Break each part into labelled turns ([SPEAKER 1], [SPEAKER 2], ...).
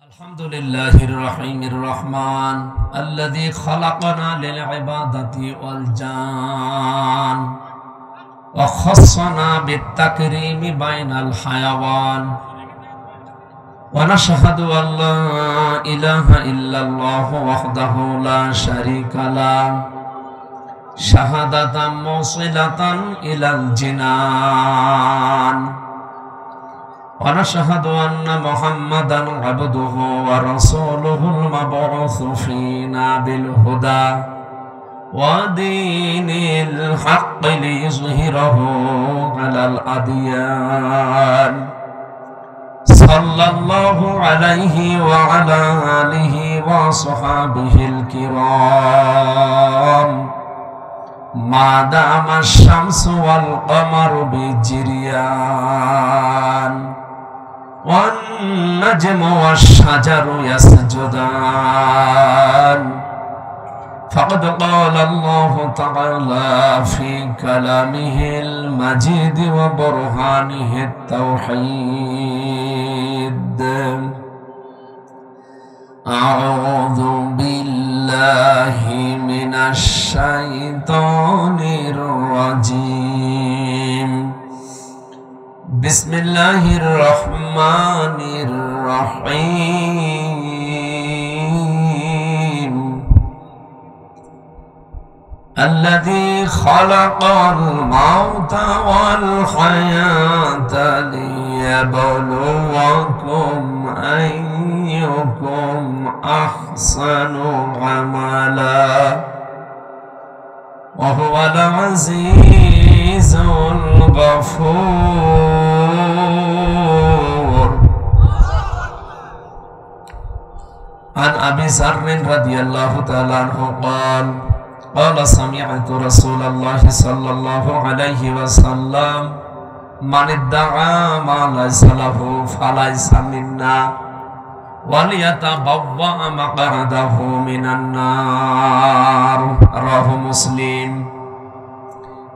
[SPEAKER 1] الحمد لله الرحيم الرحمن الذي خلقنا للعبادة والجان وخصنا بالتكريم بين الحيوان ونشهد أن لا إله إلا الله وحده لا شريك له شهادة موصلة إلى الجنان ونشهد أن محمدا عبده ورسوله المبعوث فينا بالهدى ودين الحق ليظهره على الأديان صلى الله عليه وعلى آله وصحابه الكرام ما دام الشمس والقمر بجريان والنجم والشجر يسجدان فقد قال الله تعالى في كلامه المجيد وبرهانه التوحيد أعوذ بالله من الشيطان الرجيم بسم الله الرحمن الرحيم الذي خلق الموت والحياة ليبلوكم أيكم أحسن عملا وهو العزيز الغفور عن أبي ذر رضي الله تعالى عنه قال سمعت رسول الله صلى الله عليه وسلم من ادعى ما ليس له فليس منا وليتبوأ مقعده من النار رواه مسلم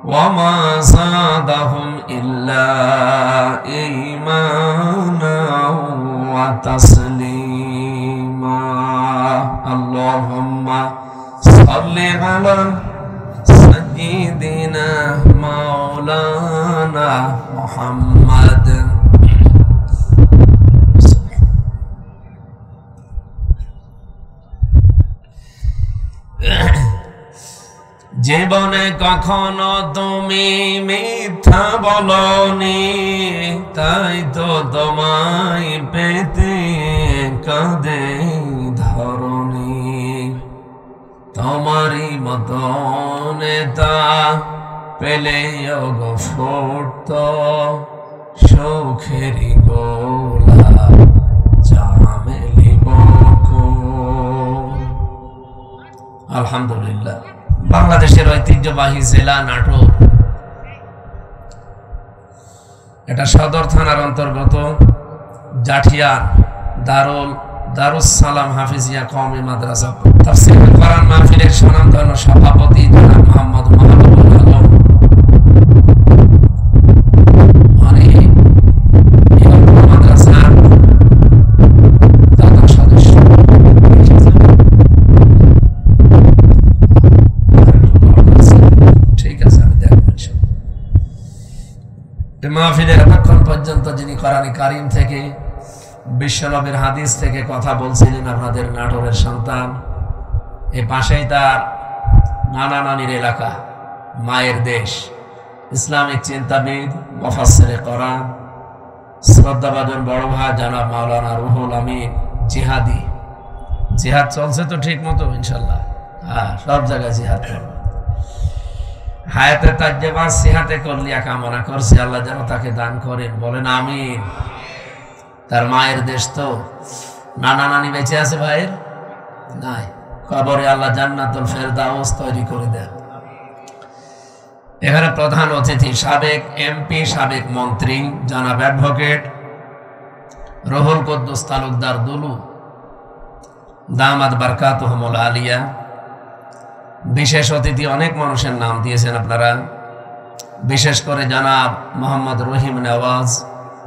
[SPEAKER 1] وما زادهم إلا إيمانا وتسليما اللهم صل على سيدنا مولانا محمد জীবনে কখনো তুমি মিথ্যা বলনি তাই তো তোমায় পেতে কাঁদে ধরনি তোমারই মতো নেতা পেলে ফুটত সুখেরই গোলা জামেলি বকুল। আলহামদুলিল্লাহ। বাংলাদেশের ঐতিহ্যবাহী জেলা নাটোর, এটা সদর থানার অন্তর্গত জাঠিয়া দারুস সালাম হাফিজিয়া কওমি মাদ্রাসা তাফসীরুল কোরআন মাহফিলের সুনামধন্য সভাপতি জনাব মোহাম্মদ মাহবুবুল আলম মাদ্রাসার দাতা সদস্য। ঠিক আছে, আমি দেখব ইনশাআল্লাহ। মাহফিলের এতক্ষণ পর্যন্ত যিনি কোরআন কারীম থেকে বিশ্বনবীর হাদিস থেকে কথা বলছিলেন আপনাদের নাটোরের সন্তান, এই পাশেই তার নানা নানির এলাকা, মায়ের দেশ, ইসলামিক চিন্তাবিদ মুফাসসিরে কোরআন শ্রদ্ধাভাজন বড় ভাই জনাব মাওলানা রুহুল আমিন জিহাদি। জিহাদ চলছে তো ঠিক মতো ইনশাল্লাহ? হ্যাঁ, সব জায়গায় জিহাদ করবে। হায়াতে তাজ্জেবা সিহাতে কল্লিয়া কামনা করছি, আল্লাহ যেন তাকে দান করেন, বলেন আমিন। তার মায়ের দেশ তো, নানা নানি বেঁচে আছে ভাইয়ের? নাই, কবরে আল্লাহ জান্নাতুল ফেরদাউস তৈরি করে দেন। এখানে প্রধান অতিথি সাবেক এমপি, সাবেক মন্ত্রী জনাব অ্যাডভোকেট রুহুল কুদ্দুস তালুকদার দুলু দামাত বারকাতুহুমুল আলিয়া। বিশেষ অতিথি অনেক মানুষের নাম দিয়েছেন আপনারা, বিশেষ করে জনাব মোহাম্মদ রহিম নেওয়াজ,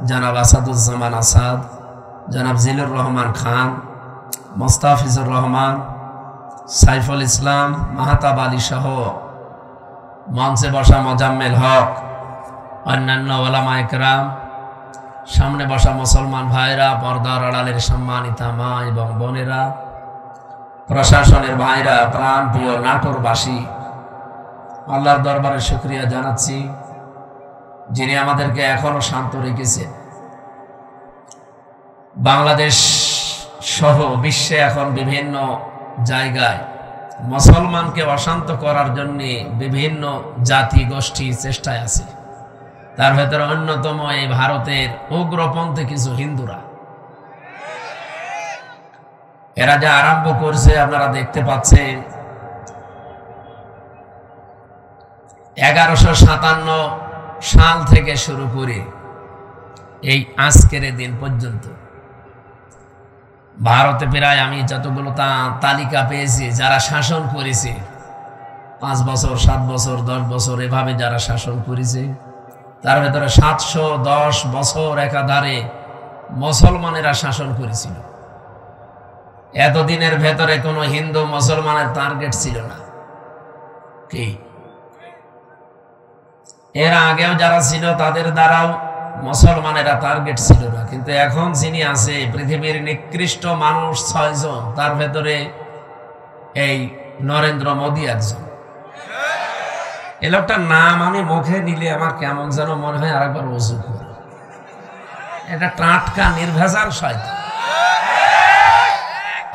[SPEAKER 1] জনাব আসাদুজ্জামান আসাদ, জনাব জিলুর রহমান খান, মোস্তাফিজুর রহমান, সাইফুল ইসলাম, মাহতাব আলী সহ মঞ্চে বসা মোজাম্মেল হক, অন্যান্য ওলামা একরাম, সামনে বসা মুসলমান ভাইরা, পর্দার আড়ালের সম্মানিতা মা এবং বোনেরা, প্রশাসনের ভাইরা, প্রাণ প্রিয় নাটোরবাসী, আল্লাহর দরবারে শুকরিয়া জানাচ্ছি যিনি আমাদেরকে এখনো শান্ত রেখেছেন। বাংলাদেশ সহ বিশ্বে এখন বিভিন্ন জায়গায় মুসলমানকে অশান্ত করার জন্য বিভিন্ন জাতি গোষ্ঠী চেষ্টায় আছে। তার ভেতরে অন্যতম এই ভারতের উগ্রপন্থী কিছু হিন্দুরা। এরা যা আরম্ভ করছে আপনারা দেখতে পাচ্ছেন। 1157 সাল থেকে শুরু করে এই আজকের দিন পর্যন্ত ভারতে প্রায় আমি যতগুলো তালিকা পেয়েছি যারা শাসন করেছে, 5 বছর 7 বছর 10 বছর এভাবে যারা শাসন করেছে, তার ভেতরে 710 বছর একাধারে মুসলমানেরা শাসন করেছিল। এতদিনের ভেতরে কোনো হিন্দু মুসলমানের টার্গেট ছিল না। কি এর আগেও যারা ছিল তাদের দ্বারাও মুসলমানেরা টার্গেট ছিল না। কিন্তু এখন যিনি আছে পৃথিবীর নিকৃষ্ট মানুষ 6 জন, তার ভেতরে এই নরেন্দ্র মোদী একজন। এই লোকটার নাম আমি মুখে নিলে আমার কেমন যেন মনে হয় আরেকবার ওযু করি। এটা টাটকা নির্ভেজাল শয়তান।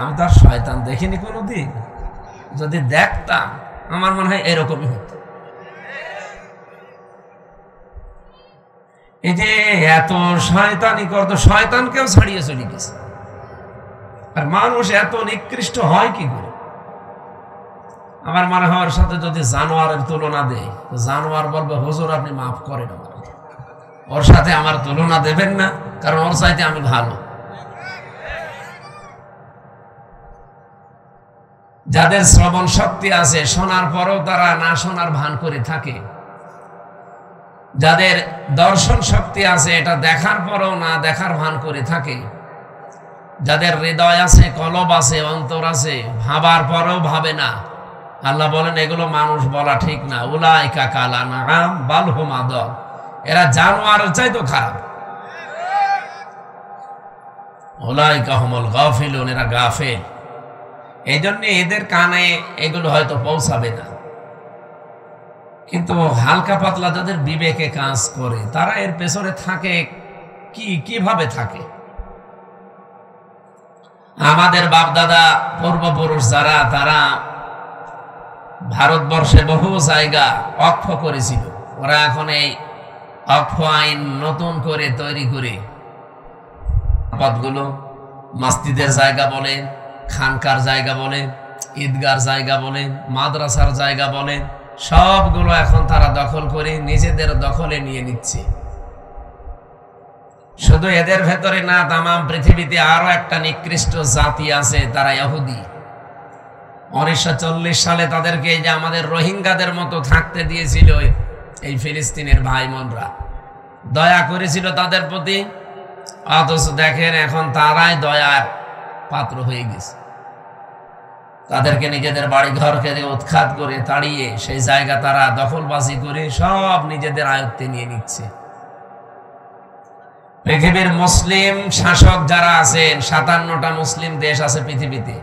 [SPEAKER 1] আমি তার শয়তান দেখিনি কোনোদিন, যদি দেখতাম আমার মনে হয় এরকমই হতো। এই যে এত শয়তানি করতো, শয়তানকেও ছাড়িয়ে চলে গেছে। আর মানুষ এত নিকৃষ্ট হয় কি করে? আমার মনে হয় ওর সাথে যদি জানোয়ারের তুলনা দেয়, জানোয়ার বলবে হুজুর আপনি মাফ করেন আমাকে, ওর সাথে আমার তুলনা দেবেন না, কারণ ওর চাইতে আমি ভালো। যাদের শ্রবণ শক্তি আছে, শোনার পরেও তারা না শোনার ভান করে থাকে। যাদের দর্শন শক্তি আছে, এটা দেখার পরেও না দেখার ভান করে থাকে। যাদের হৃদয় আছে, কলব আছে, অন্তর আছে, ভাবার পরেও ভাবে না। আল্লাহ বলেন এগুলো মানুষ বলা ঠিক না। উলাইকা কাল আনআম বাল হুম আদল। এরা জানোয়ারের চাইতো খারাপ। উলাইকা হুমুল গাফিলুন, এরা গাফেল। এই জন্য এদের কানে এগুলো হয়তো পৌঁছাবে না। কিন্তু হালকা পাতলা যাদের বিবেকে কাজ করে, তারা এর পেছনে থাকে। কিভাবে থাকে? আমাদের বাপদাদা পূর্বপুরুষ যারা, তারা ভারতবর্ষে বহু জায়গা অক্ষ করেছিল। ওরা এখন এই অক্ষ আইন নতুন করে তৈরি করে পথগুলো মসজিদের জায়গা বলেন, খানকার জায়গা বলেন, ঈদগার জায়গা বলেন, মাদ্রাসার জায়গা বলেন, সবগুলো এখন তারা দখল করে নিজেদের দখলে নিয়ে নিচ্ছে। শুধু এদের ভেতরে না, তামাম পৃথিবীতে আরো একটা নিকৃষ্ট জাতি আছে, তারা ইহুদি। 1940 সালে তাদেরকে এই যে আমাদের রোহিঙ্গাদের মতো থাকতে দিয়েছিল এই ফিলিস্তিনের ভাই বোনরা, দয়া করেছিল তাদের প্রতি। অথচ দেখেন এখন তারাই দয়ার পাত্র হয়ে গেছে। তাদেরকে নিজেদের বাড়ি ঘরকে উৎখাত করে তাড়িয়ে সেই জায়গা তারা দখলবাজি করে সব নিজেদের আয়ত্তে নিয়ে নিচ্ছে। পৃথিবীর মুসলিম শাসক যারা আছেন, 57টা মুসলিম দেশ আছে পৃথিবীতে।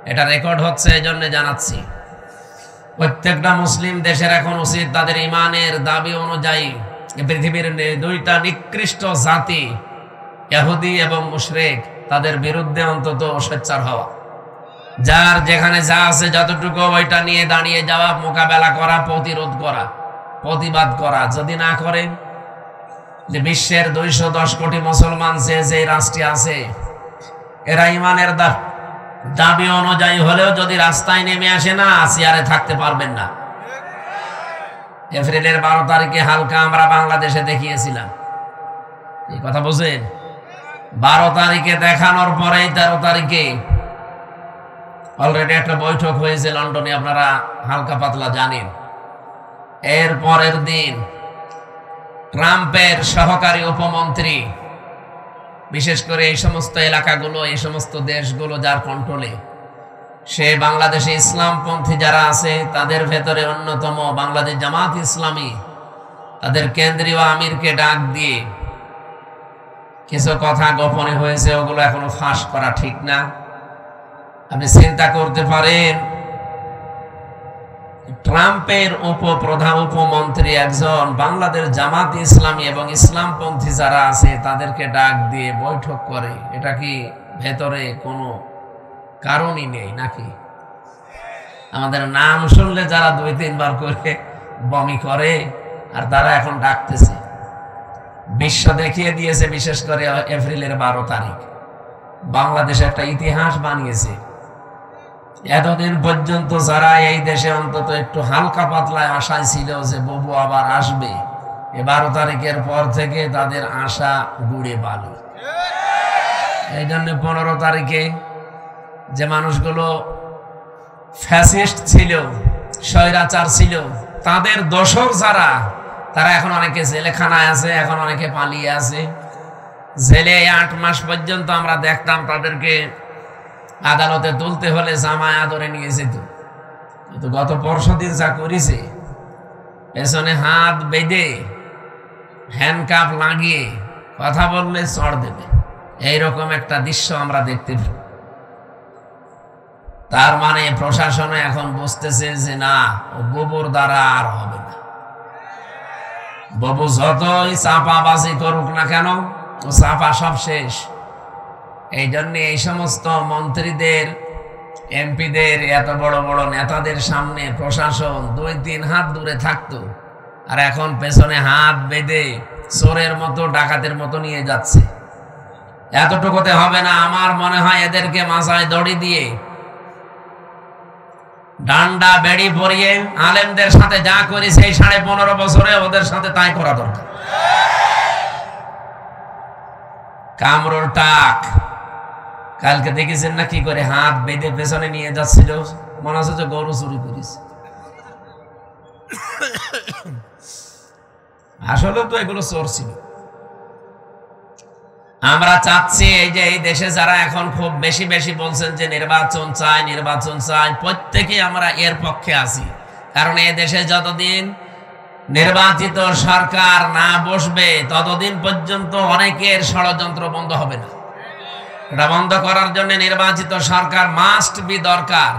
[SPEAKER 1] এটা রেকর্ড হচ্ছে, এই জন্য জানাচ্ছি। প্রত্যেকটা মুসলিম দেশের এখন উচিত তাদের ইমানের দাবি অনুযায়ী পৃথিবীর 2টা নিকৃষ্ট জাতি ইহুদি এবং মুশরিক, তাদের বিরুদ্ধে অন্তত সোচ্চার হওয়া। যার যেখানে যা আছে যতটুকু ওইটা নিয়ে দাঁড়িয়ে যাওয়া, মোকাবেলা করা, প্রতিরোধ করা, প্রতিবাদ করা। যদি না করেন, যে বিশ্বের 210 কোটি মুসলমান যে রাষ্ট্রে আছে, এরা ইমানের দাবি অনুযায়ী হলেও যদি রাস্তায় নেমে আসে না, চেয়ারে থাকতে পারবেন না। এপ্রিলের 12 তারিখে হালকা আমরা বাংলাদেশে দেখিয়েছিলাম, এই কথা বুঝেন। 12 তারিখে দেখানোর পরেই 13 তারিখে অলরেডি একটা বৈঠক হয়েছে লন্ডনে, আপনারা হালকা পাতলা জানেন। এর পরের দিন ট্রাম্পের সহকারী উপমন্ত্রী বিশেষ করে এই সমস্ত এলাকাগুলো, এই সমস্ত দেশগুলো যার কন্ট্রোলে, সে বাংলাদেশে ইসলামপন্থী যারা আছে তাদের ভেতরে অন্যতম বাংলাদেশ জামাত ইসলামী তাদের কেন্দ্রীয় আমিরকে ডাক দিয়ে কিছু কথা গোপনে হয়েছে, ওগুলো এখনো ফাঁস করা ঠিক না। আপনি চিন্তা করতে পারেন, ট্রাম্পের উপমন্ত্রী একজন বাংলাদেশ জামাত ইসলামী এবং ইসলামপন্থী যারা আছে তাদেরকে ডাক দিয়ে বৈঠক করে, এটা কি ভেতরে কোনো কারণই নেই নাকি? আমাদের নাম শুনলে যারা 2-3 বার করে বমি করে, আর তারা এখন ডাকতেছে। বিশ্ব দেখিয়ে দিয়েছে, বিশেষ করে এপ্রিলের 12 তারিখ বাংলাদেশে একটা ইতিহাস বানিয়েছে। এতদিন পর্যন্ত যারা এই দেশে অন্তত একটু হালকা পাতলায় আশায় ছিল যে বাবু আবার আসবে, 12 তারিখের পর থেকে তাদের আশা গুড়ে বালি। এই জন্য 15 তারিখে যে মানুষগুলো ফ্যাসিস্ট ছিল, স্বৈরাচার ছিল, তাদের দোসর যারা, তারা এখন অনেকে জেলখানায় আছে, এখন অনেকে পালিয়ে আছে। জেলে 8 মাস পর্যন্ত আমরা দেখতাম তাদেরকে আদালতে তুলতে হলে জামায় আদরে নিয়ে যেত। কিন্তু গত পরশুদিন যা করেছে, পেছনে হাত বেঁধে হ্যান্ডকাপ লাগিয়ে কথা বললে চড় দেবে, এইরকম একটা দৃশ্য আমরা দেখতে পাই। তার মানে প্রশাসনে এখন বুঝতেছে যে না, ও বাবুর দ্বারা আর হবে না। বাবু যতই চাপাবাজি করুক না কেন, ও চাপা সব শেষ। এই জন্য এই সমস্ত মন্ত্রীদের, এমপিদের, এত বড় বড় নেতাদের সামনে প্রশাসন 2-3 হাত দূরে থাকতো, আর এখন পেছনে হাত বেঁধে চোরের মতো, ডাকাতের মতো নিয়ে যাচ্ছে। এতটুকুতে হবে না, আমার মনে হয় এদেরকে মাথায় দড়ি দিয়ে, ডান্ডা বেড়ি পরিয়ে আলেমদের সাথে যা করেছে এই 15.5 বছরে ওদের সাথে তাই করা দরকার। কামরুল টাক কালকে দেখেছেন না কি করে হাত বেঁধে পেছনে নিয়ে যাচ্ছিল, মনে হচ্ছে যে গরু চুরি করেছে। আসলে তো এগুলো চোর ছিল। আমরা চাচ্ছি এই যে এই দেশে যারা এখন খুব বেশি বেশি বলছেন যে নির্বাচন চাই, নির্বাচন চাই, প্রত্যেকেই আমরা এর পক্ষে আছি। কারণ এই দেশে যতদিন নির্বাচিত সরকার না বসবে ততদিন পর্যন্ত অনেকের ষড়যন্ত্র বন্ধ হবে না। এটা বন্ধ করার জন্য নির্বাচিত সরকার মাস্ট বি দরকার,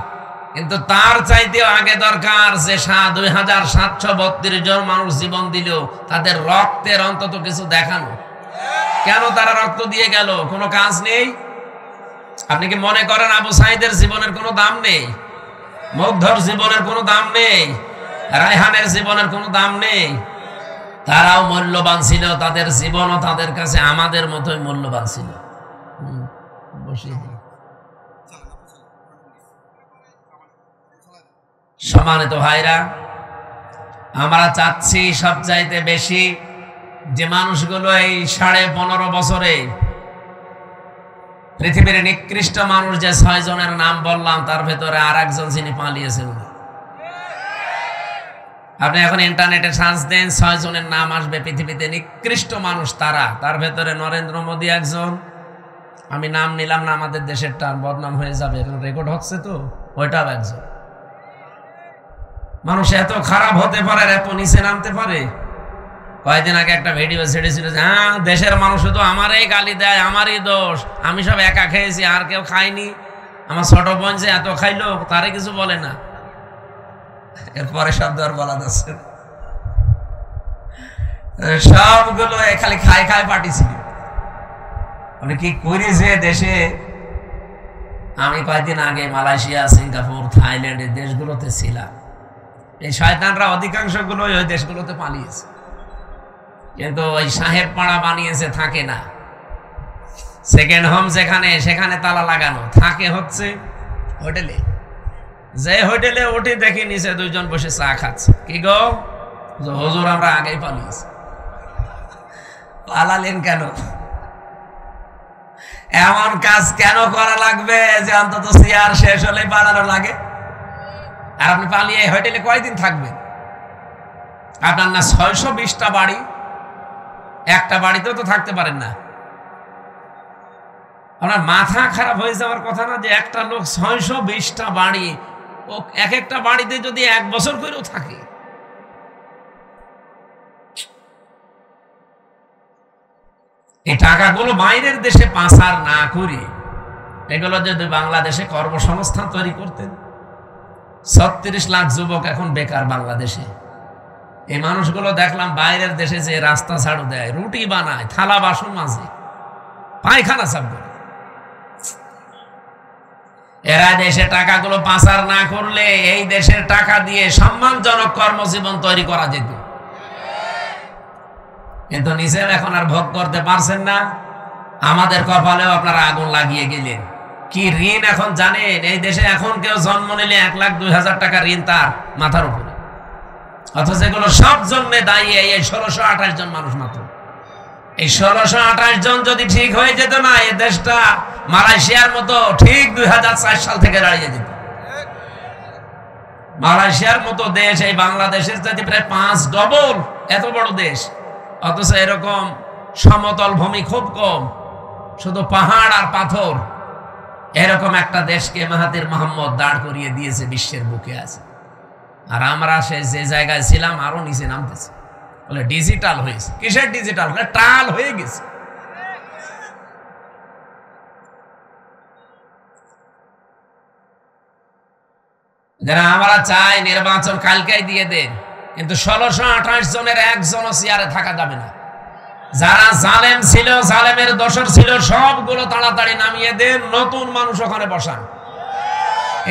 [SPEAKER 1] কিন্তু তার চাইতেও আগে দরকার যে 2732 জন মানুষ জীবন দিল, তাদের রক্তের অন্তত কিছু দেখানো। কেন তারা রক্ত দিয়ে গেল? কোনো কাজ নেই? আপনি কি মনে করেন আবু সাইদের জীবনের কোনো দাম নেই? মুগ্ধর জীবনের কোনো দাম নেই? রায়হানের জীবনের কোনো দাম নেই? তারাও মূল্যবান ছিল, তাদের জীবনও তাদের কাছে আমাদের মতোই মূল্যবান ছিল। সম্মানিত ভাইরা, আমরা চাচ্ছি সবচাইতে বেশি যে মানুষগুলো এই 15.5 বছরে পৃথিবীর নিকৃষ্ট মানুষ যে 6 জনের নাম বললাম, তার ভেতরে আর একজন যিনি পালিয়েছেন। আপনি এখন ইন্টারনেটে সার্চ দেন, 6 জনের নাম আসবে পৃথিবীতে নিকৃষ্ট মানুষ তারা। তার ভেতরে নরেন্দ্র মোদী একজন। আমি নাম নিলাম না, আমাদের দেশের টান বদনাম হয়ে যাবে, এখন রেকর্ড হচ্ছে তো, ওইটাও একজন। মানুষ এত খারাপ হতে পারে, এত নিচে নামতে পারে। কয়েকদিন আগে একটা ভিডিও ছেড়েছিল যে হ্যাঁ দেশের মানুষ শুধু আমারই গালি দেয়, আমারই দোষ, আমি সব একা খেয়েছি, আর কেউ খায়নি, আমার ছোট বোন যে এত খাইলো তারে কিছু বলে না। এরপরে শব্দ আর বলা যাচ্ছে, সবগুলো খালি খায় খায় পাঠিয়েছিল। মানে কি করেছে দেশে। আমি কয়েকদিন আগে মালয়েশিয়া, সিঙ্গাপুর, থাইল্যান্ড এই দেশগুলোতে ছিলাম। এই শয়তানরা অধিকাংশ গুলো ওই দেশগুলোতে পালিয়েছে, কিন্তু ওই সাহেব পাড়া বানিয়েছে, থাকে না। সেকেন্ড হোম যেখানে, সেখানে তালা লাগানো, থাকে হচ্ছে হোটেলে। যে হোটেলে উঠে দেখি নিচে 2 জন বসে চা খাচ্ছে। কি গো হুজুর, আমরা আগেই পালিয়েছি। পালালেন কেন? এমন কাজ কেন করা লাগবে যে অন্তত চেয়ার শেষ হলে পালানো লাগে? আর আপনি পালিয়ে হোটেলে কয়দিন থাকবেন? আপনার না 620টা বাড়ি, একটা বাড়িতেও তো থাকতে পারেন না। আপনার মাথা খারাপ হয়ে যাওয়ার কথা না যে একটা লোক 620টা বাড়ি, ও এক একটা বাড়িতে যদি 1 বছর করেও থাকে, এই টাকাগুলো বাইরের দেশে পাচার না করে এগুলো যদি বাংলাদেশে কর্মসংস্থান তৈরি করতেন। 36 লাখ যুবক এখন বেকার বাংলাদেশে। এই মানুষগুলো দেখলাম বাইরের দেশে যে রাস্তা ঝাড়ু দেয়, রুটি বানায়, থালা বাসন মাজে, পায়খানা সাফ করে। এরা দেশে টাকাগুলো পাচার না করলে এই দেশের টাকা দিয়ে সম্মানজনক কর্মজীবন তৈরি করা যেত, কিন্তু নিজের এখন আর ভোগ করতে পারছেন না। আমাদের কপালেও আপনারা আগুন লাগিয়ে গেলেন। কি ঋণ এখন জানেন? এই দেশে এখন কেউ জন্ম নিলে 1,02,000 টাকা ঋণ তার মাথার উপরে, অথচ এগুলো সব জন্য দায়ী এই 1628 জন মানুষ মাত্র। এই 1628 জন যদি ঠিক হয়ে যেত না, এই দেশটা মালয়েশিয়ার মতো ঠিক 2004 সাল থেকে দাঁড়িয়ে যেত। মালয়েশিয়ার মতো দেশ এই বাংলাদেশের যদি প্রায় 5 ডবল এত বড় দেশ, অথচ এরকম সমতল ভূমি খুব কম, শুধু পাহাড় আর পাথর। এরকম একটা দেশকে মাহাতির মোহাম্মদ দাঁড় করিয়ে দিয়েছে, বিশ্বের বুকে আছে। আর আমরা যে জায়গায় ছিলাম আরো নিচে নামতেছে। বলে ডিজিটাল হয়েছে। কিসের ডিজিটাল? টাল হয়ে গেছে। যারা আমরা চাই নির্বাচন কালকেই দিয়ে দেন, কিন্তু 1628 জনের একজনও চেয়ারে থাকা যাবে না। যারা জালেম ছিল, জালেমের দোসর ছিল, সবগুলো তাড়াতাড়ি নামিয়ে দেন, নতুন মানুষ ওখানে বসান।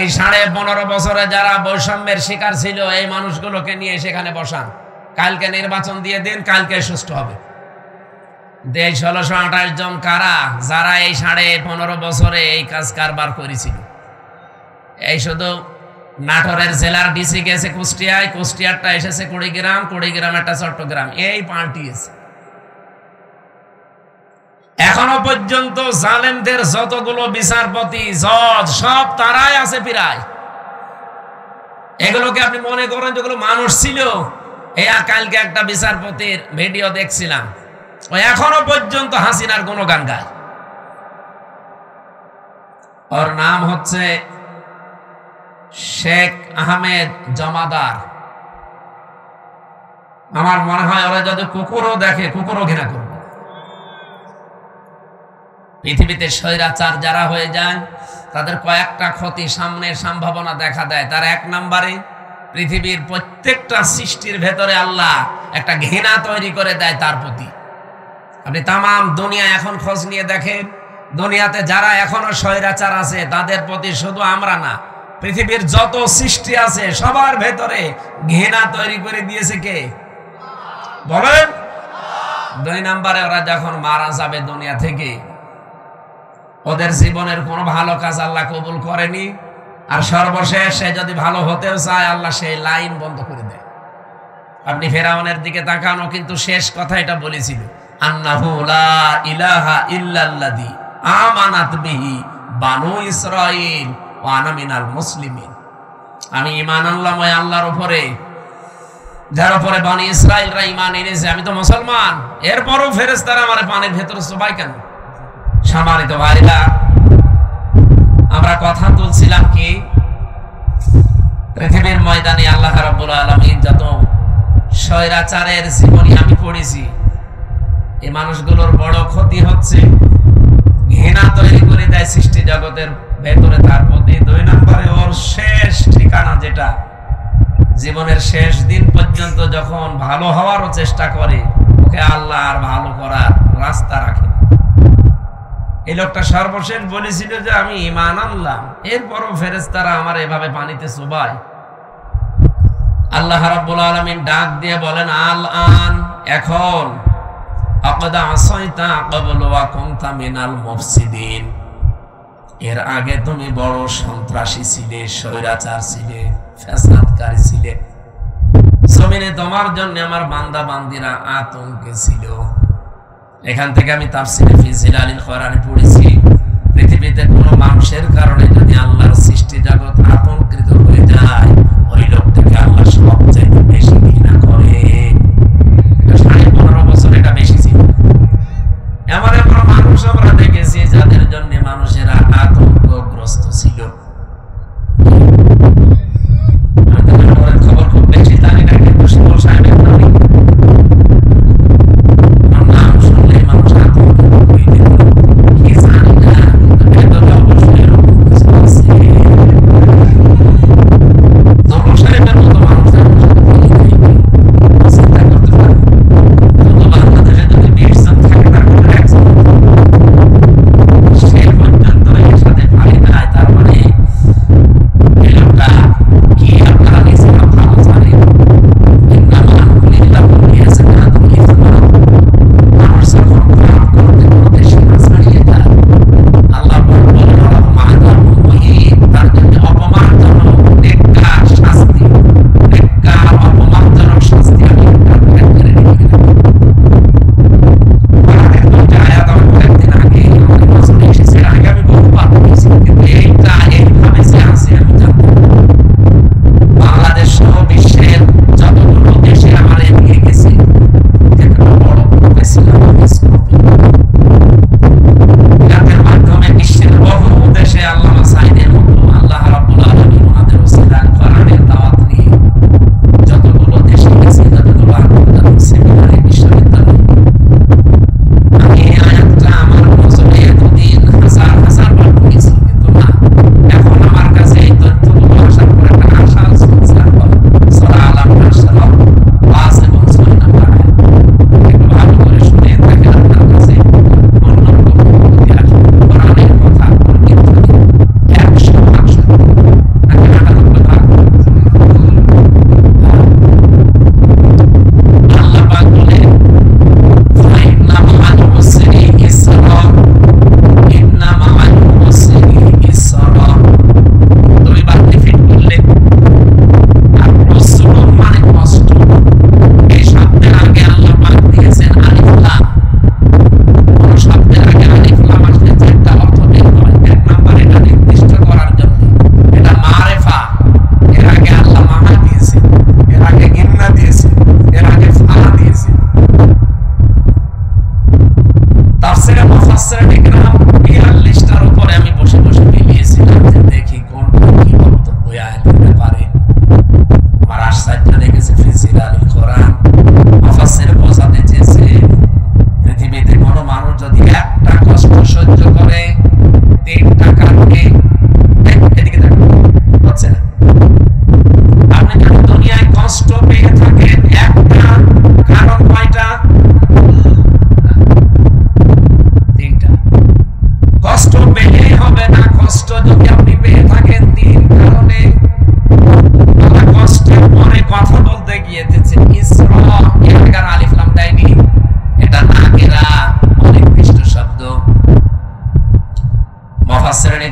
[SPEAKER 1] এই 15.5 বছরে যারা বৈষম্যের শিকার ছিল, এই মানুষগুলোকে নিয়ে সেখানে বসান। কালকে নির্বাচন দিয়ে দিন, কালকে সুষ্ঠু হবে। 1628 জন কারা? যারা এই 15.5 বছরে এই কাজ কারবার করেছিল। এই শুধু নাটোরের জেলার ডিসি গেছে কুষ্টিয়ায়, কুষ্টিয়ারটা এসেছে কুড়িগ্রাম, কুড়িগ্রামেরটা চট্টগ্রাম, এই পাল্টিয়েছে। এখনো পর্যন্ত জালেমদের যতগুলো বিচারপতি, জজ, সব তারাই আছে প্রায়। এগুলোকে আপনি মনে করেন যেগুলো মানুষ ছিল? এই কালকে একটা বিচারপতির ভিডিও দেখছিলাম, ও এখনো পর্যন্ত হাসিনার গুণগান গায়। ওর নাম হচ্ছে শেখ আহমেদ জমাদার। আমার মনে হয় ওরা যদি কুকুরও দেখে, কুকুরও ঘৃণা করবে। পৃথিবীতে স্বৈরাচার যারা হয়ে যায় তাদের কয়েকটা ক্ষতি সামনের সম্ভাবনা দেখা দেয়। তার 1 নম্বরে পৃথিবীর প্রত্যেকটা সৃষ্টির ভেতরে আল্লাহ একটা ঘৃণা তৈরি করে দেয় তার প্রতি। আপনি তামাম দুনিয়া এখন খোঁজ নিয়ে দেখেন, দুনিয়াতে যারা এখনো স্বৈরাচার আছে তাদের প্রতি শুধু আমরা না, পৃথিবীর যত সৃষ্টি আছে সবার ভেতরে ঘৃণা তৈরি করে দিয়েছে কে? বলেন। 2 নম্বরে ওরা যখন মারা যাবে দুনিয়া থেকে, ওদের জীবনের কোনো ভালো কাজ আল্লাহ কবুল করেনি, আর সর্বশেষ সে যদি ভালো হতেও চায় আল্লাহ সেই লাইন বন্ধ করে দেয়। আপনি ফেরাউনের দিকে তাকানো, কিন্তু শেষ কথা এটা বলেছিল, আন্নাহু লা ইলাহা ইল্লাল্লাযী আমানাত বিহি বানু ইসরাঈল ওয়া আনা মিনাল মুসলিমিন। আমি ঈমান আনলাম ওই আল্লাহর উপরে যার উপরে বনি ইসরাঈলরা ঈমান এনেছে, আমি তো মুসলমান। এরপরও ফেরেশতারা আমারে পানির ভেতরে চুবাই কেন? সম্মানিত ভাইরা, আমরা কথা তুলছিলাম কি পৃথিবীর ময়দানে আল্লাহ রাব্বুল আলামিন যত স্বৈরাচারের জীবনী আমি পড়েছি, এই মানুষগুলোর বড় ক্ষতি হচ্ছে ঘৃণা তৈরি করে দেয় সৃষ্টি জগতের ভেতরে তার প্রতি। 2 নম্বরে ওর শেষ ঠিকানা, যেটা জীবনের শেষ দিন পর্যন্ত যখন ভালো হওয়ারও চেষ্টা করে, ওকে আল্লাহ আর ভালো করার রাস্তা রাখে। এই লোকটা সর্বশেষ বলেছিল যে আমি ঈমান আনলাম, এরপরও ফেরেশতারা আমার এভাবে পানিতে চুবায়। আল্লাহ রাব্বুল আলামিন ডাক দিয়ে বলেন, আল আন, এখন, আকাদ আসাইতা ক্বাবলু ওয়া কুনতা মিনাল মুফসিদিন, এর আগে তুমি বড় সন্ত্রাসী ছিলে, স্বৈরাচার ছিলে, ফ্যাসাদকারী ছিলে। জমিনে তোমার জন্য আমার বান্দা বান্দিরা আতঙ্কে ছিল। এখান থেকে আমি তাফসীরে ফি জিলালিল কোরআনে পড়েছি, পৃথিবীতে কোনো মানুষের কারণে যদি আল্লাহর সৃষ্টি জগৎ আতঙ্কিত হয়ে যায়, ওই লোকটাকে আল্লাহ সবচেয়ে বেশি ঘৃণা করে। 15.5 বছর এটা বেশি ছিল। এমন এমন মানুষ আমরা দেখেছি যাদের জন্য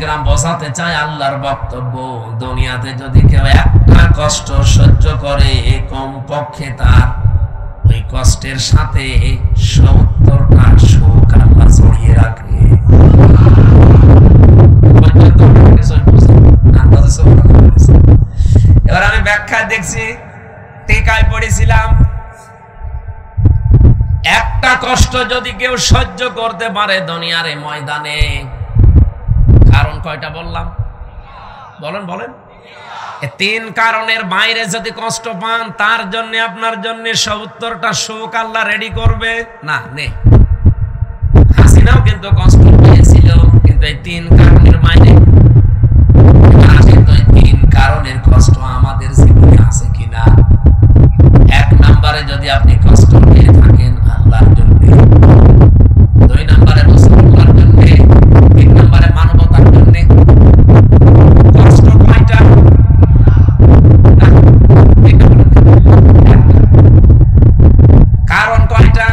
[SPEAKER 1] কেরাম বোঝাতে চায় আল্লাহর বক্তব্য, দুনিয়াতে যদি কেউ একটা কষ্ট সহ্য করে কমপক্ষে তার ওই কষ্টের সাথে 70টা সুখ আল্লাহ জড়িয়ে রাখে। এবার আমি ব্যাখ্যা দেখছি, টিকায় পড়েছিলাম, একটা কষ্ট যদি কেউ সহ্য করতে পারে দুনিয়ার এই ময়দানে, কারণ কয়টা বললাম? বলেন বলেন। 3 কারণের বাইরে যদি কষ্ট পান, তার জন্য আপনার জন্য 70টা সুখ আল্লাহ রেডি করবে না। নেই, হাসিনাও কিন্তু কষ্ট পেয়েছিল, কিন্তু এই 3 কারণের বাইরে। তো এই 3 কারণের কষ্ট আমাদের জীবনে আছে কিনা? 1 নম্বরে যদি আপনি কষ্ট পেয়ে থাকেন আল্লাহর জন্য, 2 নম্বরে রাসূলুল্লাহর জন্য, 3 নম্বরে মানবতার জন্য। কষ্ট কয়টা? কারণ কয়টা?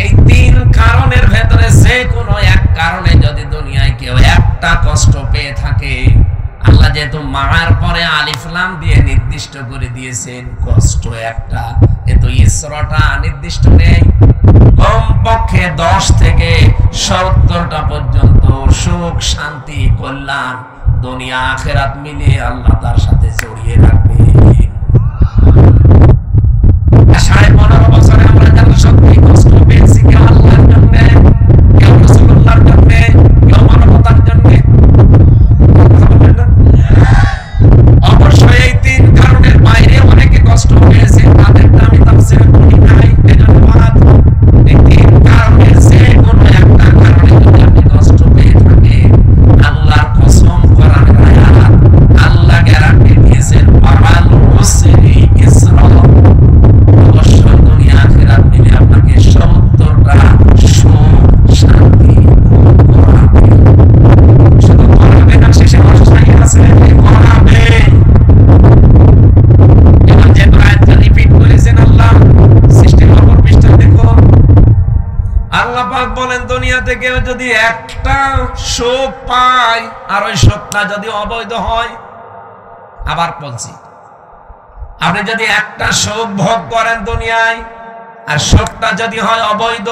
[SPEAKER 1] এই 3 কারণের ভেতরে যে কোনো এক কারণে যদি দুনিয়ায় কেউ একটা কষ্ট পেয়ে থাকে, আল্লাহ যেহেতু মার পরে আলিফ লাম দিয়ে নির্দিষ্ট করে দিয়েছেন কষ্ট একটা, এতো ইসরাটা নির্দিষ্ট নেই। কমপক্ষে 10 থেকে 70টা পর্যন্ত সুখ, শান্তি, কল্যাণ দুনিয়া আখিরাত মিলিয়ে আল্লাহ তার সাথে জড়িয়ে রাখবে। 15.5 বছরে আমরা যারা সত্যি কষ্ট পেয়েছি, কেউ আল্লাহর জন্য, কেউ রাসূলুল্লাহর জন্য, কেউ মানবতার জন্য। অবশ্যই এই 3 কারণের বাইরে অনেকে কষ্ট পেয়েছে, তাদেরটা আমি তাফসীরে পড়ি নাই, এজন্য বাদ। এই 3 কারণের যে কোনো একটা কারণে যদি আপনি কষ্ট পেয়ে থাকেন, আল্লাহর কসম করার আয়াত, আল্লাহ গ্যারান্টি দিয়েছেন মাআল উসরি ইসরা। অবশ্যই দুনিয়া আখিরাত মিলে আপনাকে 70টা সুখ, শান্তি করাবে। শুধু করাবে না, শেষে অবস্থায় আছে করাবে। এবার যে আয়াতটা রিপিট করেছেন আল্লাহ, সৃষ্টির খবর পৃষ্ঠা দেখো, আল্লাহ পাক বলেন দুনিয়াতে কেউ যদি একটা সুখ পায় আর ওই সুখটা যদি অবৈধ হয়, আবার বলছি, আপনি যদি একটা সুখ ভোগ করেন দুনিয়ায় আর সুখটা যদি হয় অবৈধ,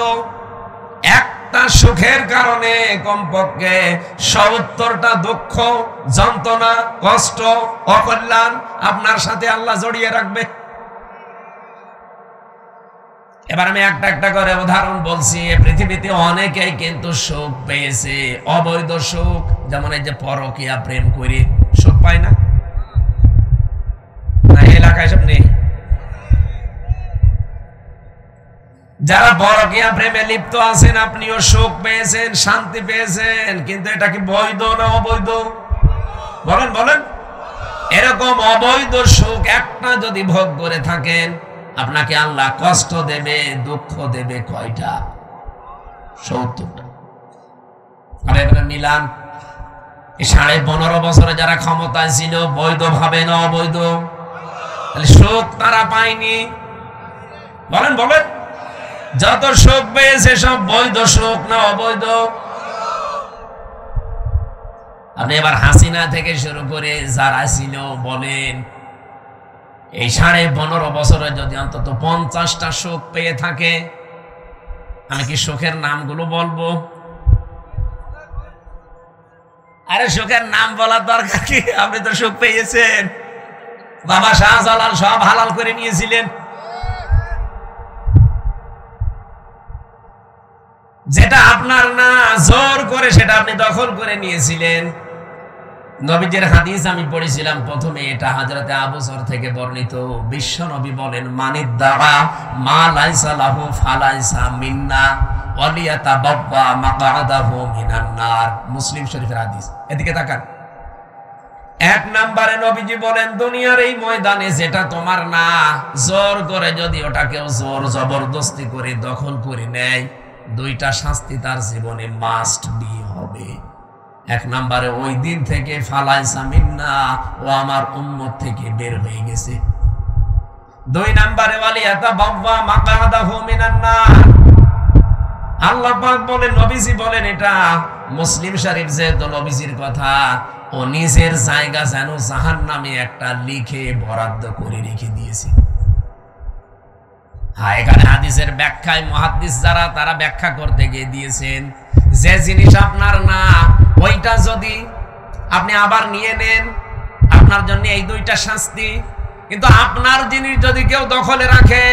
[SPEAKER 1] একটা সুখের কারণে কমপক্ষে 70টা দুঃখ, যন্ত্রণা, কষ্ট, অকল্যাণ আপনার সাথে আল্লাহ জড়িয়ে রাখবে। এবার আমি একটা একটা করে উদাহরণ বলছি। পৃথিবীতে অনেকেই কিন্তু সুখ পেয়েছে, অবৈধ সুখ, যেমন এই যে পরকীয়া প্রেম করে সুখ পায় না, এলাকায় সব নেই। যারা পরকীয়া প্রেমে লিপ্ত আছেন, আপনিও সুখ পেয়েছেন, শান্তি পেয়েছেন, কিন্তু এটা কি বৈধ না অবৈধ? বলেন বলেন। এরকম অবৈধ সুখ একটা যদি ভোগ করে থাকেন, আপনাকে আল্লাহ কষ্ট দেবে, দুঃখ দেবে কয়টা? 70টা। আর এবারে মিলান, এই 15.5 বছরে যারা ক্ষমতায় ছিল, বৈধ ভাবে না অবৈধ? তাহলে সুখ তারা পায়নি। বলেন বলেন। যত সুখ পেয়েছে সব বৈধ সুখ না অবৈধ? আপনি এবার হাসিনা থেকে শুরু করে যারা ছিল বলেন, এই 15.5 বছরে যদি অন্তত 50টা সুখ পেয়ে থাকে, আমি কি সুখের নামগুলো বলবো? আরে সুখের নাম বলার দরকার কি? আপনি তো সুখ পেয়েছেন। বাবা শাহজালাল সব হালাল করে নিয়েছিলেন। যেটা আপনার না, জোর করে সেটা আপনি দখল করে নিয়েছিলেন। নবীজির হাদিস আমি পড়েছিলাম প্রথমে, এটা হযরতে আবু যর থেকে বর্ণিত। বিশ্ব নবী বলেন, মানিদ্দাআ মা লাইসা লাহু ফালাইসা মিন্না ওয়ালিয়াতাবাওয়া মাকআদাহু মিনান নার। মুসলিম শরীফের হাদিস। এদিকে তাকান। 1 নম্বরে নবীজি বলেন, দুনিয়ার এই ময়দানে যেটা তোমার না, জোর করে যদি ওটা কেউ জোর জবরদস্তি করে দখল করে নেয়, 2টা শাস্তি তার জীবনে মাস্ট বি হবে। 1 নম্বরে ওই দিন থেকে ফালাইসা মিন্না, ও আমার উম্মত থেকে বের হয়ে গেছে। 2 নম্বরে ওয়ালিয়াতাবাওয়া মাকআদাহু মিনান নার। আল্লাহ পাক বলেন, নবীজি বলেন, এটা মুসলিম শরীফ যে নবীজির কথা, ও নিজের জায়গা যেন জাহান্নামে একটা লিখে বরাদ্দ করে রেখে দিয়েছে। হ্যাঁ, এখানে হাদিসের ব্যাখ্যায় মুহাদ্দিস যারা তারা ব্যাখ্যা করতে গিয়ে দিয়েছেন যে জিনিস আপনার না, ওইটা যদি আপনি আবার নিয়ে নেন আপনার জন্য এই দুইটা শাস্তি। কিন্তু আপনার জিনিস যদি কেউ দখলে রাখে,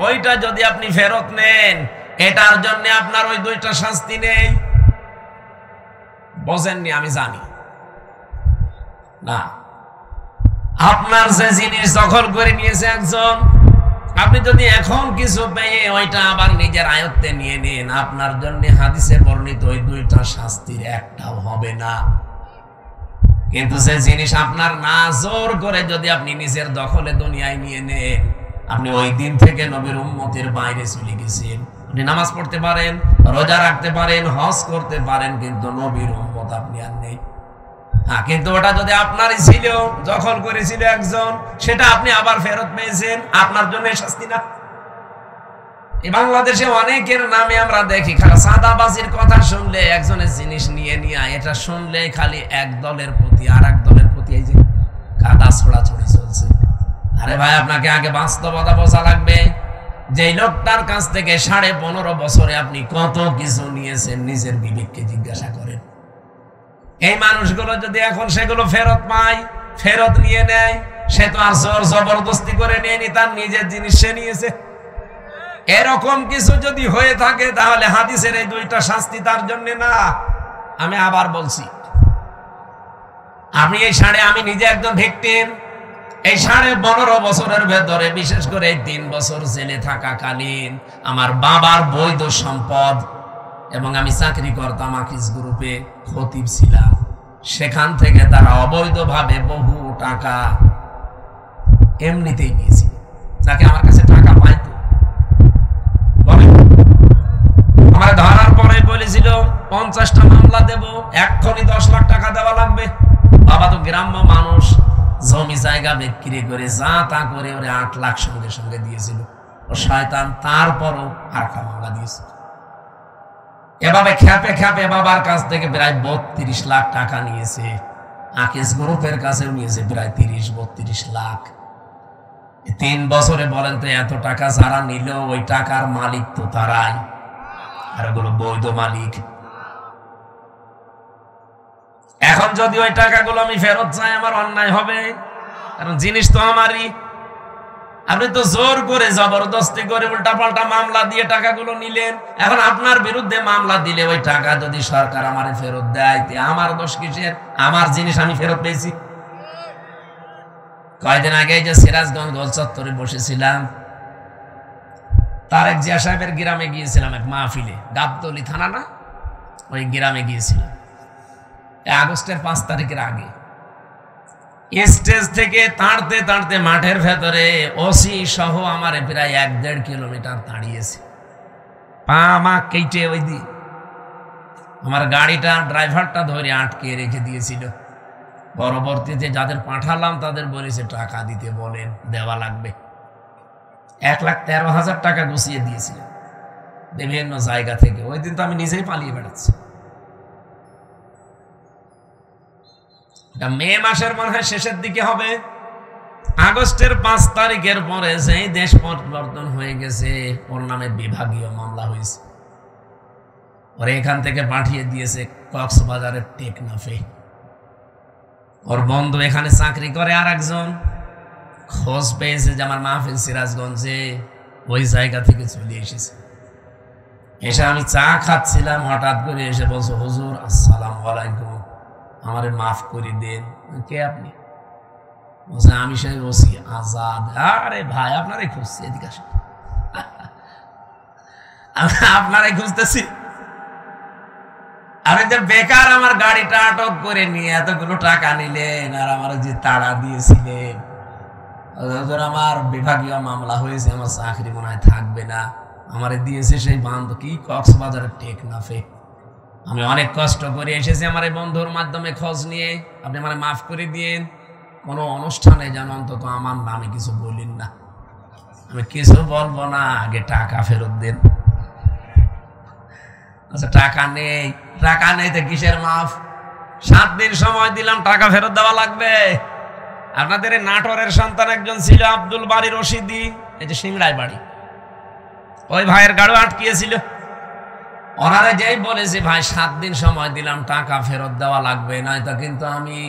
[SPEAKER 1] ওইটা যদি আপনি ফেরত নেন, এটার জন্য আপনার ওই দুইটা শাস্তি নেই। বোঝেননি? আমি জানি না। আপনার যে জিনিস দখল করে নিয়েছে একজন, আপনি যদি এখন কিছু পেয়ে ওইটা আবার নিজের আয়ত্তে নিয়ে নেন, আপনার জন্য হাদিসে বর্ণিত ওই দুইটা শাস্তির একটাও হবে না। কিন্তু যে জিনিস আপনার না, জোর করে যদি আপনি নিজের দখলে দুনিয়ায় নিয়ে নেন, আপনি ওই দিন থেকে নবীর উম্মতের বাইরে চলে গেছেন। আপনি নামাজ পড়তে পারেন, রোজা রাখতে পারেন, হজ করতে পারেন, কিন্তু নবীর উম্মত আপনি আর নেই। হ্যাঁ, কিন্তু ওটা যদি আপনারই ছিল, দখল করেছিল একজন, সেটা আপনি আবার ফেরত পেয়েছেন, আপনার জন্য শাস্তি না? এই বাংলাদেশে অনেকের নামে আমরা দেখি খালি সাদাবাজির কথা শুনলে, একজনের জিনিস নিয়ে নিয়ে এটা শুনলে খালি এক দলের প্রতি আর এক দলের প্রতি এই যে কাদা ছোড়াছড়ি চলছে। আরে ভাই, আপনাকে আগে বাস্তবতা বোঝা লাগবে। যে লোকটার কাছ থেকে 15.5 বছরে আপনি কত কিছু নিয়েছেন, নিজের বিবেককে জিজ্ঞাসা করেন। এই মানুষগুলো যদি এখন সেগুলো ফেরত পায়, ফেরত নিয়ে নেয়, সে তো আর জোর জবরদস্তি করে নেয়নি, তার নিজের জিনিস সে নিয়েছে। এরকম কিছু যদি হয়ে থাকে, তাহলে হাদিসের এই দুইটা শাস্তি তার জন্য না। আমি আবার বলছি, আমি নিজে একজন ভিকটিম। এই 15.5 বছরের ভেতরে, বিশেষ করে 3 বছর জেলে থাকাকালীন, আমার বাবার বৈধ সম্পদ, এবং আমি চাকরি করতাম আকিস গ্রুপে, খতিব ছিলাম, সেখান থেকে তারা অবৈধভাবে বহু টাকা এমনিতেই নিয়েছিল। যাকে আমার কাছে টাকা পাইতো, আমার ধরার পরে বলেছিল 50টা মামলা দেব, এক্ষুনি 10 লাখ টাকা দেওয়া লাগবে। বাবা তো গ্রাম্য মানুষ, জমি জায়গা বিক্রি করে যা তা করে ওরে 8 লাখ সঙ্গে সঙ্গে দিয়েছিল। ও শয়তান, তারপরও আরেকটা মামলা দিয়েছিল। এভাবে খ্যাপে খ্যাপে বাবার কাছ থেকে প্রায় 32 লাখ টাকা নিয়েছে। আকিস গ্রুপের কাছেও নিয়েছে প্রায় 30-32 লাখ। 3 বছরে বলেন তো, এত টাকা যারা নিল, ওই টাকার মালিক তো তারাই, আর ওগুলো বৈধ মালিক। এখন যদি ওই টাকাগুলো আমি ফেরত চাই, আমার অন্যায় হবে, কারণ জিনিস তো আমারই। আপনি তো জোর করে জবরদস্তি করে উল্টাপাল্টা মামলা দিয়ে টাকাগুলো নিলেন। এখন আপনার বিরুদ্ধে মামলা দিলে ওই টাকা যদি সরকার আমারে ফেরত দেয়, আমার দোষ কিসের? আমার জিনিস আমি ফেরত পেয়েছি। কয়েকদিন আগে যে সিরাজগঞ্জ গোল চত্বরে বসেছিলাম, তারেক জিয়া সাহেবের গ্রামে গিয়েছিলাম এক মাহফিলে, গাবতলী থানা না, ওই গ্রামে গিয়েছিলাম আগস্টের 5 তারিখের আগে। স্টেজ থেকে তাড়তে তাড়তে মাঠের ভেতরে ওসি সহ আমার প্রায় 1-1.5 কিলোমিটার তাড়িয়েছে, পা মা কেটে। ওই দিন আমার গাড়িটা ড্রাইভারটা ধরে আটকে রেখে দিয়েছিল। পরবর্তীতে যাদের পাঠালাম তাদের বলেছে টাকা দিতে বলেন, দেওয়া লাগবে। 1,13,000 টাকা গুছিয়ে দিয়েছিল বিভিন্ন জায়গা থেকে। ওই দিন তো আমি নিজেই পালিয়ে বেড়াচ্ছি। মে মাসের মনে হয় শেষের দিকে হবে। আগস্টের 5 তারিখের পরে যেই দেশ পরিবর্তন হয়ে গেছে, ওর নামে বিভাগীয় মামলা হয়েছে। ওর এখান থেকে পাঠিয়ে দিয়েছে কক্সবাজারের টেকনাফে। ওর বন্ধু এখানে চাকরি করে, আর একজন খোঁজ পেয়েছে যে আমার মাহফিল সিরাজগঞ্জে, ওই জায়গা থেকে চলে এসেছে। এসে আমি চা খাচ্ছিলাম, হঠাৎ করে এসে বলছো, হুজুর আসসালামু আলাইকুম, আমারে মাফ করে দেন। কে আপনি? বলছে আমি সেই ওসি আজাদ। আরে ভাই, আপনারাই খুঁজছি, এদিকে আসেন। আপনারাই খুঁজতেছি। আমি যে বেকার আমার গাড়িটা আটক করে নিয়ে এতগুলো টাকা নিলেন, আর আমার যে তাড়া দিয়েছিলেন, আমার বিভাগীয় মামলা হয়েছে, আমার চাকরি মনে হয় থাকবে না। আমারে দিয়েছে সেই বান্ধব কি কক্সবাজারের টেকনাফে। আমি অনেক কষ্ট করে এসেছি আমার এই বন্ধুর মাধ্যমে খোঁজ নিয়ে, আপনি আমার মাফ করে দিন। কোনো অনুষ্ঠানে যেন অন্তত আমার নামে কিছু বলেন না। আমি কিছু বলবো না, আগে টাকা ফেরত দেন। আচ্ছা টাকা নেই, টাকা নেই তো কিসের মাফ? 7 দিন সময় দিলাম, টাকা ফেরত দেওয়া লাগবে। আপনাদের নাটোরের সন্তান একজন ছিল আব্দুল বারী রশিদি, এই যে সিংড়ায় বাড়ি, ওই ভাইয়ের গাড়ি আটকিয়েছিল। ওনারা যেই বলেছে ভাই 7 দিন সময় দিলাম, টাকা ফেরত দেওয়া লাগবে, নয়তো কিন্তু আমি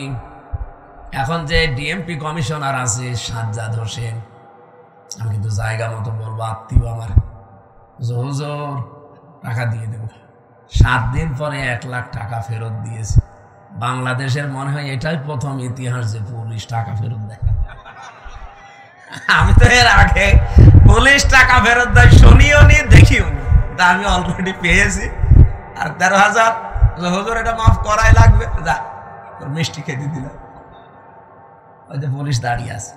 [SPEAKER 1] এখন যে ডিএমপি কমিশনার আছে সাজ্জাদ হোসেন, আমি কিন্তু জায়গা মতো বলবো, আত্মীয় আমার, হুজুর টাকা দিয়ে দেব। 7 দিন পরে 1 লাখ টাকা ফেরত দিয়েছে। বাংলাদেশের মনে হয় এটাই প্রথম ইতিহাস যে পুলিশ টাকা ফেরত দেয়। আমি তো এর আগে পুলিশ টাকা ফেরত দেয় শুনিও নি, দেখিও নি, তা আমি অলরেডি পেয়েছি। আর 13,000 হুজুর এটা মাফ করাই লাগবে, যা তোর মিষ্টি খেতে দিলাম। ওই যে পুলিশ দাঁড়িয়ে আছে।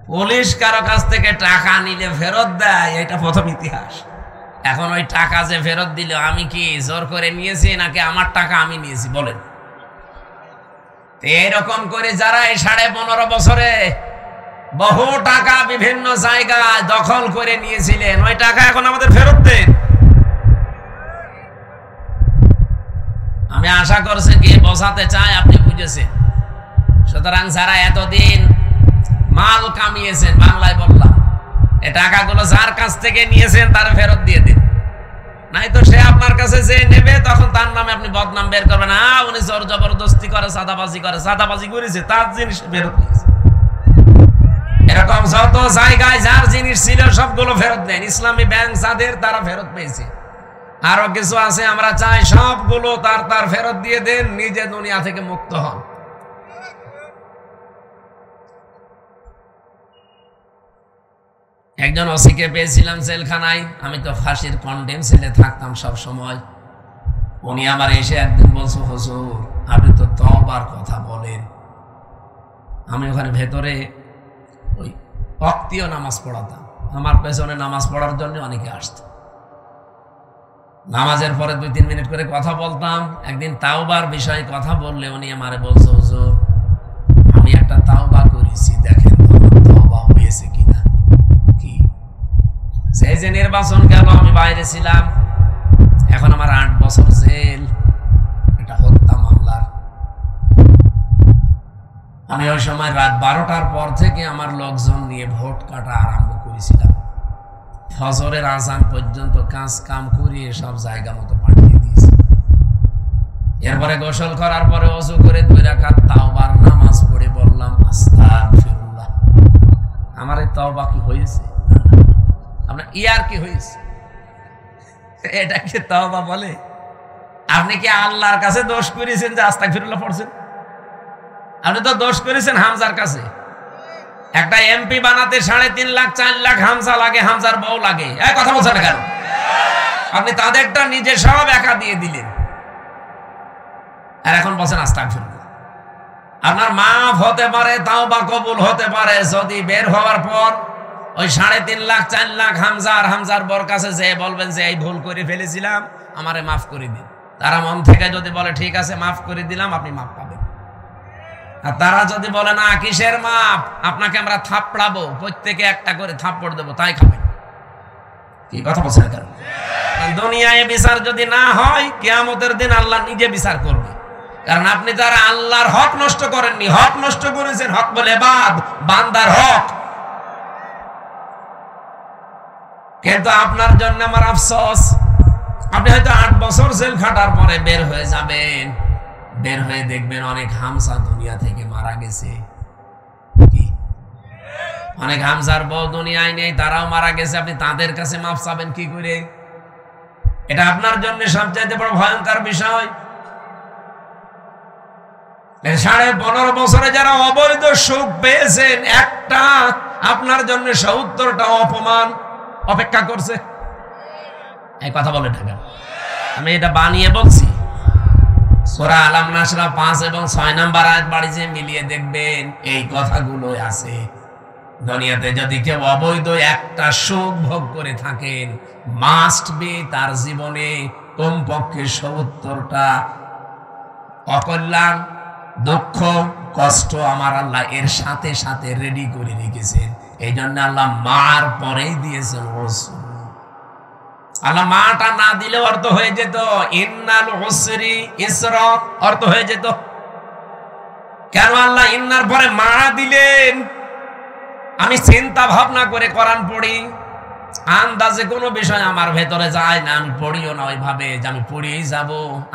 [SPEAKER 1] পুলিশ কারো কাছ থেকে টাকা নিলে ফেরত দেয়, এটা প্রথম ইতিহাস। এখন ওই টাকা যে ফেরত দিল, আমি কি জোর করে নিয়েছি নাকি আমার টাকা আমি নিয়েছি বলেন? এইরকম করে যারা এই 15.5 বছরে বহু টাকা বিভিন্ন জায়গায় দখল করে নিয়েছিলেন, ওই টাকা এখন আমাদের ফেরত দেন। আমি আশা করছি কি বোঝাতে চাই আপনি বুঝেছেন। সুতরাং যারা এতদিন মাল কামিয়েছেন, বাংলায় বললাম, এই টাকাগুলো যার কাছ থেকে নিয়েছেন তার ফেরত দিয়ে দিন, নাই তো সে আপনার কাছে যে নেবে তখন তার নামে আপনি বদনাম বের করবেন। উনি জোর জবরদস্তি করে, সাদাবাজি করেছে, তার জিনিস ফেরত দিয়েছে। এরকম যত জায়গায় যার জিনিস ছিল সবগুলো ফেরত দেন। ইসলামী ব্যাংক যাদের, তারা ফেরত পেয়েছে। আরো কিছু আছে, আমরা চাই সবগুলো তার ফেরত দিয়ে দেন, নিজে দুনিয়া থেকে মুক্ত হন। একজন ওসিকে পেয়েছিলাম জেলখানায়, আমি তো ফাঁসির কন্ডেম সেলে থাকতাম সব সময়। উনি আমার এসে একদিন বলছো, হুজুর আপনি তো তওবার কথা বলেন। আমি ওখানে ভেতরে ওই ওয়াক্তীয় নামাজ পড়াতাম, আমার পেছনে নামাজ পড়ার জন্য অনেকে আসতো। নামাজের পরে 2-3 মিনিট করে কথা বলতাম। একদিন তাওবার বিষয়ে কথা বললে উনি আমারে বলছো, হুজুর আমি একটা তাওবা করেছি, দেখেন তাওবা হয়েছে কিনা। সেই যে নির্বাচন গেল, আমি বাইরে ছিলাম, এখন আমার 8 বছর জেল, এটা হত্যা মামলার। আমি ওই সময় রাত 12টার পর থেকে আমার লোকজন নিয়ে ভোট কাটা আরম্ভ করেছিলাম। ফজরের আজান পর্যন্ত কাজ কাম করিয়ে সব জায়গা মতো পাঠিয়ে দিয়েছি। এরপরে গোসল করার পরে ওযু করে 2 রাকাত তাওবার নামাজ পড়ে বললাম, আস্তাগফিরুল্লাহ। আমার এই তাওবা কি হয়েছে? আপনার ইয়ার কি হয়েছে? এটা কি তাওবা বলে? আপনি কি আল্লাহর কাছে দোষ করেছেন যে আস্তাগফিরুল্লাহ পড়ছেন? আপনি তো দোষ করেছেন হামজার কাছে। একটা এমপি বানাতে 3.5 লাখ 4 লাখ হামজা লাগে, হামজার বউ লাগে। এই কথা বলছেন না কেন? আপনি তাদেরটা নিজে সব একা দিয়ে দিলেন, আর এখন বলছেন আস্তাগফিরুল্লাহ। আপনার মাফ হতে পারে, তাওবা কবুল হতে পারে যদি বের হওয়ার পর ওই 3.5 লাখ 4 লাখ হামজার বর কাছে যে বলবেন যে এই ভুল করে ফেলেছিলাম, আমারে মাফ করে দিন। তারা মন থেকে যদি বলে ঠিক আছে মাফ করে দিলাম, আপনি মাফ পাবেন। আর তারা যদি বলে না কিসের মাপ, আপনাকে আমরা থাপড়াবো, প্রত্যেকে একটা করে থাপ্পড় দেবো, তাই খাবেন। কি কথা বলছেন? কারণ দুনিয়ায় বিচার যদি না হয়, কিয়ামতের দিন আল্লাহ নিজে বিচার করবে। কারণ আপনি যারা আল্লাহর হক নষ্ট করেননি, হক নষ্ট করেছেন, হক বলে বান্দার হক। কিন্তু আপনার জন্য আমার আফসোস, আপনি হয়তো 8 বছর জেল খাটার পরে বের হয়ে যাবেন, বের হয়ে দেখবেন অনেক হামজা দুনিয়া থেকে মারা গেছে। অনেক হামজার বউ দুনিয়ায় নেই, তারাও মারা গেছে। আপনি তাদের কাছে মাফ চাবেন কি করে? এটা আপনার জন্য সবচাইতে বড় ভয়ঙ্কর বিষয়। 15.5 বছরে যারা অবৈধ সুখ পেয়েছেন, একটা আপনার জন্য 70টা অপমান অপেক্ষা করছে। এই কথা বলে থাকেন, আমি এটা বানিয়ে বলছি। সূরা আলাম নাসরা 5 এবং 6 নম্বর আয়াত বাড়িতে মিলিয়ে দেখবেন এই কথাগুলো আছে। দুনিয়াতে যদি কেউ অবৈধ একটা সুখ ভোগ করে থাকেন, মাস্ট বি তার জীবনে কমপক্ষে 70টা অকল্যাণ, দুঃখ, কষ্ট আমার আল্লাহ এর সাথে সাথে রেডি করে রেখেছেন। এই জন্য আল্লাহ মার পরেই দিয়েছেন ওযু। আল্লাহ মাটা না দিলে অর্থ হয়ে যেত ইন্নাল উসরি ইসরা, অর্থ হয়ে যেত। কেন আল্লাহ ইন্নার পরে মা দিলেন? আমি চিন্তা ভাবনা করে কোরআন পড়ি, আন্দাজে কোনো বিষয় আমার ভেতরে যায় না, আমি পড়িও না ওইভাবে যে আমি পড়িয়েই যাব,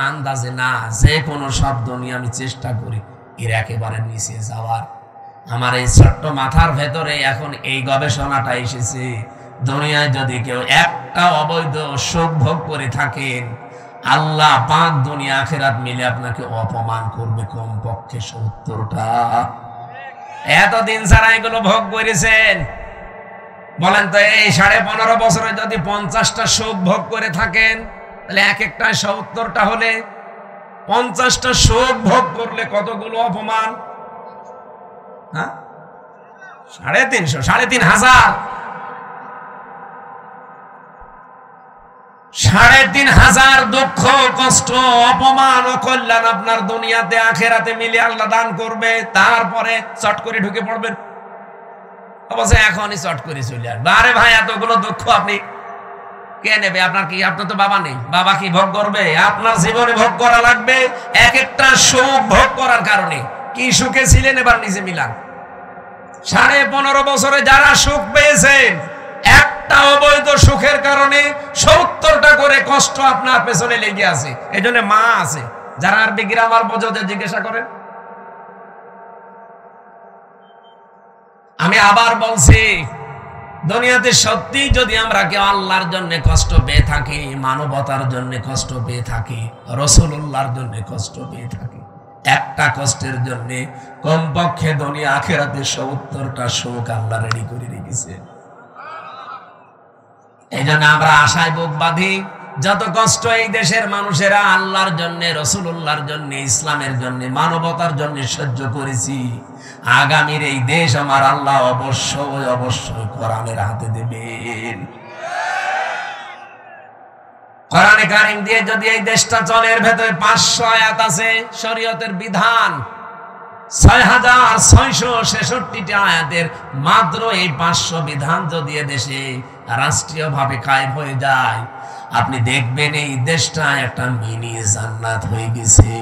[SPEAKER 1] আন্দাজে না, যে কোনো শব্দ নিয়ে আমি চেষ্টা করি এর একেবারে নিচে যাওয়ার। আমার এই ছোট্ট মাথার ভেতরে এখন এই গবেষণাটা এসেছে, দুনিয়ায় যদি কেউ একটা অবৈধ সুখ ভোগ করে থাকেন, আল্লাহ পাক দুনিয়া আখিরাত মিলে আপনাকে অপমান করবে কমপক্ষে 70টা। এতদিন যারা এগুলো ভোগ করেছেন, বলেন তো এই 15.5 বছরে যদি 50টা সুখ ভোগ করে থাকেন, তাহলে এক একটা 70টা হলে 50টা সুখ ভোগ করলে কতগুলো অপমান? হ্যাঁ, 350, 3,500, 3,500 দুঃখ কষ্ট অপমান ও কল্যাণ আপনার দুনিয়াতে আখেরাতে মিলে আল্লাহ দান করবে। তারপরে চট করে ঢুকে পড়বেন, অবশ্যই এখনই চট করে চলে আসবে। আরে ভাই, এতগুলো দুঃখ আপনি কে নেবে? আপনার কি, আপনার তো বাবা নেই, বাবা কি ভোগ করবে? আপনার জীবনে ভোগ করা লাগবে। এক একটা সুখ ভোগ করার কারণে কি সুখে ছিলেন এবার নিজে মিলান। 15.5 বছরে যারা সুখ পেয়েছেন, একটা অবৈধ সুখের কারণে 70টা করে কষ্ট আপনার পেছনে লেগে আছে। এই জন্য মা আছে, যারা আরবি গ্রামার বোঝাতে জিজ্ঞাসা করেন। আমি আবার বলছি, দুনিয়াতে সত্যি যদি আমরা কেউ আল্লাহর জন্য কষ্ট পেয়ে থাকি, মানবতার জন্য কষ্ট পেয়ে থাকি, রাসূলুল্লাহর জন্য কষ্ট পেয়ে থাকি, একটা কষ্টের জন্য কমপক্ষে দুনিয়া আখিরাতে 70টা সুখ আল্লাহ রেডি করে রেখেছে। এই জন্য আমরা আশায় বুক বাঁধি, যত কষ্ট এই দেশের মানুষেরা আল্লাহর জন্য, রাসূলুল্লাহর জন্য, ইসলামের জন্য, মানবতার জন্য সহ্য করেছি, আগামীর এই দেশ আমার আল্লাহ অবশ্যই অবশ্যই কোরআনের হাতে দেবেন। কোরআনে কারীম দিয়ে যদি এই দেশটা চলে, এর ভেতরে 500 আয়াত আছে শরীয়তের বিধান, 6,666টা আয়াতের মাত্র এই 500 বিধান যদি দেশে রাষ্ট্রীয়ভাবে কায়েম হয়ে যায়, আপনি দেখবেন এই দেশটা একটা মিনি জান্নাত হয়ে গেছে।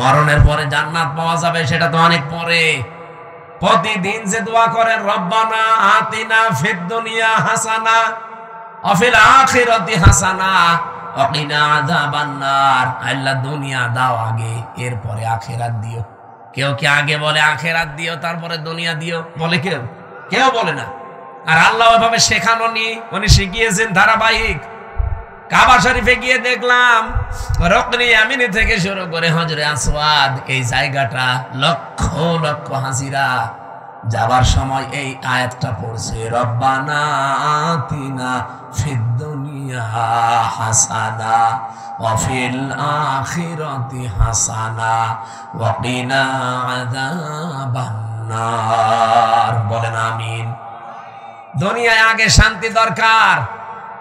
[SPEAKER 1] মরণের পরে জান্নাত পাওয়া যাবে সেটা তো অনেক পরে। প্রতিদিন যে দোয়া করেন, রব্বানা আতিনা ফিদ দুনিয়া হাসানা ওয়া ফিল আখিরাতি হাসানা ওয়া কিনা আযাবান নার, আল্লাহ দুনিয়া দাও আগে, এরপরে আখিরাত দিও। কেউ কি আগে বলে আখিরাত দিও তারপরে দুনিয়া দিও? বলে কেউ? কেউ বলে না। আর আল্লাহ ওইভাবে শেখানো নি, উনি শিখিয়েছেন ধারাবাহিক। কাবা শরীফে গিয়ে দেখলাম রকনি ইয়ামিনী থেকে শুরু করে হজরে আসওয়াদ, এই জায়গাটা লক্ষ লক্ষ হাজিরা যাবার সময় এই আয়াতটা পড়ছে, রব্বানা আতিনা ফিদ দুনিয়া হাসানা ওয়া ফিল আখিরাতি হাসানা ওয়া কিনা আযাবান নার। বলেন আমিন। দুনিয়ায় আগে শান্তি দরকার।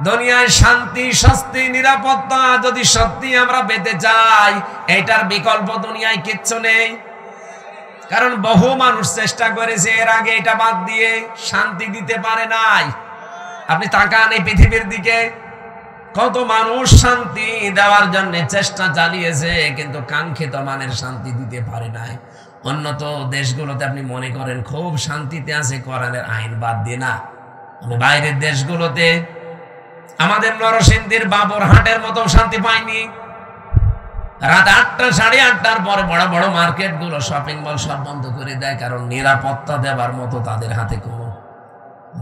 [SPEAKER 1] দুনিয়ায় শান্তি, স্বস্তি, নিরাপত্তা যদি সত্যি আমরা পেতে চাই, এটার বিকল্প দুনিয়ায় কিচ্ছু নেই। কারণ বহু মানুষ চেষ্টা করেছে এর আগে এটা বাদ দিয়ে, শান্তি দিতে পারে নাই। আপনি তাকান এই পৃথিবীর দিকে, কত মানুষ শান্তি দেওয়ার জন্য চেষ্টা চালিয়েছে, কিন্তু কাঙ্ক্ষিত মানের শান্তি দিতে পারে নাই। উন্নত দেশগুলোতে আপনি মনে করেন খুব শান্তিতে আছে, কোরআনের আইন বাদ দিয়ে না। বাইরের দেশগুলোতে আমাদের নরসিংদীর বাবুরহাটের মতো শান্তি পাইনি। রাত 8টা, 8:30টার পরে বড় বড় মার্কেট গুলো, শপিং মল সব বন্ধ করে দেয়, কারণ নিরাপত্তা দেবার মতো তাদের হাতে কোনো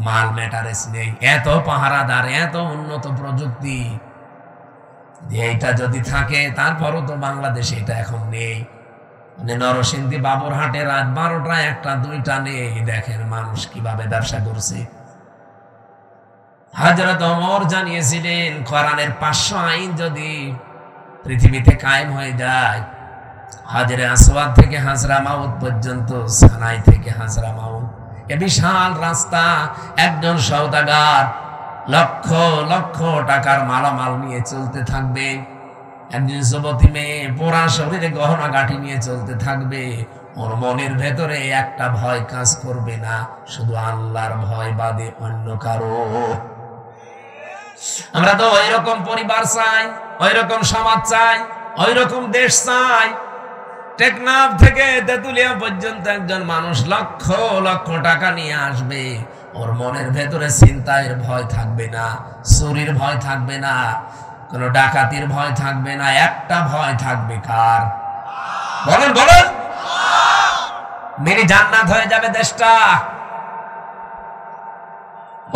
[SPEAKER 1] মাল ম্যাটারেস নেই। এত পাহারাদার, এত উন্নত প্রযুক্তি, এইটা যদি থাকে, তারপরও তো বাংলাদেশে এটা এখন নেই। মানে নরসিংদী বাবুরহাটে রাত 12টা, 1টা, 2টা নেই। দেখেন মানুষ কিভাবে ব্যবসা করছে। হযরত ওমর জানিয়েছিলেন, কোরআনের 500 আইন যদি পৃথিবীতে কায়েম হয়ে যায়, হাজরে আসওয়াদ থেকে হাজরা মাউত পর্যন্ত, সানাই থেকে হাজরা মাউত, এ বিশাল রাস্তা, একজন সওদাগার লক্ষ লক্ষ টাকার মালামাল নিয়ে চলতে থাকবে, একজন যুবতী মেয়ে পোড়া শরীরে গহনা গাঁঠি নিয়ে চলতে থাকবে। ওর মনের ভেতরে একটা ভয় কাজ করবে না, শুধু আল্লাহর ভয় বাদে অন্য কারো। আমরা তো ওই রকম পরিবার চাই, ওই রকম সমাজ চাই, ওই রকম দেশ চাই। টেকনাফ থেকে তেতুলিয়া পর্যন্ত একজন মানুষ লক্ষ লক্ষ টাকা নিয়ে আসবে, ওর মনের ভেতরে চিন্তার ভয় থাকবে না, চুরির ভয় থাকবে না, কোনো ডাকাতির ভয় থাকবে না, একটা ভয় থাকবে কার? বলেন বলেন। মিনি জান্নাত হয়ে যাবে দেশটা।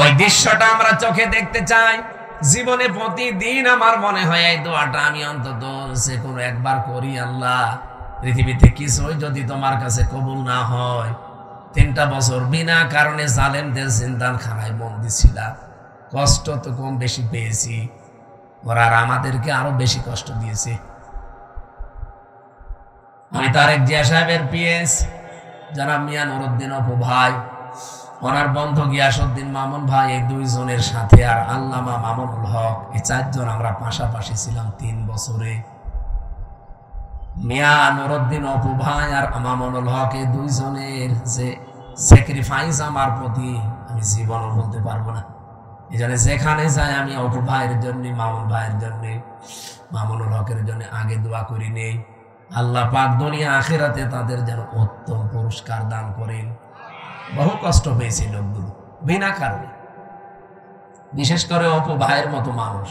[SPEAKER 1] ওই দৃশ্যটা আমরা চোখে দেখতে চাই। জীবনে প্রতিদিন আমার মনে হয় এই দোয়াটা আমি অন্তত যে কোনো একবার করি, আল্লাহ পৃথিবীতে কিছুই যদি তোমার কাছে কবুল না হয়, 3টা বছর বিনা কারণে জালেমদের জিন্দানখানায় বন্দী ছিলাম, কষ্ট তো কম বেশি পেয়েছি, ওরা আর আমাদেরকে আরো বেশি কষ্ট দিয়েছে। আমি তারেক জিয়া সাহেবের পিএস জনাব মিয়া নুরুদ্দিন অপু ভাই, ওনার বন্ধু গিয়াসউদ্দিন মামুন ভাই, এই 2 জনের সাথে আর আল্লামা মামুনুল হক, এই 4 জন আমরা পাশাপাশি ছিলাম 3 বছরে। মিয়া নুরুদ্দিন অপু ভাই আর মামুনুল হক, এই 2 জনের যে স্যাক্রিফাইস আমার প্রতি আমি জীবনও বলতে পারবো না। এই জন্য যেখানে যাই আমি অপু ভাইয়ের জন্য, মামুন ভাইয়ের জন্য, মামুনুল হকের জন্য আগে দোয়া করি নেই, আল্লাহ পাক দুনিয়া আখিরাতে তাদের যেন উত্তম পুরস্কার দান করেন। বহু কষ্ট পেয়েছে লোকগুলো বিনা কারণে, বিশেষ করে অপু ভাইয়ের মতো মানুষ।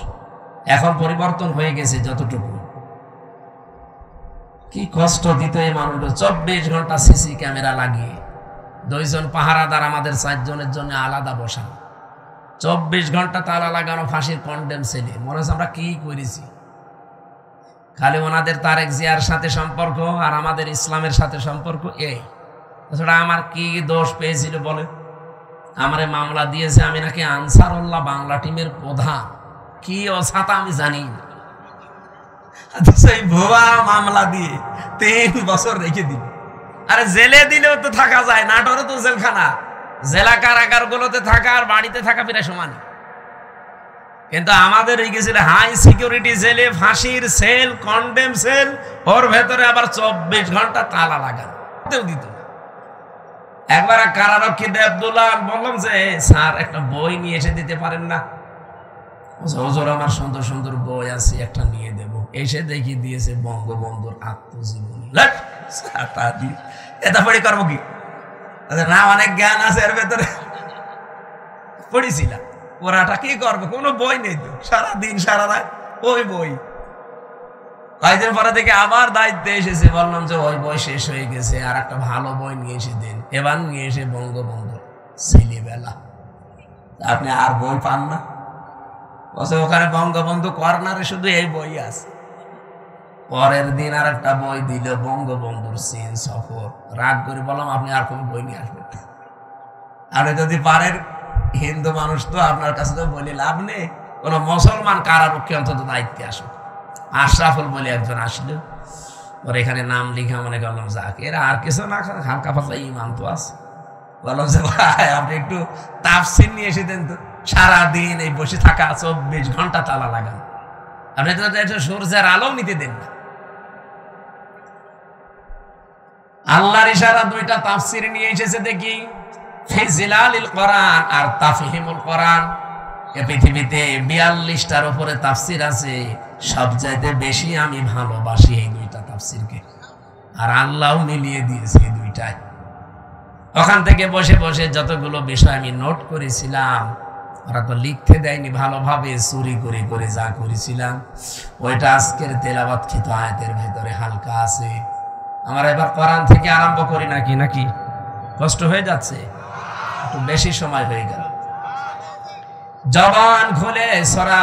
[SPEAKER 1] এখন পরিবর্তন হয়ে গেছে যতটুকু, কি কষ্ট দিত এই মানুষটা। 24 ঘন্টা সিসি ক্যামেরা লাগিয়ে, 2 জন পাহারাদার আমাদের 4 জনের জন্য আলাদা বসানো, 24 ঘন্টা তালা লাগানো, ফাঁসির কন্ডেম ছেলে। মনে হচ্ছে আমরা কি করেছি। খালি ওনাদের তারেক জিয়ার সাথে সম্পর্ক আর আমাদের ইসলামের সাথে সম্পর্ক এই। তাছাড়া আমার কি দোষ পেয়েছিল বলে? আমারে মামলা দিয়েছে, আমি নাকি আনসারুল্লাহ বাংলা টিমের প্রধান, কি অসাতা আমি জানি না। সেই ভুয়া মামলা দিয়ে 3 বছর রেখে দিল। আরে জেলে দিলেও তো থাকা যায়, নাটোরে তো জেলখানা, জেলা কারাগার গুলোতে থাকা আর বাড়িতে থাকা প্রায় সমান। কিন্তু আমাদের গেছিল হাই সিকিউরিটি জেলে, ফাঁসির সেল, কন্ডেম সেল, ওর ভেতরে আবার 24 ঘন্টা তালা লাগানো দিত। একবার কারারক্ষী দেবদুল্লাহ বললাম যে স্যার একটা বই নিয়ে এসে দিতে পারেন না? হুজুর আমার সুন্দর সুন্দর বই আছে, একটা নিয়ে দেব। এসে দেখিয়ে দিয়েছে বঙ্গবন্ধুর আত্মজীবনী। এটা পড়ে করবো কি? না, অনেক জ্ঞান আছে এর ভেতরে, পড়েছিলাম। ওরাটা কি করবো, কোনো বই নেই তো, সারাদিন সারা রাত ওই বই। কয়েকদিন পরে থেকে আবার দায়িত্বে এসেছে, বললাম যে ওই বই শেষ হয়ে গেছে, আর একটা ভালো বই নিয়ে এসে দেন। এবার নিয়ে এসে বঙ্গবন্ধু ছেলেবেলা। আপনি আর বই পান না? ওখানে বঙ্গবন্ধু কর্নারে শুধু এই বই আছে। পরের দিন আর একটা বই দিল, বঙ্গবন্ধুর চীন সফর। রাগ করে বললাম আপনি আর কোন বই নিয়ে আসবেন? আপনি যদি পারেন, হিন্দু মানুষ তো, আপনার কাছে তো বলে লাভ নেই, কোন মুসলমান কারারক্ষী অন্তত দায়িত্বে আসুক। আশরাফুল বলে একজন আসলো, ওর এখানে নাম লিখা, মনে করলাম যাক, এরা আর কিছু না, হালকা পাতলা ইমান তো আছে। বললাম যে ভাই আপনি একটু তাফসীর নিয়ে এসে দেন তো। সারাদিন এই বসে থাকা, 24 ঘন্টা তালা লাগানো, আপনি তো সূর্যের আলো নিতে দেন না। আল্লাহর ইশারা 2টা তাফসীর নিয়ে এসেছে দেখি, ফিজিলালিল কোরআন আর তাফহিমুল কোরআন। এই পৃথিবীতে 42টার উপরে তাফসীর আছে, সবচাইতে বেশি আমি ভালোবাসি এই 2টা তাফসীরকে, আর আল্লাহও মিলিয়ে দিয়েছে এই 2টায়। ওখান থেকে বসে বসে যতগুলো বিষয় আমি নোট করেছিলাম, ওরা তো লিখতে দেয়নি ভালোভাবে, চুরি করে করে যা করেছিলাম ওইটা আজকের তেলাওয়াতকৃত আয়াতের ভেতরে হালকা আছে। আমার এবার কোরআন থেকে আরম্ভ করি নাকি নাকি কষ্ট হয়ে যাচ্ছে, একটু বেশি সময় হয়ে গেল। জবান খুলে সূরা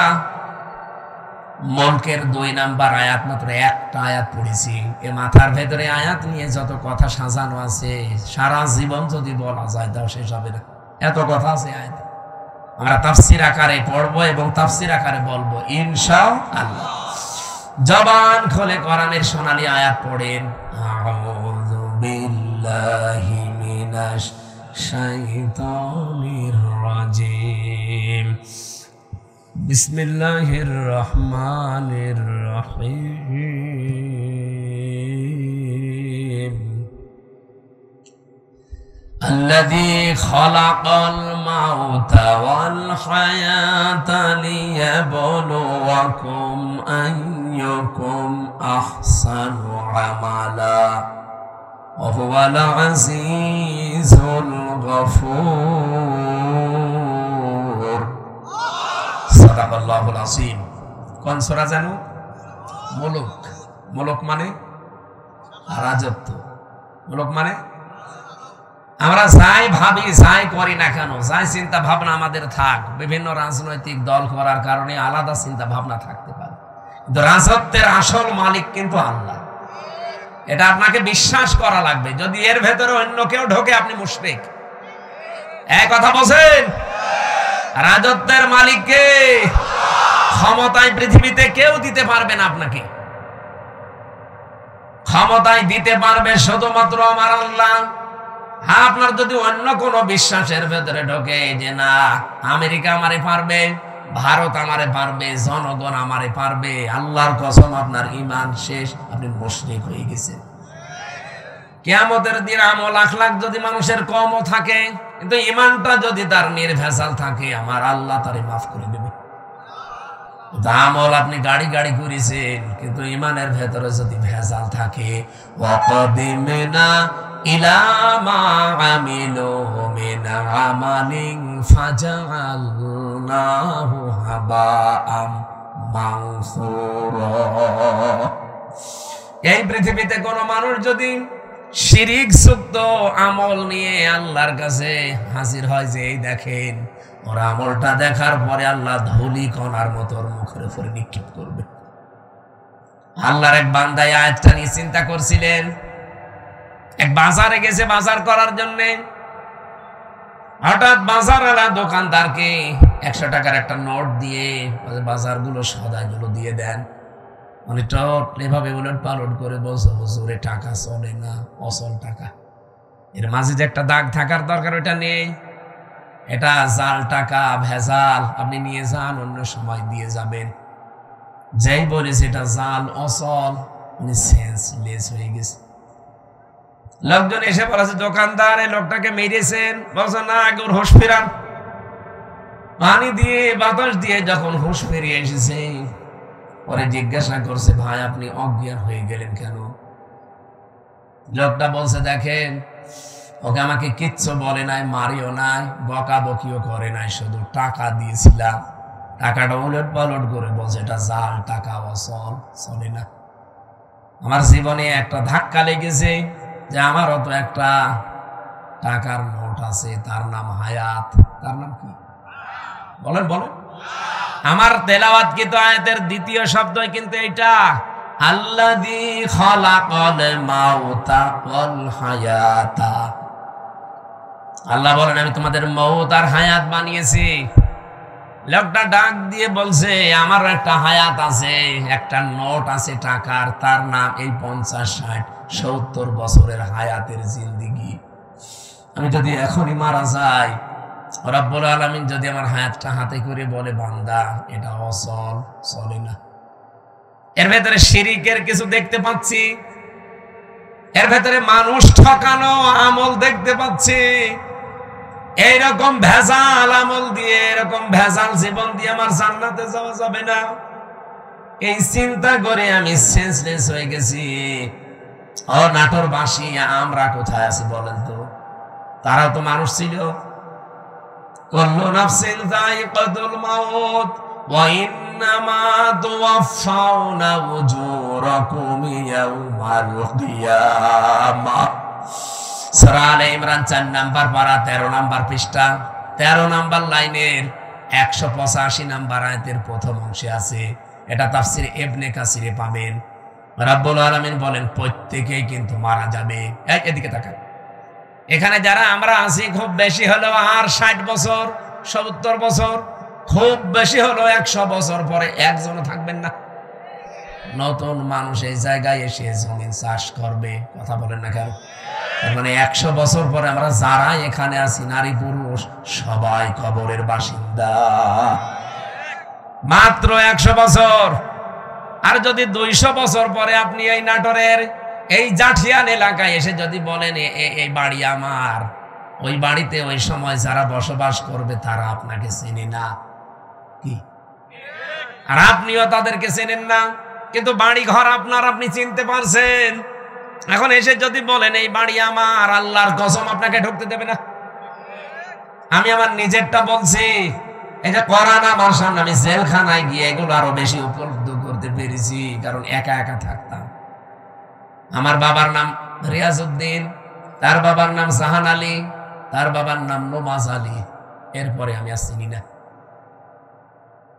[SPEAKER 1] মুলকের 2 নাম্বার আয়াত, মাত্র একটা আয়াত পড়েছি। এ মাথার ভেতরে আয়াত নিয়ে যত কথা সাজানো আছে, সারা জীবন যদি বলা যায় তাও শেষ হবে না, এত কথা আছে আয়াতে। আমরা তাফসীর আকারে পড়বো এবং তাফসীর আকারে বলবো ইনশাআল্লাহ। জবান খুলে কোরআনের সোনালী আয়াত পড়েন। আউযু বিল্লাহি মিনাশ শাইতানির রাজিম। বিসমিল্লাহির রহমানির রহিম। আল্লাযী খালাকাল মাউতা ওয়াল হায়াতা লিয়াবলুয়াকুম আইয়ুকুম আহসানু আমালা ওয়া হুয়াল আজিজুল গফুর। সাদাকাল্লাহুল আযীম। কোন সূরা জানো? মুলক। মুলক মানে রাজত্ব। মুলক মানে আমরা যাই ভাবি, যাই করি না কেন, যাই চিন্তা ভাবনা আমাদের থাক, বিভিন্ন রাজনৈতিক দল করার কারণে আলাদা চিন্তা ভাবনা থাকতে পারে, কিন্তু রাজত্বের আসল মালিক কিন্তু আল্লাহ। এটা আপনাকে বিশ্বাস করা লাগবে। যদি এর ভেতরে অন্য কেউ ঢোকে আপনি মুশরিক। এক কথা বলছেন, রাজত্বের মালিককে ক্ষমতায় পৃথিবীতে কেউ দিতে পারবে না। আপনাকে ক্ষমতায় দিতে পারবে শুধুমাত্র আমার আল্লাহ। হ্যাঁ, আপনার যদি অন্য কোনো বিশ্বাসের ভেতরে ঢোকে যে না আমেরিকা আমারে পারবে, ভারত আমারে পারবে, জনগণ আমারে পারবে, আল্লাহর কসম আপনার ঈমান শেষ, আপনি মুশরিক হয়ে গেছেন। কিয়ামতের দিন আমল লাখ লাখ যদি মানুষের কমও থাকে, কিন্তু ঈমানটা যদি তার নির্ভেজাল থাকে, আমার আল্লাহ তারে মাফ করে দেবে। আমল আপনি গাড়ি গাড়ি করেছেন, কিন্তু ঈমানের ভেতরে যদি ভেজাল থাকে, ওয়াকাদিমনা ইলা মা আমিলু মিন আমালিন ফাজআলনাহু হাবাআম মানসুরা। এই পৃথিবীতে কোন মানুষ যদি শিরিক যুক্ত আমল নিয়ে আল্লাহর কাছে হাজির হয়, যে এই দেখেন ওর আমলটা দেখার পরে আল্লাহ ধুলি কণার মতো ওর মুখের উপরে নিক্ষেপ করবে। আল্লাহর এক বান্দা আয়াতটা নিয়ে চিন্তা করছিলেন। এক বাজারে গেছে বাজার করার জন্য, হঠাৎ বাজারওয়ালা দোকানদারকে 100 টাকার একটা নোট দিয়ে বাজারগুলো সদাইগুলো দিয়ে দেন। মানে টট এভাবে উলট পালট করে বলছে, হুজুরে টাকা চলে না, অচল টাকা। এর মাঝে যে একটা দাগ থাকার দরকার ওটা নেই, এটা জাল টাকা, ভেজাল, আপনি নিয়ে যান, অন্য সময় দিয়ে যাবেন। যেই বলেছে এটা জাল অচল, উনি সেন্সলেস হয়ে গেছে। লোকজন এসে বলেছে, দোকানদার এই লোকটাকে মেরেছেন। বলছে না, আগে ওর হুঁশ ফেরান। পানি দিয়ে বাতাস দিয়ে যখন হুঁশ ফিরিয়ে এসেছে, পরে জিজ্ঞাসা করছে, ভাই আপনি অজ্ঞান হয়ে গেলেন কেন? লোকটা বলছে, দেখেন ওকে আমাকে কিচ্ছু বলে নাই, মারিও নাই, বকাবকিও করে নাই, শুধু টাকা দিয়েছিলাম। টাকাটা উলট পালট করে বলছে এটা জাল টাকা, অচল, চলে না। আমার জীবনে একটা ধাক্কা লেগেছে যে আমারও তো একটা টাকার নোট আছে, তার নাম হায়াত। তার নাম কি বলেন বলেন? আমার তেলাওয়াত কিন্তু আয়াতের দ্বিতীয় শব্দ কিন্তু এটা, আল্লাযী খালাকাল মাউতা ওয়াল হায়াতা। আল্লাহ বলেন আমি তোমাদের মউত আর হায়াত বানিয়েছি। লোকটা ডাক দিয়ে বলছে, আমার একটা হায়াত আছে, একটা নোট আছে টাকার, তার নাম এই 50, 60, 70 বছরের হায়াতের জিন্দেগি। আমি যদি এখনই মারা যাই, রব্বুল আলামিন যদি আমার হায়াতটা হাতে করে বলে, বান্দা এটা অচল, চলে না। এর ভেতরে শিরিকের কিছু দেখতে পাচ্ছি, এর ভেতরে মানুষ ঠকানো আমল দেখতে পাচ্ছি। এইরকম ভেজাল আমল দিয়ে, এরকম ভেজাল জীবন দিয়ে আমার জান্নাতে যাওয়া যাবে না। এই চিন্তা করে আমি সেন্সলেস হয়ে গেছি। ও নাটোরবাসী, আমরা কোথায় আছি বলেন তো? তারাও তো মানুষ ছিল। কুল্লু নাফসিন যায়িকাতুল মাউত ওয়া ইন্নামা তুওয়াফাউনা উজুরাকুম ইয়াওমাল কিয়ামাহ। সূরা আলে ইমরান 4 নাম্বার পারা 13 নাম্বার পৃষ্ঠা 13 নাম্বার লাইনের 185 নাম্বার আয়াতের প্রথম অংশে আছে। এটা তাফসীর ইবনে কাসিরে পাবেন। রব্বুল আলামিন বলেন প্রত্যেকেই কিন্তু মারা যাবে। এদিকে তাকান, এখানে যারা আমরা আছি খুব বেশি হলো আর 60 বছর, 70 বছর, খুব বেশি হলো 100 বছর পরে একজনও থাকবেন না। নতুন মানুষ এই জায়গায় এসে জমি চাষ করবে, কথা বলেন না কেন? মানে 100 বছর পরে আমরা যারা এখানে আছি, নারী পুরুষ সবাই কবরের বাসিন্দা। মাত্র 100 বছর। আর যদি 200 বছর পরে আপনি এই নাটোরের এই জাঠিয়ান এলাকায় এসে যদি বলেন এই বাড়ি আমার, ওই বাড়িতে ওই সময় যারা বসবাস করবে তারা আপনাকে চেনে না, কি আর আপনিও তাদেরকে চেনেন না, কিন্তু বাড়ি ঘর আপনার, আপনি চিনতে পারছেন। এখন এসে যদি বলেন এই বাড়ি আমার, আল্লাহর কসম আপনাকে ঢুকতে দেবে না। আমি আমার নিজেরটা বলছি, এই যে কোরআন আমার সামনে, আমি জেলখানায় গিয়ে এগুলো আরো বেশি উপলব্ধ করতে পেরেছি, কারণ একা একা থাকতাম। আমার বাবার নাম রিয়াজউদ্দিন, তার বাবার নাম জাহান আলী, তার বাবার নাম নমাজ আলী, এরপরে আমি আর চিনি না।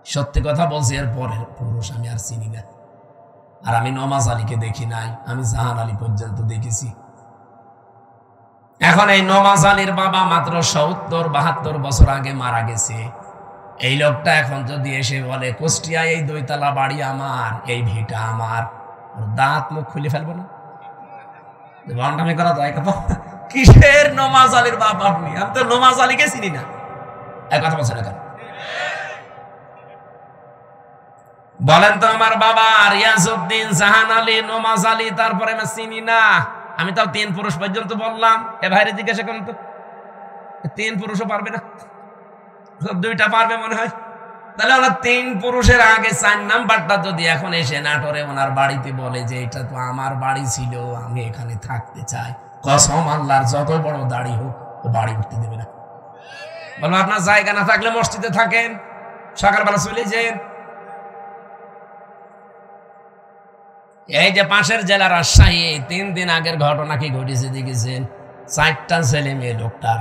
[SPEAKER 1] সত্যি কথা বলছি, এরপরে পুরুষ আমি আর চিনি না। আর আমি নমাজ আলীকে দেখি নাই, আমি জাহান আলী পর্যন্ত দেখেছি। এখন এই নমাজ আলীর বাবা মাত্র ৭০-৭২ বছর আগে মারা গেছে। এই লোকটা এখন যদি এসে বলে কুষ্টিয়ায় এই ২ তলা বাড়ি আমার, এই ভিটা আমার, দাঁত মুখ খুলে ফেলবো না? ভণ্ডামি করা যায়? কিসের নমাজ আলীর বাপ আপনি? আমি তো নমাজ আলীকে চিনি না। এক কথা বলছেন এখন বলেন তো, আমার বাবা রিয়াজউদ্দিন, জাহান আলী, নমাজ আলী, তারপরে আমি চিনি না। আমি তাও ৩ পুরুষ পর্যন্ত বললাম। এ ভাইরে জিজ্ঞাসা করেন তো, ৩ পুরুষও পারবে না? ২টা পারবে মনে হয়। তাহলে ওনার ৩ পুরুষের আগে ৪ নাম্বারটা যদি এখন এসে নাটোরে ওনার বাড়িতে বলে যে এটা তো আমার বাড়ি ছিল, আমি এখানে থাকতে চাই, কসম আল্লাহর যত বড় দাড়ি হোক ও বাড়ি উঠতে দেবে না। বলবো আপনার জায়গা না থাকলে মসজিদে থাকেন, সকালবেলা চলে যান। এই যে পাশের জেলা রাজশাহী, ৩ দিন আগের ঘটনা কি ঘটেছে দেখেছেন? ৪টা ছেলে মেয়ে লোকটার,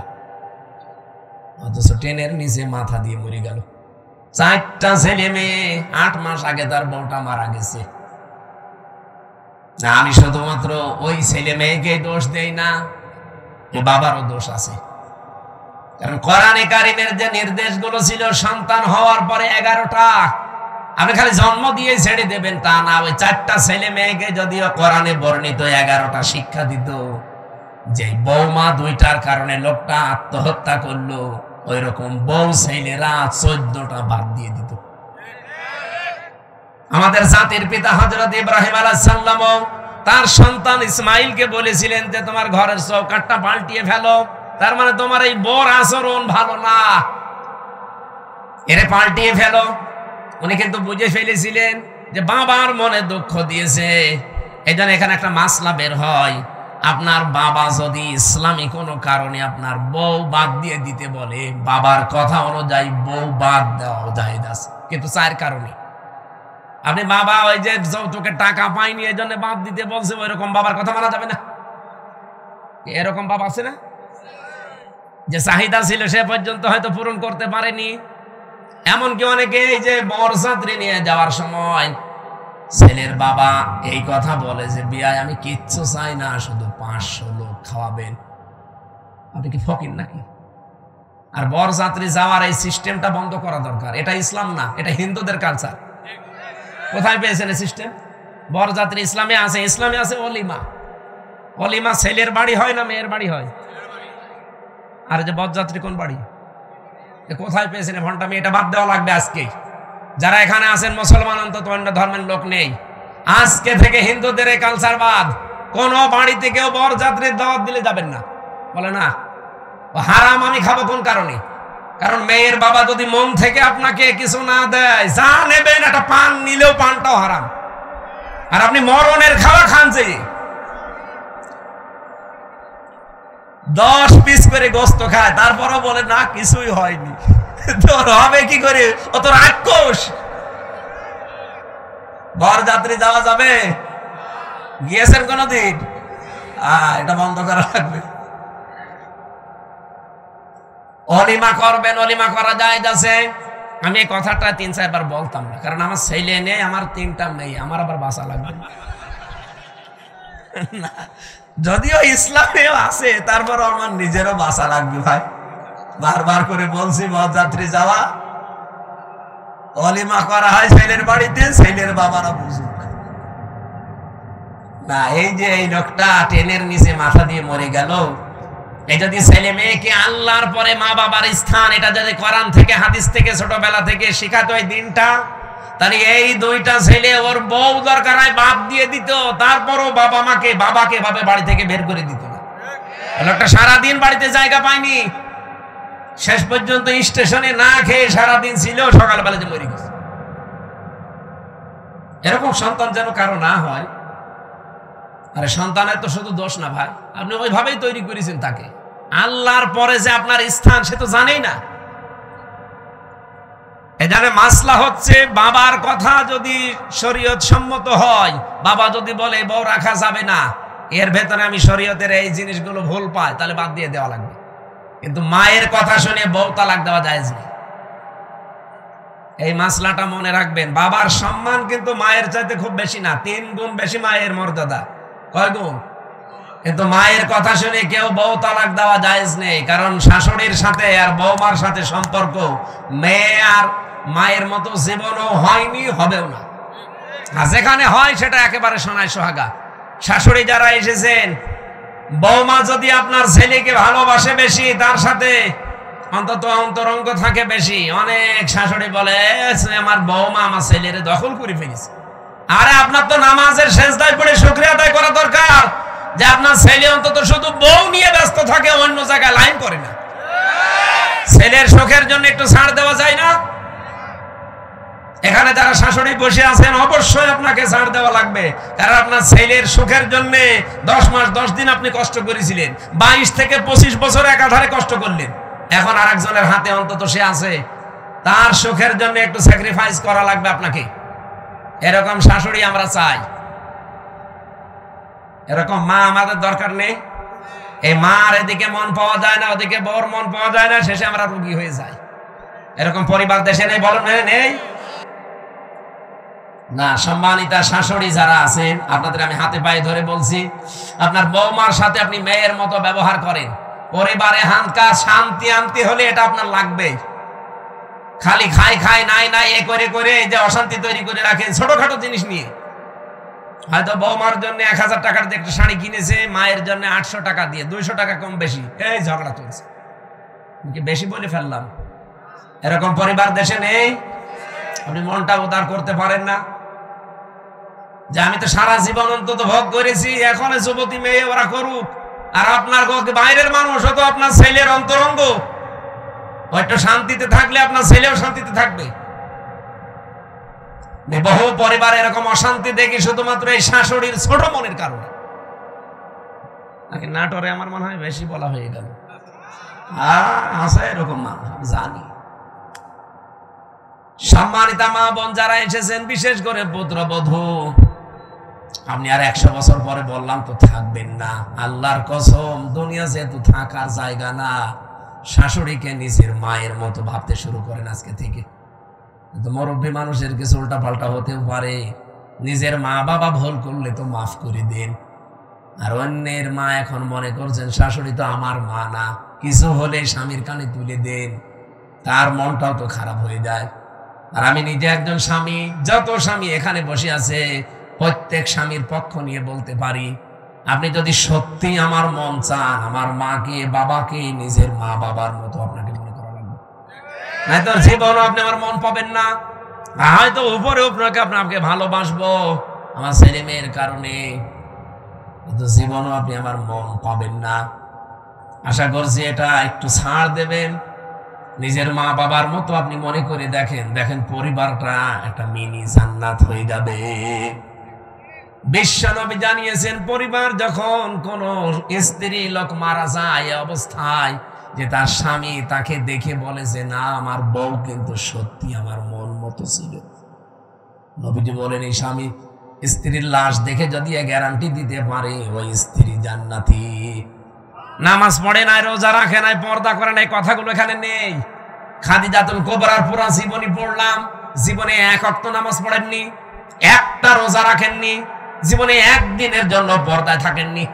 [SPEAKER 1] অথচ ট্রেনের নিচে মাথা দিয়ে মরে গেল। ৪টা ছেলে মেয়ে, ৮ মাস আগে তার বউটা মারা গেছে। না, আমি শুধুমাত্র ওই ছেলে মেয়েকে দোষ দেই না, ও বাবারও দোষ আছে। কারণ কোরআনে কারিমের যে নির্দেশগুলো ছিল সন্তান হওয়ার পরে 11টা, আপনি খালি জন্ম দিয়ে ছেড়ে দেবেন তা না। ওই 4টা ছেলে মেয়েকে যদিও কোরআনে বর্ণিত 11টা শিক্ষা দিত, যে বৌমা 2টার কারণে লোকটা আত্মহত্যা করলো, ওই রকম বউ ছেলেরা 14টা বাদ দিয়ে দিত। আমাদের জাতির পিতা হযরত ইব্রাহিম আলাইহিস সালাম তার সন্তান ইসমাইলকে বলেছিলেন যে তোমার ঘরের চৌকাঠটা পাল্টিয়ে ফেলো, তার মানে তোমার এই বর আচরণ ভালো না, এরে পাল্টিয়ে ফেলো। উনি কিন্তু বুঝে ফেলেছিলেন যে বাবার মনে দুঃখ দিয়েছে। এই জন্য এখানে একটা মাসলা বের হয়, আপনার বাবা যদি ইসলামী কোনো কারণে আপনার বউ বাদ দিয়ে দিতে বলে, বাবার কথা অনুযায়ী বউ বাদ দেওয়া জায়েজ আছে, কিন্তু 4 কারণে। আপনি বাবা ওই যে যৌতুকের টাকা পাইনি এই জন্য বাদ দিতে বলছে, ওই রকম বাবার কথা মানা যাবে না। এরকম বাবা আছে না, যে চাহিদা ছিল সে পর্যন্ত হয়তো পূরণ করতে পারেনি। এমনকি অনেকে এই যে বরযাত্রী নিয়ে যাওয়ার সময় ছেলের বাবা এই কথা বলে যে বিয়ায় আমি কিচ্ছু চাই না, শুধু 500 লোক খাওয়াবেন। আপনি কি ফকির নাকি? আর বরযাত্রী যাওয়ার এই সিস্টেমটা বন্ধ করা দরকার। এটা ইসলাম না, এটা হিন্দুদের কালচার। কোথায় পেয়েছেন এই সিস্টেম? বরযাত্রী ইসলামে আছে, ইসলামে আছে অলিমা। অলিমা ছেলের বাড়ি হয় না মেয়ের বাড়ি হয়? আর যে বরযাত্রী কোন বাড়ি? কোথায় পেয়েছেন ভণ্ডামি? এটা বাদ দেওয়া লাগবে আজকে। যারা এখানে আছেন মুসলমান, অন্তত অন্য ধর্মের লোক নেই, আজকে থেকে হিন্দুদের এই কালচার বাদ। কোন বাড়িতে কেউ বরযাত্রীর দাওয়াত দিলে যাবেন না। বলে না হারাম, আমি খাবো কোন কারণে? কারণ মেয়ের বাবা যদি মন থেকে আপনাকে কিছু না দেয়, যা নেবেন একটা পান নিলেও পানটাও হারাম। আর আপনি মরণের খাওয়া খান, যে 10 পিস করে গোস্ত খায়, তারপরও বলে না কিছুই হয়নি। তোর হবে কি করে? ও তো রাক্ষস। বরযাত্রী যাওয়া যাবে? গিয়েছেন কোনদিন? এটা বন্ধ করা লাগবে। অলিমা করবেন, অলিমা করা যায় যাচ্ছে। আমি এই কথাটা 3-4 বার বলতাম না, কারণ আমার ছেলে নেই, আমার 3টা মেয়ে, আমার আবার বাঁচা লাগবে না। যদিও ইসলামেও আছে, তারপর আমার নিজেরও বাঁচা লাগবে ভাই। বারবার করে বলছি বরযাত্রী যাওয়া, অলিমা করা হয় ছেলের বাড়িতে, ছেলের বাবারা বুঝুক না। এই যে এই লোকটা ট্রেনের নিচে মাথা দিয়ে মরে গেল, এই যদি ছেলে মেয়েকে আল্লাহর পরে মা বাবার স্থান, এটা যদি কোরআন থেকে হাদিস থেকে ছোটবেলা থেকে শেখাতো এই দিনটা, তাহলে এই 2টা ছেলে ওর বউ দরকার হয় বাদ দিয়ে দিত, তারপরও বাবাকে ভাবে বাড়ি থেকে বের করে দিত না। লোকটা সারাদিন বাড়িতে জায়গা পায়নি, শেষ পর্যন্ত স্টেশনে না খেয়ে সারাদিন ছিল, সকালবেলা যে মরে গেছে। এরকম সন্তান যেন কারো না হয়। আরে সন্তানের তো শুধু দোষ না ভাই, আপনি ওইভাবেই তৈরি করেছেন তাকে। আল্লাহর পরে যে আপনার স্থান সে তো জানেই না। এখানে মাসলা হচ্ছে বাবার কথা যদি শরীয়ত সম্মত হয়, বাবা যদি বলে বউ রাখা যাবে না, এর ভেতরে আমি শরীয়তের এই জিনিসগুলো ভুল পাই, তাহলে বাদ দিয়ে দেওয়া লাগবে। কিন্তু মায়ের কথা শুনে বউ তালাক দেওয়া জায়েজ নেই। এই মাসলাটা মনে রাখবেন। বাবার সম্মান কিন্তু মায়ের চাইতে খুব বেশি না, 3 গুণ বেশি মায়ের মর্যাদা। কয় গুণ? কিন্তু মায়ের কথা শুনে কেউ বউ তালাক দেওয়া জায়েজ নেই, কারণ শাশুড়ির সাথে আর বৌমার সাথে সম্পর্ক মেয়ে আর মায়ের মতো জীবনও হয়নি, হবেও না। আর যেখানে হয় সেটা একেবারে সোনায় সোহাগা। শাশুড়ি যারা এসেছেন, বৌমা যদি আপনার ছেলেকে ভালোবাসে বেশি, তার সাথে অন্তত অন্তরঙ্গ থাকে বেশি। অনেক শাশুড়ি বলে আমার বৌমা আমার ছেলের দখল করে ফেলেছে। আরে আপনার তো নামাজের সেজদায় পড়ে শুকরিয়া আদায় করা দরকার যে আপনার ছেলে অন্তত শুধু বউ নিয়ে ব্যস্ত থাকে, অন্য জায়গায় লাইন করে না। ছেলের সুখের জন্য একটু ছাড় দেওয়া যায় না? এখানে যারা শাশুড়ি বসে আছেন, অবশ্যই আপনাকে ছাড় দেওয়া লাগবে, কারণ আপনার ছেলের সুখের জন্য 10 মাস 10 দিন আপনি কষ্ট করেছিলেন, 22 থেকে 25 বছর একাধারে কষ্ট করলেন। এখন আরেকজনের হাতে অন্তত সে আছে, তার সুখের জন্য একটু স্যাক্রিফাইস করা লাগবে আপনাকে। এরকম শাশুড়ি আমরা চাই। এরকম মা আমাদের দরকার নেই। এই মার এদিকে মন পাওয়া যায় না, ওদিকে বউর মন পাওয়া যায় না, শেষে আমরা রোগী হয়ে যাই। এরকম পরিবার দেশে নেই, বলেন নেই না? সম্মানিতা শাশুড়ি যারা আছেন, আপনাদের আমি হাতে পায়ে ধরে বলছি, আপনার বৌমার সাথে আপনি মেয়ের মতো ব্যবহার করেন। পরিবারে হালকা শান্তি আনতে হলে এটা আপনার লাগবে। খালি খাই খাই নাই নাই এ করে করে যে অশান্তি তৈরি করে রাখেন ছোটখাটো জিনিস নিয়ে। হয়তো বৌমার জন্য 1000 টাকার একটা শাড়ি কিনেছে, মায়ের জন্য 800 টাকা দিয়ে, 200 টাকা কম বেশি, এই ঝগড়া চলছে। বেশি বলে ফেললাম। এরকম পরিবার দেশে নেই? আপনি মনটা উদার করতে পারেন না যে আমি তো সারা জীবন অন্তত ভোগ করেছি, এখন যুবতী মেয়ে ওরা করুক। আর আপনার বাইরের মানুষ হতো আপনার ছেলের অন্তরঙ্গ, হয়তো শান্তিতে থাকলে আপনার ছেলেও শান্তিতে থাকবে। বহু পরিবার এরকম অশান্তি দেখি শুধুমাত্র এই শাশুড়ির ছোট মনের কারণে। নাটোরে আমার মনে হয় বেশি বলা হয়ে গেল। আছে এরকম মানুষ, আমি জানি। সম্মানিতা মা বোন যারা এসেছেন, বিশেষ করে পুত্রবধূ, আপনি আর 100 বছর পরে বললাম তো থাকবেন না। আল্লাহর কসম, দুনিয়া যেহেতু থাকার জায়গা না, শাশুড়িকে নিজের মায়ের মতো ভাবতে শুরু করেন আজকে থেকে। কিন্তু মুরব্বী মানুষের কিছু উল্টা পাল্টা হতেও পারে। নিজের মা বাবা ভুল করলে তো মাফ করে দেন। আর অন্যের মা এখন মনে করছেন শাশুড়ি তো আমার মা না, কিছু হলে স্বামীর কানে তুলে দেন, তার মনটাও তো খারাপ হয়ে যায়। আর আমি নিজে একজন স্বামী, যত স্বামী এখানে বসে আছে প্রত্যেক স্বামীর পক্ষ নিয়ে বলতে পারি, আপনি যদি সত্যি আমার মন চান, আমার মাকে বাবাকে নিজের মা বাবার মতো আপনাকে মনে করা লাগবে, নয়তো জীবনও আপনি আমার মন পাবেন না। হয়তো উপরে আপনাকে ভালোবাসবো আমার ছেলে মেয়ের কারণে, কিন্তু জীবনও আপনি আমার মন পাবেন না। আশা করছি এটা একটু ছাড় দেবেন, নিজের মা বাবার মতো আপনি মনে করে দেখেন, দেখেন পরিবারটা একটা মিনি জান্নাত হয়ে যাবে। বিশ্বনবী জানিয়েছেন, পরিবার যখন কোন স্ত্রী লোক মারা যায় অবস্থায় যে তার স্বামী তাকে দেখে বলে যে না, আমার বউ কিন্তু সত্যি আমার মন মতো ছিল। নবীজি বলেন, এই স্বামী স্ত্রীর লাশ দেখে যদি গ্যারান্টি দিতে পারে ওই স্ত্রী জান্নাতি। নামাজ পড়ে নাই, রোজা রাখে নাই, পর্দা করে নাই, কথাগুলো এখানে নেই। খাদিজাতুল কুবরার পুরা জীবনী পড়লাম, জীবনে 1 ওয়াক্ত নামাজ পড়েননি, একটা রোজা রাখেননি, জীবনে একদিনের জন্য পর্দায় থাকেননি,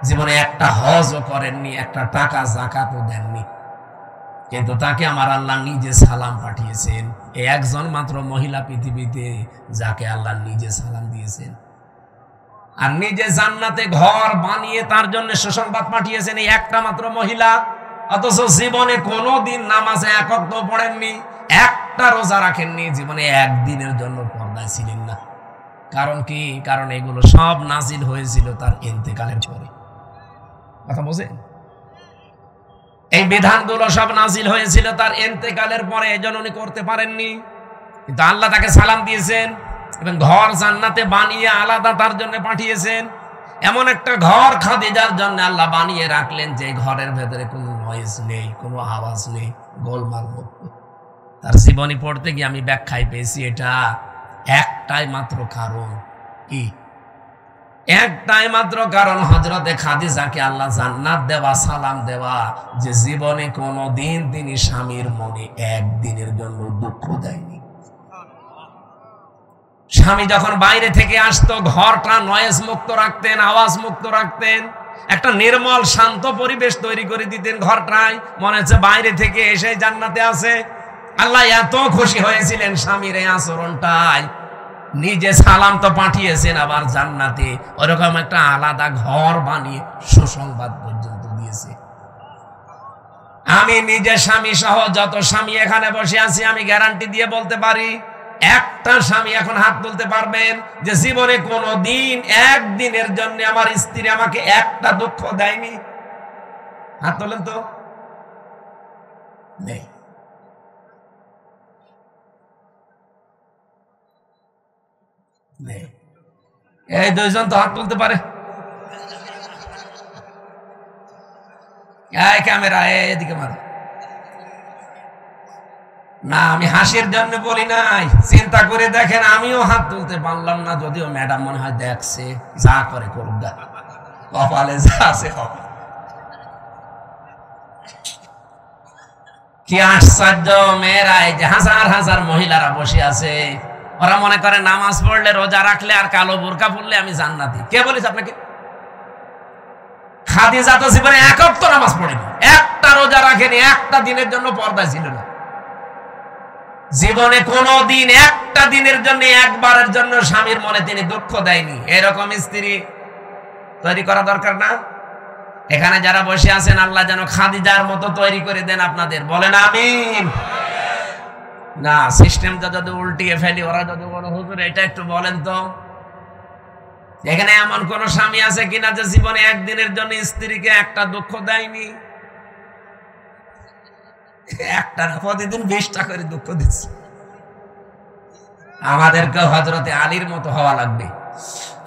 [SPEAKER 1] জীবনে একটা হজও করেননি, একটা টাকা যাকাতও দেননি। কিন্তু তাকে আমার আল্লাহ নিজে সালাম পাঠিয়েছেন। এই একজন মাত্র মহিলা পৃথিবীতে যাকে আল্লাহ নিজে সালাম দিয়েছেন, আর নিজে জান্নাতে ঘর বানিয়ে তার জন্য সুসংবাদ পাঠিয়েছেন এই একটা মাত্র মহিলা। অথচ জীবনে কোনোদিন নামাজে 1 ওয়াক্ত পড়েননি, একটা রোজা রাখেননি, জীবনে একদিনের জন্য পর্দায় ছিলেন না। কারণ কি? কারণ এগুলো সব নাজিল হয়েছিল তার ইন্তেকালের পরে। কথা বোঝেন? এই বিধানগুলো সব নাজিল হয়েছিল তার ইন্তেকালের পরে, এজন্য উনি করতে পারেননি। কিন্তু আল্লাহ তাকে সালাম দিয়েছেন এবং ঘর জান্নাতে বানিয়ে আলাদা তার জন্য পাঠিয়েছেন। এমন একটা ঘর খাদিজার জন্য আল্লাহ বানিয়ে রাখলেন যে ঘরের ভেতরে কোনো নয়েজ নেই, কোনো আওয়াজ নেই, গোলমাল মুক্ত। তার জীবনী পড়তে গিয়ে আমি ব্যাখ্যায় পেয়েছি এটা একটাই মাত্র কারণ। কি? একটাই মাত্র কারণ, হযরতে খাদিজাকে আল্লাহ জান্নাত দেওয়া, সালাম দেওয়া, যে জীবনে কোনোদিন তিনি স্বামীর মনে একদিনের জন্য দুঃখ দেয়নি। স্বামী যখন বাইরে থেকে আসতো ঘরটা নয়েজ মুক্ত রাখতেন, আওয়াজ মুক্ত রাখতেন, একটা নির্মল শান্ত পরিবেশ তৈরি করে দিতেন ঘরটায়, মনে হচ্ছে বাইরে থেকে এসে জান্নাতে আছে। আল্লাহ এত খুশি হয়েছিলেন স্বামীর এই আচরণটায়, নিজে সালাম তো পাঠিয়েছেন, আবার জান্নাতে ওরকম একটা আলাদা ঘর বানিয়ে সুসংবাদ পর্যন্ত দিয়েছে। আমি নিজে স্বামী সহ যত স্বামী এখানে বসে আছি, আমি গ্যারান্টি দিয়ে বলতে পারি, একটা স্বামী এখন হাত তুলতে পারবেন যে জীবনে কোনোদিন একদিনের জন্য আমার স্ত্রী আমাকে একটা দুঃখ দেয়নি? হাত তোলেন তো। নেই। এই দুইজন তো হাত তুলতে পারে। ক্যামেরা এদিকে মারো না, আমি হাসির জন্য বলি নাই, চিন্তা করে দেখেন আমিও হাত তুলতে পারলাম না, যদিও ম্যাডাম মনে হয় দেখছে, যা করে করুক, কপালে যা আছে হবে। কি আশ্চর্য মেয়েরা, এই যে হাজার হাজার মহিলারা বসে আছে, ওরা মনে করে নামাজ পড়লে, রোজা রাখলে আর কালো বোরকা পড়লে আমি জান্নাতি। কে বলেছে আপনাকে? খাদিজা তো জীবনে এক ওয়াক্ত নামাজ পড়েনি, একটা রোজা রাখেনি, একটা দিনের জন্য পর্দা ছিল না। জীবনে কোনোদিন একটা দিনের জন্য, একবারের জন্য স্বামীর মনে তিনি দুঃখ দেয়নি। এরকম স্ত্রী তৈরি করা দরকার না? এখানে যারা বসে আছেন, আল্লাহ যেন খাদিজার মতো তৈরি করে দেন আপনাদের। বলেন আমিন। না, সিস্টেমটা যদি উল্টিয়ে ফেলি, ওরা যদি বড় হুজুর এটা একটু বলেন তো, এখানে এমন কোন স্বামী আছে কিনা যে জীবনে একদিনের জন্য স্ত্রীকে একটা দুঃখ দেয়নি? একটা না, প্রতিদিন 20টা করে দুঃখ দিচ্ছে। আমাদেরকে হযরতে আলীর মতো হওয়া লাগবে।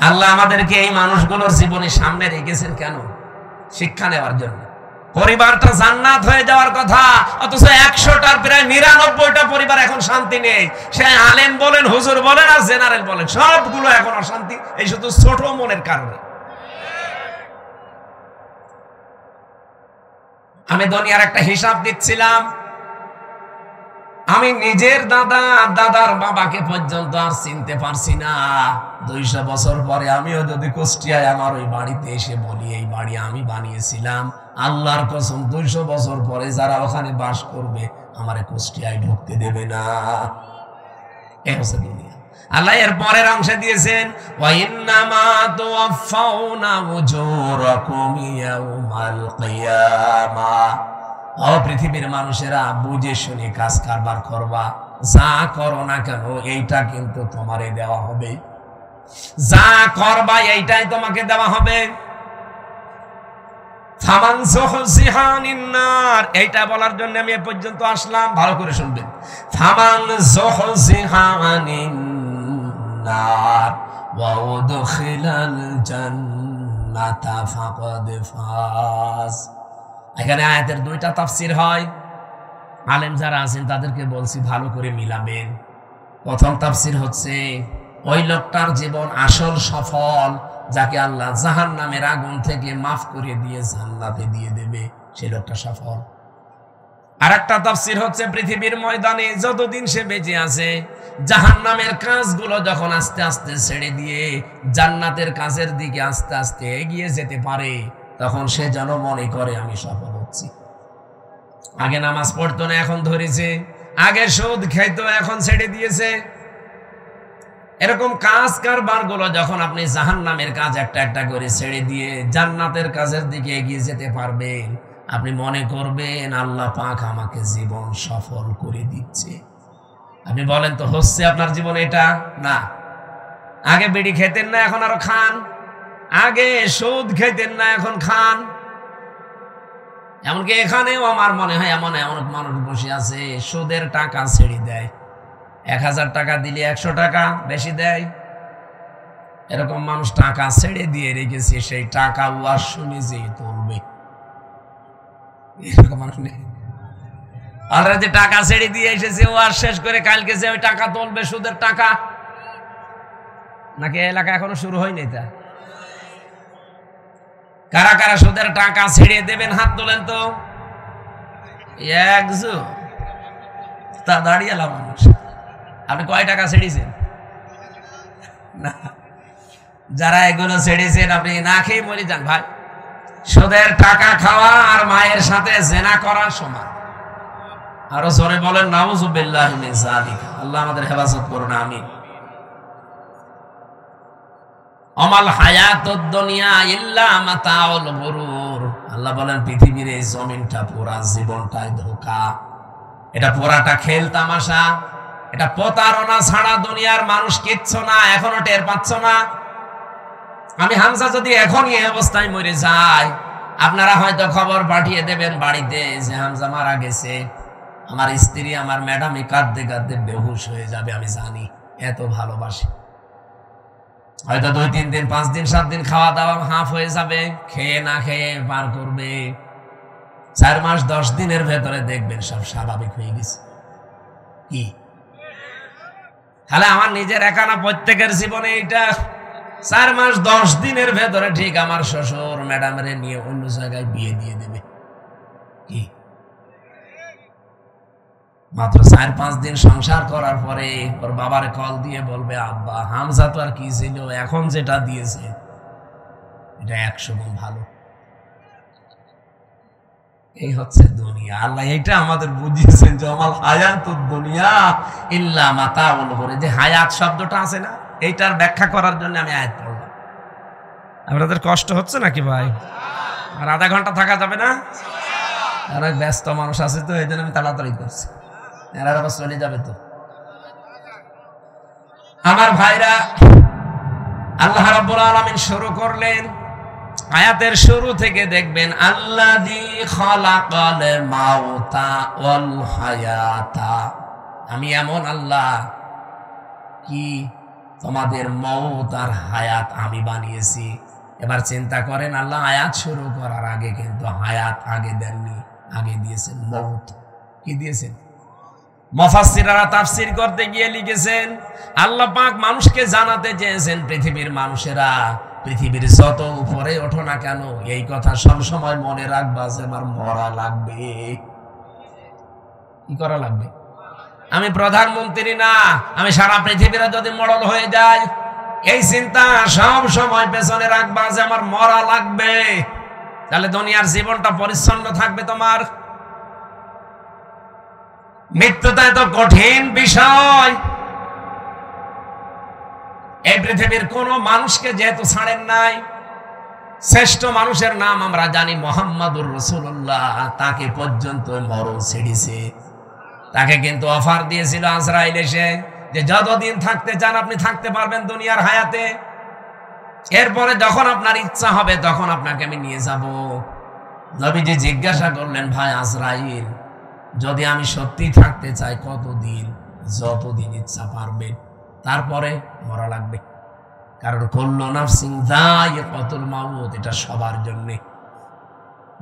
[SPEAKER 1] আল্লাহ আমাদেরকে এই মানুষগুলোর জীবনে সামনে রেখেছেন কেন? শিক্ষা নেওয়ার জন্য। পরিবারটা জান্নাত হয়ে যাওয়ার কথা, অথচ 100টার প্রায় 99টা পরিবার এখন শান্তি নেই। সে আলেম বলেন, হুজুর বলেন আর জেনারেল বলেন, সবগুলো এখন অশান্তি, এই শুধু ছোট মনের কারণে। আমি দুনিয়ার একটা হিসাব দিচ্ছিলাম, আমি নিজের দাদার বাবাকে পর্যন্ত আর চিনতে পারছি না। 200 বছর পরে আমিও যদি কুষ্টিয়ায় আমার ওই বাড়িতে এসে বলি এই বাড়ি আমি বানিয়েছিলাম, আল্লাহর কসম 200 বছর পরে যারা ওখানে বাস করবে আমারে কুষ্টিয়ায় ঢুকতে দেবে না। এই হচ্ছে দুনিয়া। আল্লাহ এর পরের অংশে দিয়েছেন, ওয়া ইন্নামা তুওয়াফাউনা উজুরাকুম ইয়াউমাল কিয়ামাহ। ও পৃথিবীর মানুষেরা, বুঝে শুনে কাজ কারবার করবা, যা করো না কেন এইটা কিন্তু তোমারে দেওয়া হবে, যা করবা এইটাই তোমাকে দেওয়া হবে। ফামান যুহজিহা আনিন নার, এইটা বলার জন্য আমি এ পর্যন্ত আসলাম, ভালো করে শুনবেন। ফামান যুহজিহা আনিন নার ওয়া উদখিলাল জান্নাতা ফাকাদ ফাজ। এখানে আয়াতের 2টা তাফসীর হয়। আলেম যারা আছেন তাদেরকে বলছি ভালো করে মিলাবেন। প্রথম তাফসীর হচ্ছে, ওই লোকটার জীবন আসল সফল, যাকে আল্লাহ জাহান্নামের আগুন থেকে মাফ করে দিয়ে জান্নাতে দিয়ে দেবে, সেই লোকটা সফল। আর একটা তাফসীর হচ্ছে, পৃথিবীর ময়দানে যতদিন সে বেঁচে আছে, জাহান্নামের কাজগুলো যখন আস্তে আস্তে ছেড়ে দিয়ে জান্নাতের কাজের দিকে আস্তে আস্তে এগিয়ে যেতে পারে, তখন সে যেন মনে করে আমি সফল হচ্ছি। আগে নামাজ পড়তো না, এখন ধরেছে। আগে সুদ খাইতো, এখন ছেড়ে দিয়েছে। এরকম কাজ কারবার গুলো যখন আপনি জাহান্নামের কাজ একটা একটা করে ছেড়ে দিয়ে জান্নাতের কাজের দিকে এগিয়ে যেতে পারবেন, আপনি মনে করবেন আল্লাহ পাক আমাকে জীবন সফল করে দিচ্ছে। আপনি বলেন তো, হচ্ছে আপনার জীবন এটা? না। আগে বিড়ি খেতেন না, এখন আরো খান। আগে সুদ খেতেন না, এখন খান। এমনকি এখানেও আমার মনে হয় এমন এমন মানুষ বসে আছে সুদের টাকা ছেড়ে দেয়, 1000 টাকা দিলে 100 টাকা বেশি দেয়। এরকম মানুষ টাকা ছেড়ে দিয়ে রেখেছে, সেই টাকা ওয়াজ শুনে যে তুলবে। এরকম মানুষ নেই? অলরেডি টাকা ছেড়ে দিয়ে এসেছে, ওয়াজ শেষ করে কালকে যে ওই টাকা তুলবে সুদের টাকা। নাকি এলাকা এখনো শুরু হয়নি? তা কারা কারা সুদের টাকা ছেড়ে দেবেন হাত তোলেন তো। একজন তা দাঁড়িয়ে মানুষ। আপনি কয় টাকা ছেড়েছেন? না, যারা এগুলো ছেড়েছেন আপনি না খেয়ে মরে যান ভাই। সুদের টাকা খাওয়া আর মায়ের সাথে জেনা করার সমান। আরো জোরে বলেন নাউযুবিল্লাহি মিন যালিক। আল্লাহ আমাদের হেফাজত করুন, আমিন। আমাল হায়াতুদ দুনিয়া ইল্লা মাতাউল গুরুর। আল্লাহ বলেন পৃথিবীর এই জমিনটা, পুরা জীবনটাই ধোঁকা। এটা পুরাটা খেল তামাশা, এটা প্রতারণা ছাড়া দুনিয়ার মানুষ কিচ্ছু না। এখনো টের পাচ্ছ না? আমি হামজা যদি এখনই এই অবস্থায় মরে যাই, আপনারা হয়তো খবর পাঠিয়ে দেবেন বাড়িতে যে হামজা মারা গেছে। আমার স্ত্রী, আমার ম্যাডামই কাঁদতে কাঁদতে বেহুশ হয়ে যাবে। আমি জানি, এত ভালোবাসি। হয়তো 2, 3 দিন, 5 দিন, 7 দিন খাওয়া দাওয়া হাফ হয়ে যাবে, খেয়ে না খেয়ে পার করবে। 4 মাস 10 দিনের ভেতরে দেখবেন সব স্বাভাবিক হয়ে গেছে। কি তাহলে আমার নিজের একা না, প্রত্যেকের জীবনে এটা 4 মাস 10 দিনের ভেতরে ঠিক আমার শ্বশুর ম্যাডামরে নিয়ে অন্য জায়গায় বিয়ে দিয়ে দেবে। কি মাত্র 4-5 দিন সংসার করার পরে ওর বাবার কল দিয়ে বলবে, আব্বা হামজা তো আর কি ছিল, এখন যেটা দিয়েছে এটা 100 গুণ ভালো। এই হচ্ছে দুনিয়া। আল্লাহ এটা আমাদের বুঝিয়েছেন যে আমাল হায়াতুদ দুনিয়া ইল্লা মাতাউল গুরুর। যে হায়াত শব্দটা আছে না, এইটার ব্যাখ্যা করার জন্য আমি আয়াত পড়লাম। আপনাদের কষ্ট হচ্ছে নাকি ভাই? আর আধা ঘন্টা থাকা যাবে না? অনেক ব্যস্ত মানুষ আছে তো, এই জন্য আমি তাড়াতাড়ি করছি। এরা আবার চলে যাবে তো। আমার ভাইরা, আল্লাহ রাব্বুল আলামিন শুরু করলেন আয়াতের শুরু থেকে দেখবেন, আল্লাযী খালাকাল মাউতা ওয়াল হায়াতা। আমি এমন আল্লাহ কি তোমাদের মউত আর হায়াত আমি বানিয়েছি। এবার চিন্তা করেন, আল্লাহ আয়াত শুরু করার আগে কিন্তু হায়াত আগে দেননি, আগে দিয়েছেন মউত। কি দিয়েছেন? মুফাসসিররা তাফসীর করতে গিয়ে লিখেছেন, আল্লাহ পাক মানুষকে জানাতে চেয়েছেন, পৃথিবীর মানুষেরা পৃথিবীর যত উপরে ওঠো না কেন, এই কথা সব সময় মনে রাখবা যে আমার মরা লাগবে। কি করা লাগবে? আমি প্রধানমন্ত্রী না, আমি সারা পৃথিবীরা যদি মরল হয়ে যায়, এই চিন্তা সব সময় পেছনে রাখবা যে আমার মরা লাগবে। তাহলে দুনিয়ার জীবনটা পরিচ্ছন্ন থাকবে তোমার। মৃত্যুটা এত কঠিন বিষয়, এই পৃথিবীর কোন মানুষকে যেহেতু ছাড়েন নাই, শ্রেষ্ঠ মানুষের নাম আমরা জানি মুহাম্মাদুর রাসূলুল্লাহ, তাকে পর্যন্ত মরণ ছেড়েছে। তাকে কিন্তু অফার দিয়েছিল আজরাইল এসে যে যতদিন থাকতে চান আপনি থাকতে পারবেন দুনিয়ার হায়াতে, এরপরে যখন আপনার ইচ্ছা হবে তখন আপনাকে আমি নিয়ে যাব। নবীজি জিজ্ঞাসা করলেন, ভাই আজরাইল, যদি আমি সত্যি থাকতে চাই কতদিন? যতদিন ইচ্ছা পারবেন, তারপরে মরা লাগবে। কারণ কুল্লু নাফসিন যায়িকাতুল মাউত, এটা সবার জন্য।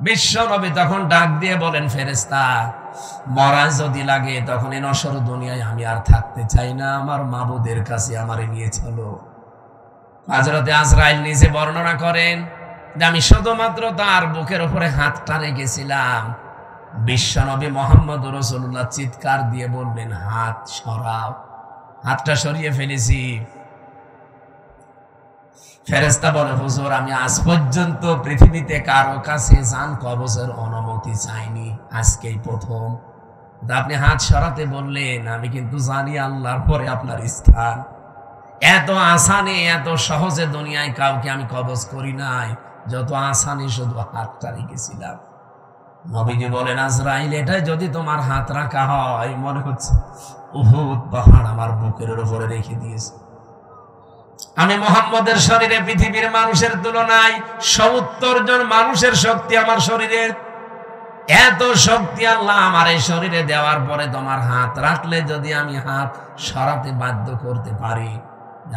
[SPEAKER 1] বিশ্ব নবী তখন ডাক দিয়ে বলেন, ফেরেশতা, মরা যদি লাগে তখন এই নশ্বর দুনিয়ায় আমি আর থাকতে চাই না, আমার মাবুদের কাছে আমারে নিয়ে চলো। হযরতে আজরাইল নিজে বর্ণনা করেন যে আমি শুধুমাত্র তার বুকের উপরে হাতটা রেখেছিলাম, বিশ্বনবী মুহাম্মদুর রাসূলুল্লাহ চিৎকার দিয়ে বললেন, হাত সরাও। হাতটা সরিয়ে ফেলেছি। ফেরেশতা বলে, হুজুর আমি আজ পর্যন্ত পৃথিবীতে কারো কাছে জান কবজের অনুমতি চাইনি, আজকেই প্রথম। আপনি হাত সরাতে বললেন, আমি কিন্তু জানি আল্লাহর পরে আপনার স্থান। এত আসানে এত সহজে দুনিয়ায় কাউকে আমি কবজ করি নাই, যত আসানে শুধু হাতটা রেখেছিলাম। নবীজি বলেন, আজরাইল, এটাই যদি তোমার হাত রাখা হয়, মনে হচ্ছে উহুদ পাহাড় আমার বুকের উপরে রেখে দিয়েছে। আমি মুহাম্মদের শরীরে পৃথিবীর মানুষের তুলনায় 70 জন মানুষের শক্তি আমার শরীরে। এত শক্তি আল্লাহ আমার এই শরীরে দেওয়ার পরে তোমার হাত রাখলে যদি আমি হাত সরাতে বাধ্য করতে পারি,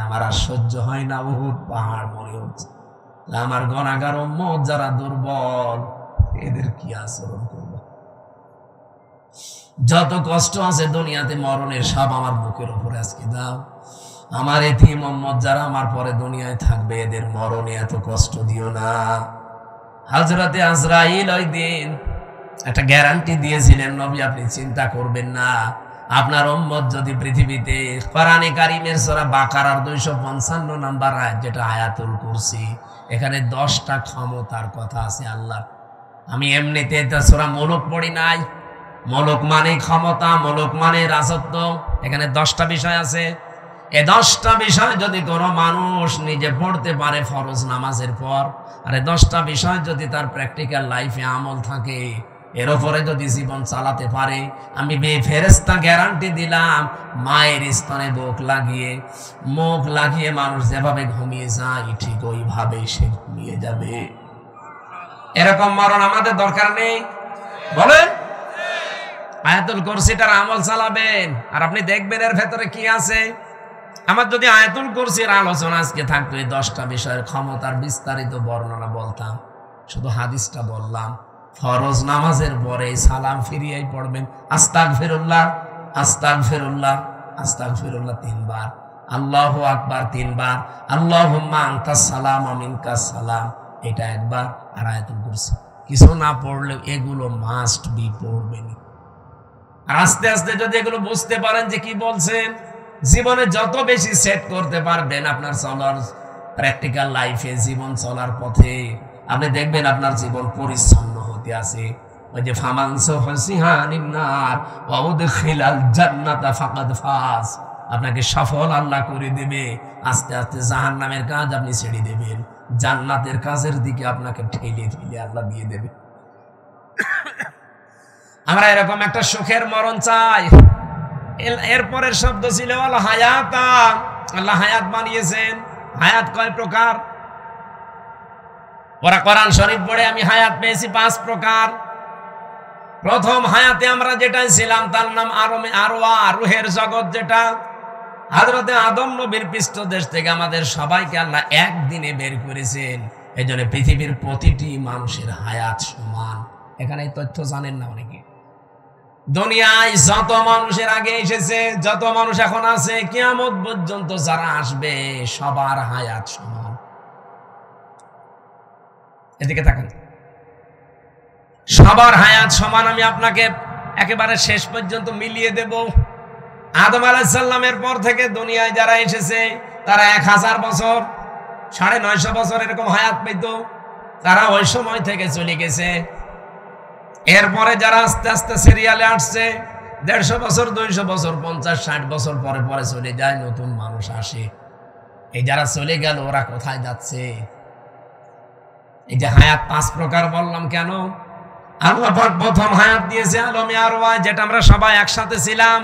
[SPEAKER 1] আমার আর সহ্য হয় না, উহুদ পাহাড় মনে হচ্ছে। আমার গুনাহগার উম্মত যারা দুর্বল, এদের কি আচরণ করব? যত কষ্ট আছে দুনিয়াতে মরণের, সব আমার বুকের উপরে আজকে দাও। আমার এতিম উম্মত যারা আমার পরে দুনিয়ায় থাকবে, এদের মরণে এত কষ্ট দিও না। হযরতে আজরাইল ওই দিন একটা গ্যারান্টি দিয়েছিলেন, নবী আপনি চিন্তা করবেন না, আপনার উম্মত যদি পৃথিবীতে কোরআনে কারীমের সূরা বাকারার 255 নম্বর আয়াত, যেটা আয়াতুল কুরসি, এখানে 10টা ক্ষমতার কথা আছে আল্লাহ। আমি এমনিতে এটা সূরা মুলক পড়ি নাই। মুলক মানে ক্ষমতা, মুলক মানে রাজত্ব। এখানে 10টা বিষয় আছে। এই 10টা বিষয় যদি কোনো মানুষ নিজে পড়তে পারে ফরজ নামাজের পর, আর এই 10টা বিষয় যদি তার প্র্যাকটিক্যাল লাইফে আমল থাকে, এর উপরে যদি জীবন চালাতে পারে, আমি ফেরেশতা গ্যারান্টি দিলাম, মায়ের স্তনে মুখ লাগিয়ে মানুষ যেভাবে ঘুমিয়ে যায়, ঠিক ওইভাবেই সে ঘুমিয়ে যাবে। এরকম মরণ আমাদের দরকার নেই, বলেন? আয়াতুল কুরসিটার আমল চালাবেন, আর আপনি দেখবেন এর ভেতরে কি আছে। আমার যদি আয়াতুল কুরসির আলোচনা আজকে থাকতো, এই 10টা বিষয়ের ক্ষমতার বিস্তারিত বর্ণনা বলতাম। শুধু হাদিসটা বললাম, ফরজ নামাজের পরে সালাম ফিরিয়েই পড়বেন, আস্তাগফিরুল্লাহ আস্তাগফিরুল্লাহ আস্তাগফিরুল্লাহ 3 বার, আল্লাহু আকবার 3 বার, আল্লাহুম্মা আনতাস সালাম ওয়া মিনকাস সালাম এটা 1 বার, আর আয়াতুল কুরসি। কিছু না পড়লে এগুলো মাস্ট বি পড়বেন। আর আস্তে আস্তে যদি এগুলো বুঝতে পারেন যে কি বলছেন, জীবনে যত বেশি সেট করতে পারবেন আপনার চলার প্র্যাকটিক্যাল লাইফে, জীবন চলার পথে, আপনি দেখবেন আপনার জীবন পরিচ্ছন্ন হতে আছে। ওই যে ফামান সুফসিহানিন নার ওয়া উদখিলাল জান্নাতা ফাকাদ ফাজ, আপনাকে সফল আল্লাহ করে দেবে। আস্তে আস্তে জাহান্নামের কাজ আপনি ছেড়ে দেবেন, জান্নাতের কাজের দিকে আপনাকে ঠেলে ঠেলে আল্লাহ দিয়ে দেবে। আমরা এরকম একটা সুখের মরণ চাই। এরপরের শব্দ ছিল আল হায়াতা, আল্লাহ হায়াত বানিয়েছেন। হায়াত কয় প্রকার? ওরা কোরআন শরীফ পড়ে আমি হায়াত পেয়েছি 5 প্রকার। প্রথম হায়াতে আমরা যেটা ছিলাম তার নাম আরওয়া, রুহের জগৎ, যেটা হযরতে আদম নবীর পৃষ্ঠদেশ থেকে আমাদের সবাইকে আল্লাহ একদিনে বের করেছেন। এই জন্য পৃথিবীর প্রতিটি মানুষের হায়াত সমান। এখানে এই তথ্য জানেন না অনেকে। দুনিয়ায় যত মানুষের আগে এসেছে, যত মানুষ এখন আছে, কিয়ামত পর্যন্ত যারা আসবে, সবার হায়াত সমান। এদিকে তাকান, সবার হায়াত সমান। আমি আপনাকে একেবারে শেষ পর্যন্ত মিলিয়ে দেব। আদম আলাইহিস সালামের পর থেকে দুনিয়ায় যারা এসেছে, তারা 1000 বছর, 950 বছর এরকম হায়াত পেত। তারা ওই সময় থেকে চলে গেছে। এরপরে যারা আস্তে আস্তে সিরিয়ালে আসছে, 150 বছর, 200 বছর, 50, 60 বছর পরে পরে চলে যায়, নতুন মানুষ আসে। এই যারা চলে গেল, ওরা কোথায় যাচ্ছে? এই যে হায়াত 5 প্রকার বললাম কেন? আল্লাহ পাক প্রথম হায়াত দিয়েছে আলমে আরওয়া, যেটা আমরা সবাই একসাথে ছিলাম।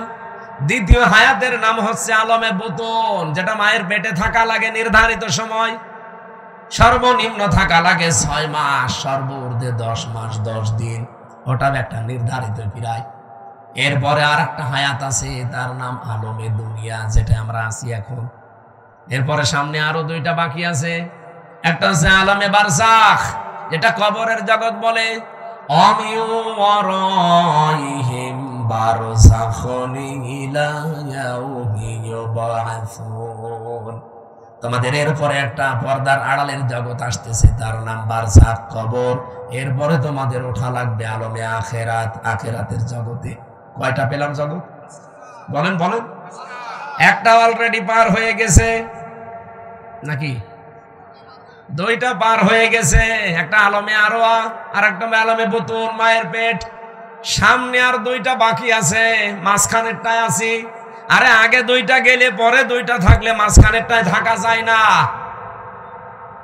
[SPEAKER 1] দ্বিতীয় হায়াতের নাম হচ্ছে আলমে বুতুন, যেটা মায়ের পেটে থাকা লাগে নির্ধারিত সময়। সর্বনিম্ন থাকা লাগে 6 মাস, সর্বোর্ধ্বে 10 মাস 10 দিন। ওটা একটা নির্ধারিত পিরায়। এরপরে আর একটা হায়াত আছে, তার নাম আলমে দুনিয়া, যেটা আমরা আছি এখন। এরপরে সামনে আরো 2টা বাকি আছে। একটা হচ্ছে আলমে বারজাখ, যেটা কবরের জগৎ বলে। তোমাদের এরপরে একটা পর্দার আড়ালের জগৎ আসতেছে, তার নাম বারজাখ, কবর। এরপরে তোমাদের ওঠা লাগবে আলমে আখেরাত, আখেরাতের জগতে। কয়টা পেলাম জগৎ? বলেন বলেন। একটা অলরেডি পার হয়ে গেছে নাকি? 2টা পার হয়ে গেছে। একটা আলমে আরওয়া, আর একটা আলমে বুতুন, মায়ের পেট। সামনে আর 2টা বাকি আছে, মাঝখানেরটায় আছি। আরে আগে 2টা গেলে পরে 2টা থাকলে মাঝখানেরটায় থাকা যায় না।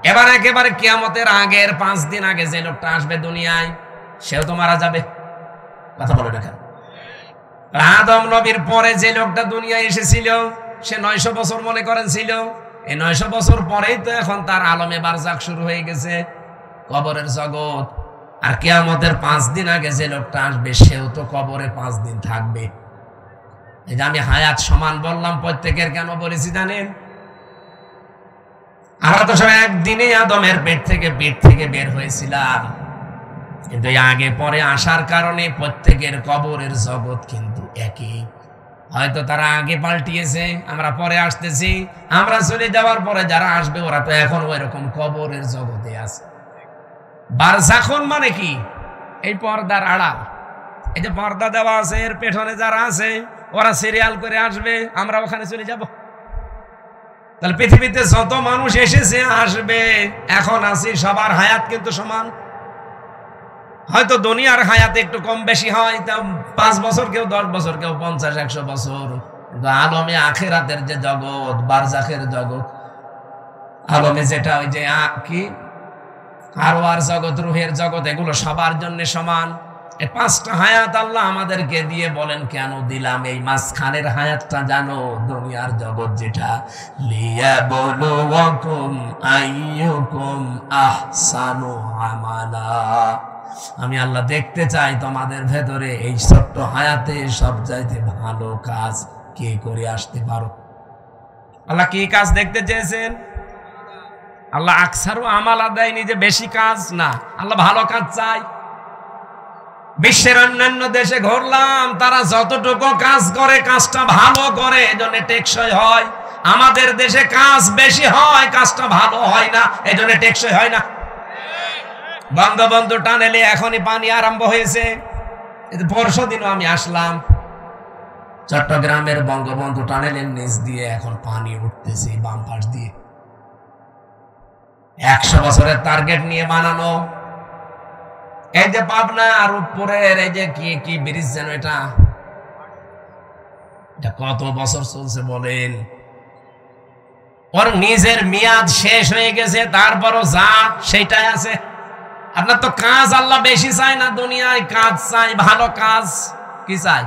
[SPEAKER 1] এবার একেবারে কিয়ামতের আগের 5 দিন আগে যে লোকটা আসবে দুনিয়ায়, সেও তো মারা যাবে। কথা বলে দেখেন, আদম নবীর পরে যে লোকটা দুনিয়ায় এসেছিল, সে 900 বছর মনে করেন ছিল। এই 900 বছর পরেই তো এখন তার আলমে বারজাখ শুরু হয়ে গেছে, কবরের জগৎ। আর কিয়ামতের 5 দিন আগে যে লোকটা আসবে সেও তো কবরে 5 দিন থাকবে। এই যে আমি হায়াত সমান বললাম, প্রত্যেকের কেন বলেছি জানেন? আমরা তো সব একদিনে আদমের পেট থেকে বের হয়েছিলাম, কিন্তু আগে পরে আসার কারণে প্রত্যেকের কবরের জগৎ কিন্তু একই। হয়তো তারা আগে পাল্টিয়েছে, আমরা পরে আসতেছি, আমরা চলে যাওয়ার পরে যারা আসবে ওরা তো এখন ওই রকম কবরের জগতে আছে। বারজাখুন মানে কি? এই পর্দার আড়াল। এই যে পর্দা দেওয়া আছে, এর পেছনে যারা আছে ওরা সিরিয়াল করে আসবে, আমরা ওখানে চলে যাব। তাহলে পৃথিবীতে যত মানুষ এসেছে আসবে, এখন আছি, সবার হায়াত কিন্তু সমান। হয়তো দুনিয়ার হায়াত একটু কম বেশি হয়, তা 5 বছর, কেউ 10 বছর, কেউ 50-100 বছর। কিন্তু আলমে আখিরাতের যে জগৎ, বারজাখের জগৎ, আলমে যেটা ওই যে কি আরওয়ার জগৎ, রুহের জগৎ, এগুলো সবার জন্য সমান। এই 5টা হায়াত আল্লাহ আমাদেরকে দিয়ে বলেন কেন দিলাম? এই মাঝখানের হায়াতটা জানো, দুনিয়ার জগৎ যেটা, লিয়াবলুয়াকুম আইয়ুকুম আহসানু আমালা। আমি আল্লাহ দেখতে চাই তোমাদের ভেতরে এই ছোট্ট হায়াতে সবচাইতে ভালো কাজ কে করে আসতে পারো। আল্লাহ কি কাজ দেখতে চেয়েছেন? আল্লাহ আকসারু আমালা দেয়নি যে বেশি কাজ, না, আল্লাহ ভালো কাজ চাই। বিশ্বের অন্যান্য দেশে ঘুরলাম, তারা যতটুকু কাজ করে কাজটা ভালো করে, এজন্য টেকসই হয়। আমাদের দেশে কাজ বেশি হয়, কাজটা ভালো হয় না, এজন্য টেকসই হয় না। বঙ্গবন্ধু টানেলে এখনই পানি আরম্ভ হয়েছে। পরশুদিনও আমি আসলাম, চট্টগ্রামের বঙ্গবন্ধু টানেলের নিচ দিয়ে এখন পানি উঠতেছে বাম পাশ দিয়ে। 100 বছরের টার্গেট নিয়ে বানানো। এই যে পাবনা আর উপরের এই যে কি ব্রিজ যেন, এটা কত বছর চলছে বলেন? ওর নিজের মেয়াদ শেষ হয়ে গেছে, তারপরও যা সেইটাই আছে। আপনার তো কাজ আল্লাহ বেশি চাই না, দুনিয়ায় কাজ চাই, ভালো কাজ। কি চাই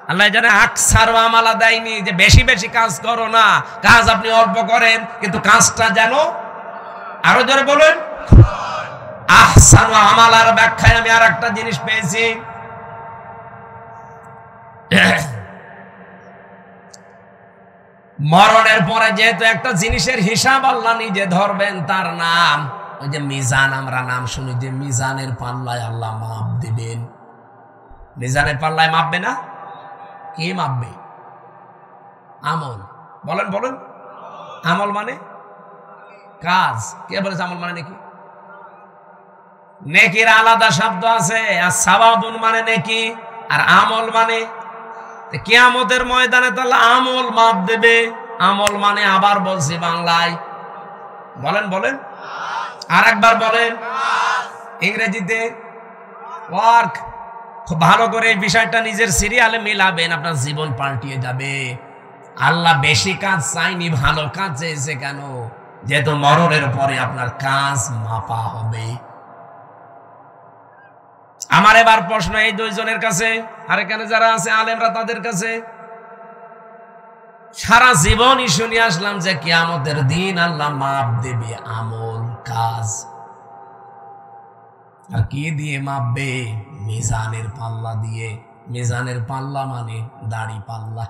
[SPEAKER 1] আল্লাহ? জানে আকসার আমালা দেয়নি যে বেশি বেশি কাজ করো না, কাজ আপনি অল্প করেন, কিন্তু কাজটা যেন, আরো জোরে বলেন, আহসানু আমালার ব্যাখ্যায় আমি আর একটা জিনিস পেয়েছি। মরণের পরে যেহেতু একটা জিনিসের হিসাব আল্লাহ নিজে ধরবেন, তার নাম ওই যে মিজান। আমরা নাম শুনি যে মিজানের পাল্লায় আল্লাহ মাপ দিবেন। মিজানের পাল্লায় মাপবে না? কি মাপবে? আমল। বলেন বলেন, আমল মানে কাজ। কে বলেছে আমল মানে নাকি? নেকির আলাদা শব্দ আছে, আর সাওয়াবুন মানে নেকি, আর আমল মানে। কিয়ামতের ময়দানে তো আল্লাহ আমল মাপ দেবে। আমল মানে, আবার বলছি বাংলায়, বলেন বলেন, আর একবার বলেন ইংরেজিতে, ওয়ার্ক। খুব ভালো করে এই বিষয়টা নিজের সিরিয়ালে মিলাবেন, আপনার জীবন পাল্টিয়ে যাবে। আল্লাহ বেশি কাজ চাইনি, ভালো কাজ চেয়েছে। কেন? যেহেতু মরণের পরে আপনার কাজ মাপা হবে। আমার এবার প্রশ্ন এই 2 জনের কাছে, আর এখানে যারা আছে আলেমরা তাদের কাছে। সারা জীবনই শুনে আসলাম যে কিয়ামতের দিন আল্লাহ মাপ দেবে আমল, কাজ। আর কি দিয়ে মাপবে? মিজানের পাল্লা দিয়ে। মিজানের পাল্লা মানে দাড়ি পাল্লা।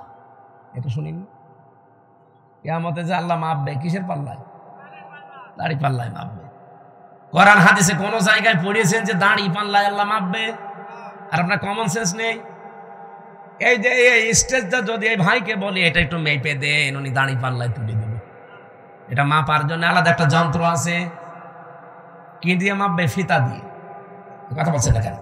[SPEAKER 1] এটা শুনিনি? কিয়ামতে যে আল্লাহ মাপবে কিসের পাল্লায়? দাড়ি পাল্লায় মাপবে। কোরআন হাদিসে কোন জায়গায় পড়িয়েছেন যে দাড়ি পাল্লায় আল্লাহ মাপবে? আর আপনার কমন সেন্স নেই? এই যে এই স্টেজটা যদি এই ভাইকে বলি এটা একটু মেপে দেন, উনি দাড়ি পাল্লায় তুলে দেবে। এটা মাপার জন্য আলাদা একটা যন্ত্র আছে। কি দিয়ে মাপবে? ফিতা দিয়ে। কথা বলছে না কেন?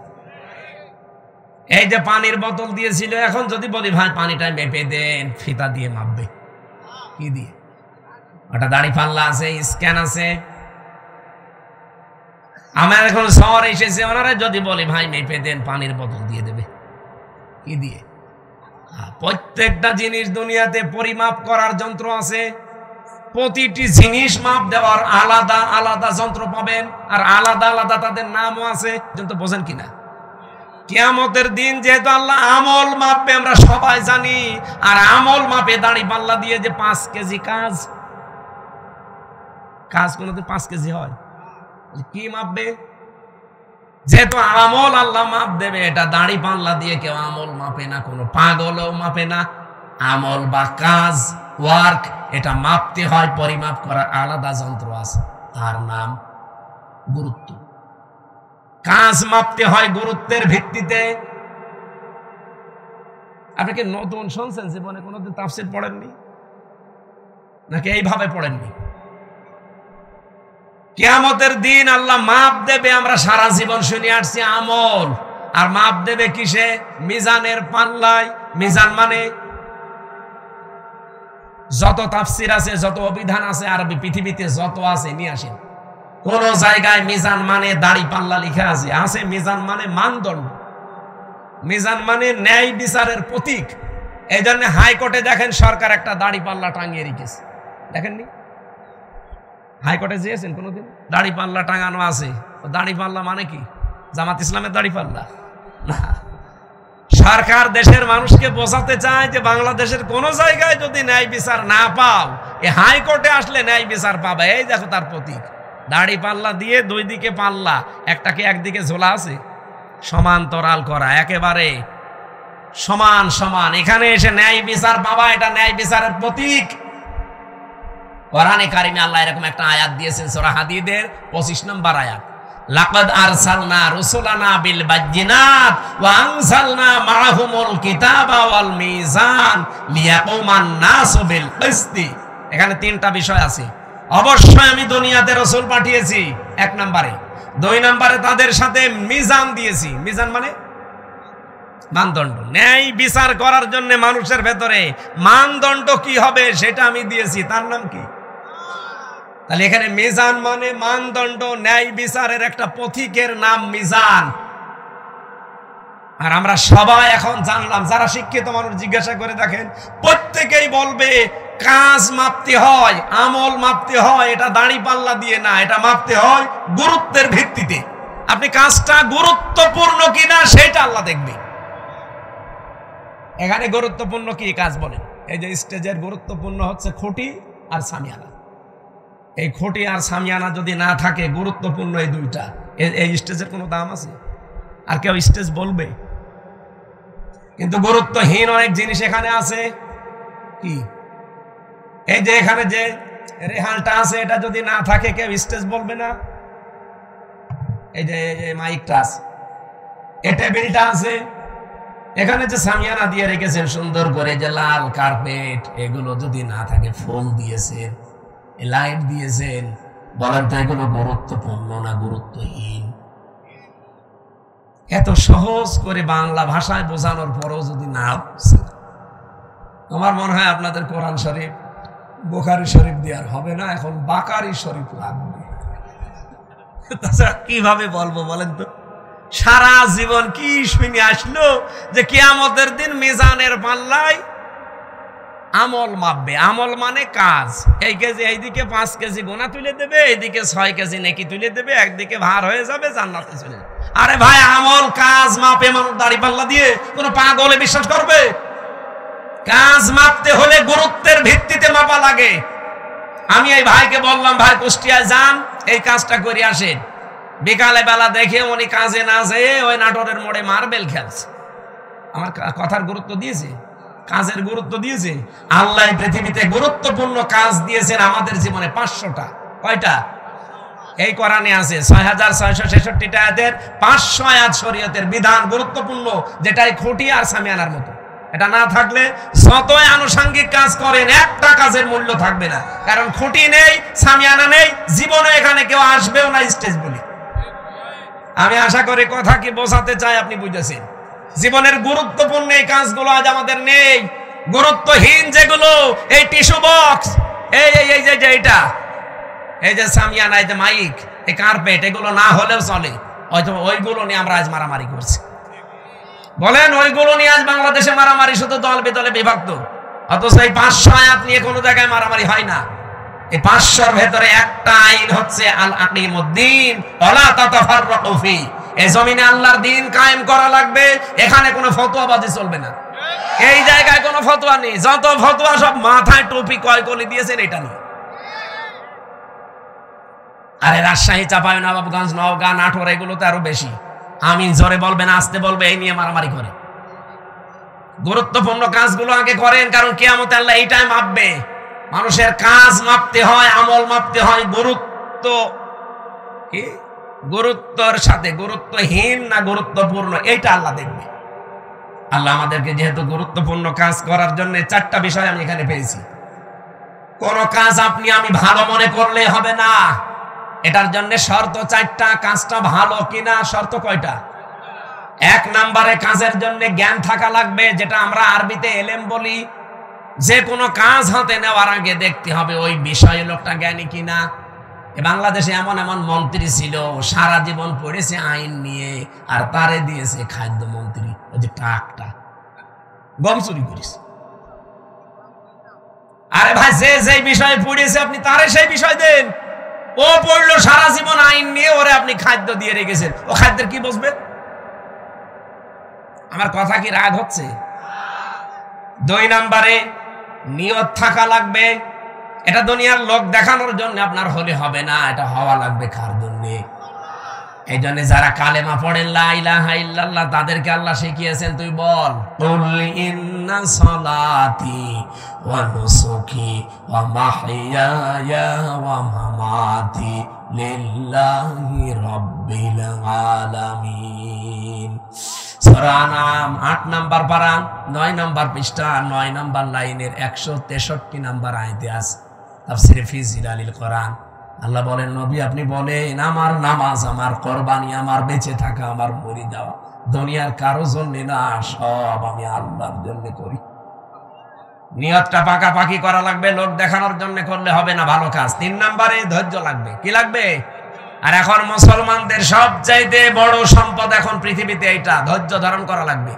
[SPEAKER 1] এই যে পানির বোতল দিয়েছিল, এখন যদি বলি ভাই পানিটা মেপে দেন, ফিতা দিয়ে মাপবে। কি দিয়ে? ওটা দাড়ি পাল্লা আছে, স্ক্যান আছে। আমার এখন শহর এসেছে, ওনারা যদি বলি ভাই মেপে দেন, পানির বোতল দিয়ে দেবে। কি দিয়ে? প্রত্যেকটা জিনিস দুনিয়াতে পরিমাপ করার যন্ত্র আছে। প্রতিটি জিনিস মাপ দেওয়ার আলাদা আলাদা যন্ত্র পাবেন, আর আলাদা আলাদা তাদের নামও আছে। যন্ত্র বোঝেন কিনা? কিয়ামতের দিন যেহেতু আল্লাহ আমল মাপবে আমরা সবাই জানি, আর আমল মাপে দাড়ি পাল্লা দিয়ে যে 5 কেজি কাজ, কাজ কোনোদিন 5 কেজি হয়? কি মাপবে? যেহেতু আমল আল্লাহ মাপ দেবে, এটা দাড়ি পাল্লা দিয়ে কেউ আমল মাপে না, কোনো পাগলও মাপে না। আমল বা কাজ, ওয়ার্ক, এটা মাপতে হয়, পরিমাপ করার আলাদা যন্ত্র আছে, তার নাম গুরুত্ব। কাজ মাপতে হয় গুরুত্বের ভিত্তিতে। আপনি কি নতুন শুনছেন? জীবনে কোনোদিন তাফসীর পড়েননি নাকি এইভাবে পড়েননি? কিয়ামতের দিন আল্লাহ মাপ দেবে, আমরা সারা জীবন শুনে আসছি আমল, আর মাপ দেবে কিসে? মিজানের পাল্লায়। মিজান মানে যত তাফসীর আছে, যত অভিধান আছে আরবি পৃথিবীতে যত আছে নিয়ে আসেন, কোন জায়গায় মিজান মানে দাড়ি পাল্লা লিখা আছে? আছে। মিজান মানে মানদণ্ড, মিজান মানে ন্যায় বিচারের প্রতীক। এই জন্য হাইকোর্টে দেখেন সরকার একটা দাড়ি পাল্লা টাঙিয়ে রেখেছে, দেখেননি? হাইকোর্টে যেয়েছেন কোনোদিন? দাড়ি পাল্লা টাঙানো আছে। দাড়ি পাল্লা মানে কি? জামাত ইসলামের দাড়ি পাল্লা না। সরকার দেশের মানুষকে বোঝাতে চায় যে বাংলাদেশের কোন জায়গায় যদি ন্যায় বিচার না পাও, এই হাইকোর্টে আসলে ন্যায় বিচার পাবে। এই দেখো তার প্রতীক, দাড়ি পাল্লা দিয়ে দুই দিকে পাল্লা, একটাকে একদিকে ঝোলা আছে, সমান্তরাল করা, একেবারে সমান সমান। এখানে এসে ন্যায় বিচার পাবা, এটা ন্যায় বিচারের প্রতীক। কোরআনে কারিমে আল্লাহ এরকম একটা আয়াত দিয়েছেন, সূরা হাদীদের 25 নম্বর আয়াত, লাকাদ আরসালনা রুসুলানা বিল বাজ্জিনাত ওয়া আনজালনা মাআহুমুল কিতাবা ওয়াল মিজান লিয়াকুমান নাসু বিল কিসতি। এখানে তিনটা বিষয় আছে। অবশ্যই আমি দুনিয়াতে রাসূল পাঠিয়েছি, এক নম্বরে। দুই নম্বরে তাদের সাথে মিজান দিয়েছি। মিজান মানে মানদণ্ড, ন্যায় বিচার করার জন্য মানুষের ভেতরে মানদণ্ড কি হবে সেটা আমি দিয়েছি, তার নাম কি? তাহলে এখানে মিজান মানে মানদণ্ড, ন্যায় বিচারের একটা পথিকের নাম মিজান। আর আমরা সবাই এখন জানলাম, যারা শিক্ষিত মানুষ জিজ্ঞাসা করে দেখেন, প্রত্যেকেই বলবে কাজ মাপতে হয়, আমল মাপতে হয়, এটা দাড়ি পাল্লা দিয়ে না, এটা মাপতে হয় গুরুত্বের ভিত্তিতে। আপনি কাজটা গুরুত্বপূর্ণ কিনা সেটা আল্লাহ দেখবে। এখানে গুরুত্বপূর্ণ কি কাজ বলেন? এই যে স্টেজের গুরুত্বপূর্ণ হচ্ছে খুঁটি আর সামিয়ানা। এই খুঁটি আর সামিয়ানা যদি না থাকে, গুরুত্বপূর্ণ এই দুইটা, এই স্টেজের কোনো দাম আছে? আর কেউ স্টেজ বলবে? কিন্তু গুরুত্বহীন অনেক জিনিস এখানে আছে। কি? এই যে এখানে যে রেহালটা আছে, এটা যদি না থাকে কেউ স্টেজ বলবে না। এই যে মাইকটা আছে, এই টেবিলটা আছে, এখানে যে সামিয়ানা দিয়ে রেখেছেন সুন্দর করে, যে লাল কার্পেট, এগুলো যদি না থাকে, ফুল দিয়েছেন, লাইট দিয়েছেন, বলেন তো এগুলো গুরুত্বপূর্ণ না গুরুত্বহীন? এত সহজ করে বাংলা ভাষায় বোঝানোর পরেও যদি না, আমার মনে হয় আপনাদের কোরআন শরীফ, বুখারী শরীফ দিয়ে আর হবে না, এখন বাকারি শরীফ লাগবে। তাছাড়া কিভাবে বলবো বলেন তো? সারা জীবন কি শুনে আসলো যে কিয়ামতের দিন মিজানের পাল্লায় আমল মাপবে। আমল মানে কাজ। এই কেজি, এইদিকে 5 কেজি গোনা তুলে দেবে, এইদিকে 6 কেজি নেকি তুলে দেবে, একদিকে ভার হয়ে যাবে, জান্নাতে চলে যাবে। আরে ভাই, আমল কাজ মাপে মানুষ দাড়ি পাল্লা দিয়ে? কোন পাগলে বিশ্বাস করবে? কাজ মাপতে হলে গুরুত্বের ভিত্তিতে মাপা লাগে। আমি এই ভাইকে বললাম, ভাই কুষ্টিয়ায় যান, এই কাজটা করে আসেন। বিকালে বেলা দেখে উনি কাজে না যেয়ে ওই নাটোরের মোড়ে মার্বেল খেলছে। আমার কথার গুরুত্ব দিয়েছে? কাজের গুরুত্ব দিয়েছে? আল্লাহ পৃথিবীতে গুরুত্বপূর্ণ কাজ দিয়েছেন আমাদের জীবনে 500টা। কয়টা? এই কোরআনে আছে 6666টা আয়াতের 500 আয়াত শরীয়তের বিধান গুরুত্বপূর্ণ, যেটাই খুঁটি আর সামিয়ানার মতো। এটা না থাকলে যতই আনুষঙ্গিক কাজ করেন, একটা কাজের মূল্য থাকবে না। কারণ খুঁটি নেই, সামিয়ানা নেই, জীবনে এখানে কেউ আসবেও না স্টেজ বলি। আমি আশা করি কথা কি বোঝাতে চাই আপনি বুঝেছেন। জীবনের গুরুত্বপূর্ণ এই কাজগুলো আজ আমাদের নেই। গুরুত্বহীন যেগুলো, এই টিস্যু বক্স, এই যে এইটা, এই যে সামিয়ানা, এই যে মাইক, এই কার্পেট, এগুলো না হলেও চলে। হয়তো ওইগুলো নিয়ে আমরা আজ মারামারি করছি। বলেন, ওইগুলো নিয়ে আজ বাংলাদেশে মারামারি, শুধু দল বেদলে বিভক্ত। অথচ এই 500 আয়াত নিয়ে কোনো জায়গায় মারামারি হয় না। এই 500-র ভেতরে একটা আইন হচ্ছে আল আকিমুদ্দিন ওয়ালা তাতাফাররাকু ফি। এই জমিনে আল্লাহর দ্বীন কায়েম করা লাগবে, এখানে কোনো ফতোয়াবাজি চলবে না। এই জায়গায় কোনো ফতোয়া নেই, যত ফতোয়া সব মাথায় টুপি কয়কলি দিয়েছেন এটা নিয়ে। আরে রাজশাহী, চাঁপাইনবাবগঞ্জ, নওগাঁ, নাটোর, এগুলোতে আরো বেশি। আমি জোরে বলবেন আস্তে বলবে এই নিয়ে মারামারি করে। গুরুত্বপূর্ণ কাজগুলো আগে করেন, কারণ কিয়ামতে আল্লাহ এইটাই মাপবে। মানুষের কাজ মাপতে হয়, আমল মাপতে হয়, গুরুত্ব কি গুরুত্বর সাথে গুরুত্বহীন না গুরুত্বপূর্ণ এইটা আল্লাহ দেখবে। আল্লাহ আমাদেরকে যেহেতু গুরুত্বপূর্ণ কাজ করার জন্য 4টা বিষয় আমি এখানে পেয়েছি। কোন কাজ আপনি আমি ভালো মনে করলে হবে না, এটার জন্য শর্ত 4টা। কাজটা ভালো কিনা শর্ত কয়টা? 1 নম্বরে কাজের জন্য জ্ঞান থাকা লাগবে, যেটা আমরা আরবিতে এলেম বলি। যে কোনো কাজ হাতে নেওয়ার আগে দেখতে হবে ওই বিষয়ে লোকটা জ্ঞানী কিনা। বাংলাদেশে এমন এমন মন্ত্রী ছিল সারা জীবন পড়েছে আইন নিয়ে, আর তারে দিয়েছে খাদ্যমন্ত্রী, ওই যে ট্রাকটা গম চুরি করিস। আরে ভাই, যে বিষয়ে পড়েছে আপনি তারে সেই বিষয় দেন। ও পড়লো সারা জীবন আইন নিয়ে, ওরে আপনি খাদ্য দিয়ে রেখেছেন, ও খাদ্যের কি বুঝবে? আমার কথা কি রাগ হচ্ছে? 2 নম্বরে নিয়ত থাকা লাগবে। এটা দুনিয়ার লোক দেখানোর জন্য আপনার হলে হবে না, এটা হওয়া লাগবে কার জন্য? এই জন্য যারা কালেমা পড়েন লা ইলাহা ইল্লাল্লাহ, তাদেরকে আল্লাহ শিখিয়েছেন, তুই বল কুল ইন্না সালাতি ওয়া নুসুকি ওয়া মাহইয়ায়া ওয়া মামাতি লিল্লাহি রাব্বিল আলামিন। সূরা আনআম 8 নম্বর পারা 9 নম্বর পৃষ্ঠা 9 নম্বর লাইনের 163 নম্বর আয়াতে আছে তাফসীরে ফি জিলালিল কোরআন। আল্লাহ বলেন, নবী আপনি বলেন আমার নামাজ, আমার কোরবানি, আমার বেঁচে থাকা, আমার মরে যাওয়া দুনিয়ার কারো জন্য না, সব আমি আল্লাহর জন্য করি। নিয়তটা পাকাপাকি করা লাগবে, লোক দেখানোর জন্য করলে হবে না ভালো কাজ। 3 নম্বরে ধৈর্য লাগবে। কি লাগবে? আর এখন মুসলমানদের সবচাইতে বড় সম্পদ এখন পৃথিবীতে এইটা, ধৈর্য ধারণ করা লাগবে।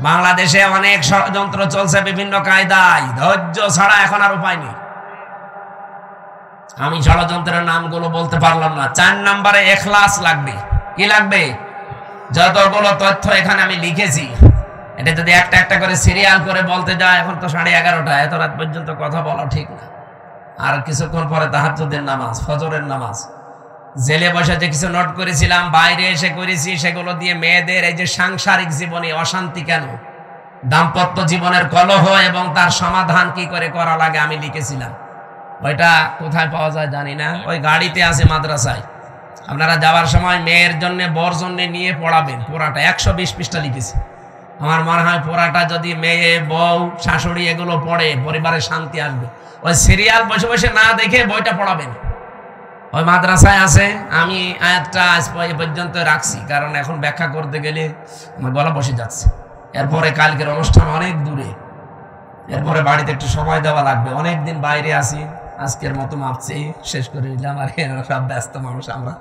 [SPEAKER 1] বাংলাদেশে অনেক ষড়যন্ত্র চলছে বিভিন্ন কায়দায়, ধৈর্য ছাড়া এখন আর উপায় নেই। আমি ষড়যন্ত্রের নামগুলো বলতে পারলাম না। 4 নম্বরে ইখলাস লাগবে। কি লাগবে? যতগুলো তথ্য এখানে আমি লিখেছি, এটা যদি একটা একটা করে সিরিয়াল করে বলতে যায়, এখন তো 11:30, এত রাত পর্যন্ত কথা বলা ঠিক না। আর কিছুক্ষণ পরে তাহাজ্জুদের নামাজ, ফজরের নামাজ। জেলে বসে যে কিছু নোট করেছিলাম, বাইরে এসে করেছি, সেগুলো দিয়ে মেয়েদের এই যে সাংসারিক জীবনে অশান্তি কেন, দাম্পত্য জীবনের কলহ এবং তার সমাধান কি করে করা লাগে আমি লিখেছিলাম। ওইটা কোথায় পাওয়া যায় জানি না, ওই গাড়িতে আছে মাদ্রাসায়। আপনারা যাওয়ার সময় মেয়ের জন্য বর জন্য নিয়ে পড়াবেন। পোড়াটা 120 পৃষ্ঠা লিখেছি। আমার মনে হয় পোড়াটা যদি মেয়ে, বউ, শাশুড়ি এগুলো পড়ে, পরিবারে শান্তি আসবে। ওই সিরিয়াল বসে বসে না দেখে বইটা পড়াবেন। ওই মাদ্রাসায় আছে। আমি আয়াতটা আজ পর্যন্ত রাখছি, কারণ এখন ব্যাখ্যা করতে গেলে আমার গলা বসে যাচ্ছে। এরপরে কালকের অনুষ্ঠান অনেক দূরে, এরপরে বাড়িতে একটু সময় দেওয়া লাগবে। অনেকদিন বাইরে আছি, আজকের মতো মাপছি, শেষ করে দিলাম। আর সব ব্যস্ত মানুষ আমরা।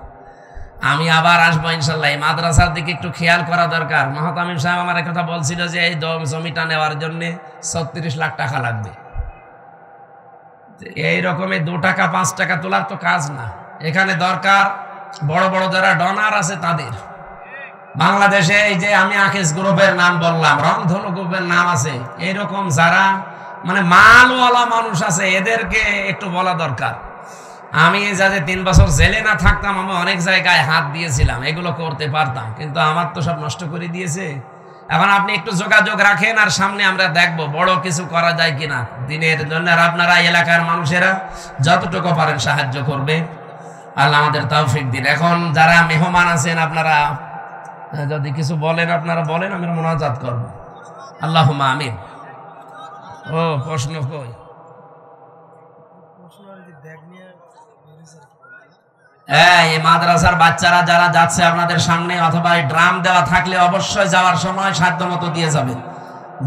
[SPEAKER 1] আমি আবার আসবো ইনশাল্লাহ। এই মাদ্রাসার দিকে একটু খেয়াল করা দরকার। মাহতামিম সাহেব আমার কথা বলছিল যে এই জমিটা নেওয়ার জন্য 36 লাখ টাকা লাগবে। এই রকমের 2 টাকা 5 টাকা তোলার তো কাজ না। এখানে দরকার বড় বড় যারা ডনার আছে তাদের। বাংলাদেশে এই যে আমি আকিস গ্রুপের নাম বললাম, রংধনু গ্রুপের নাম আছে, এইরকম যারা মানে মালওয়ালা মানুষ আছে, এদেরকে একটু বলা দরকার। আমি যাতে 3 বছর জেলে না থাকতাম, আমি অনেক জায়গায় হাত দিয়েছিলাম, এগুলো করতে পারতাম, কিন্তু আমার তো সব নষ্ট করে দিয়েছে। এখন আপনি একটু যোগাযোগ রাখেন, আর সামনে আমরা দেখব বড় কিছু করা যায় কিনা দিনের জন্য। আর আপনারা এলাকার মানুষেরা যতটুকু পারেন সাহায্য করবে। আল্লাহ আমাদের তৌফিক দিন। এখন যারা মেহমান আছেন, আপনারা যদি কিছু বলেন আপনারা বলেন, আমি মুনাজাত করব। আল্লাহুম্মা আমিন। ও প্রশ্ন কই? এই মাদ্রাসার বাচ্চারা যারা যাচ্ছে আপনাদের সামনে, অথবা ড্রাম দেওয়া থাকলে অবশ্যই যাওয়ার সময় সাধ্যমতো দিয়ে যাবেন।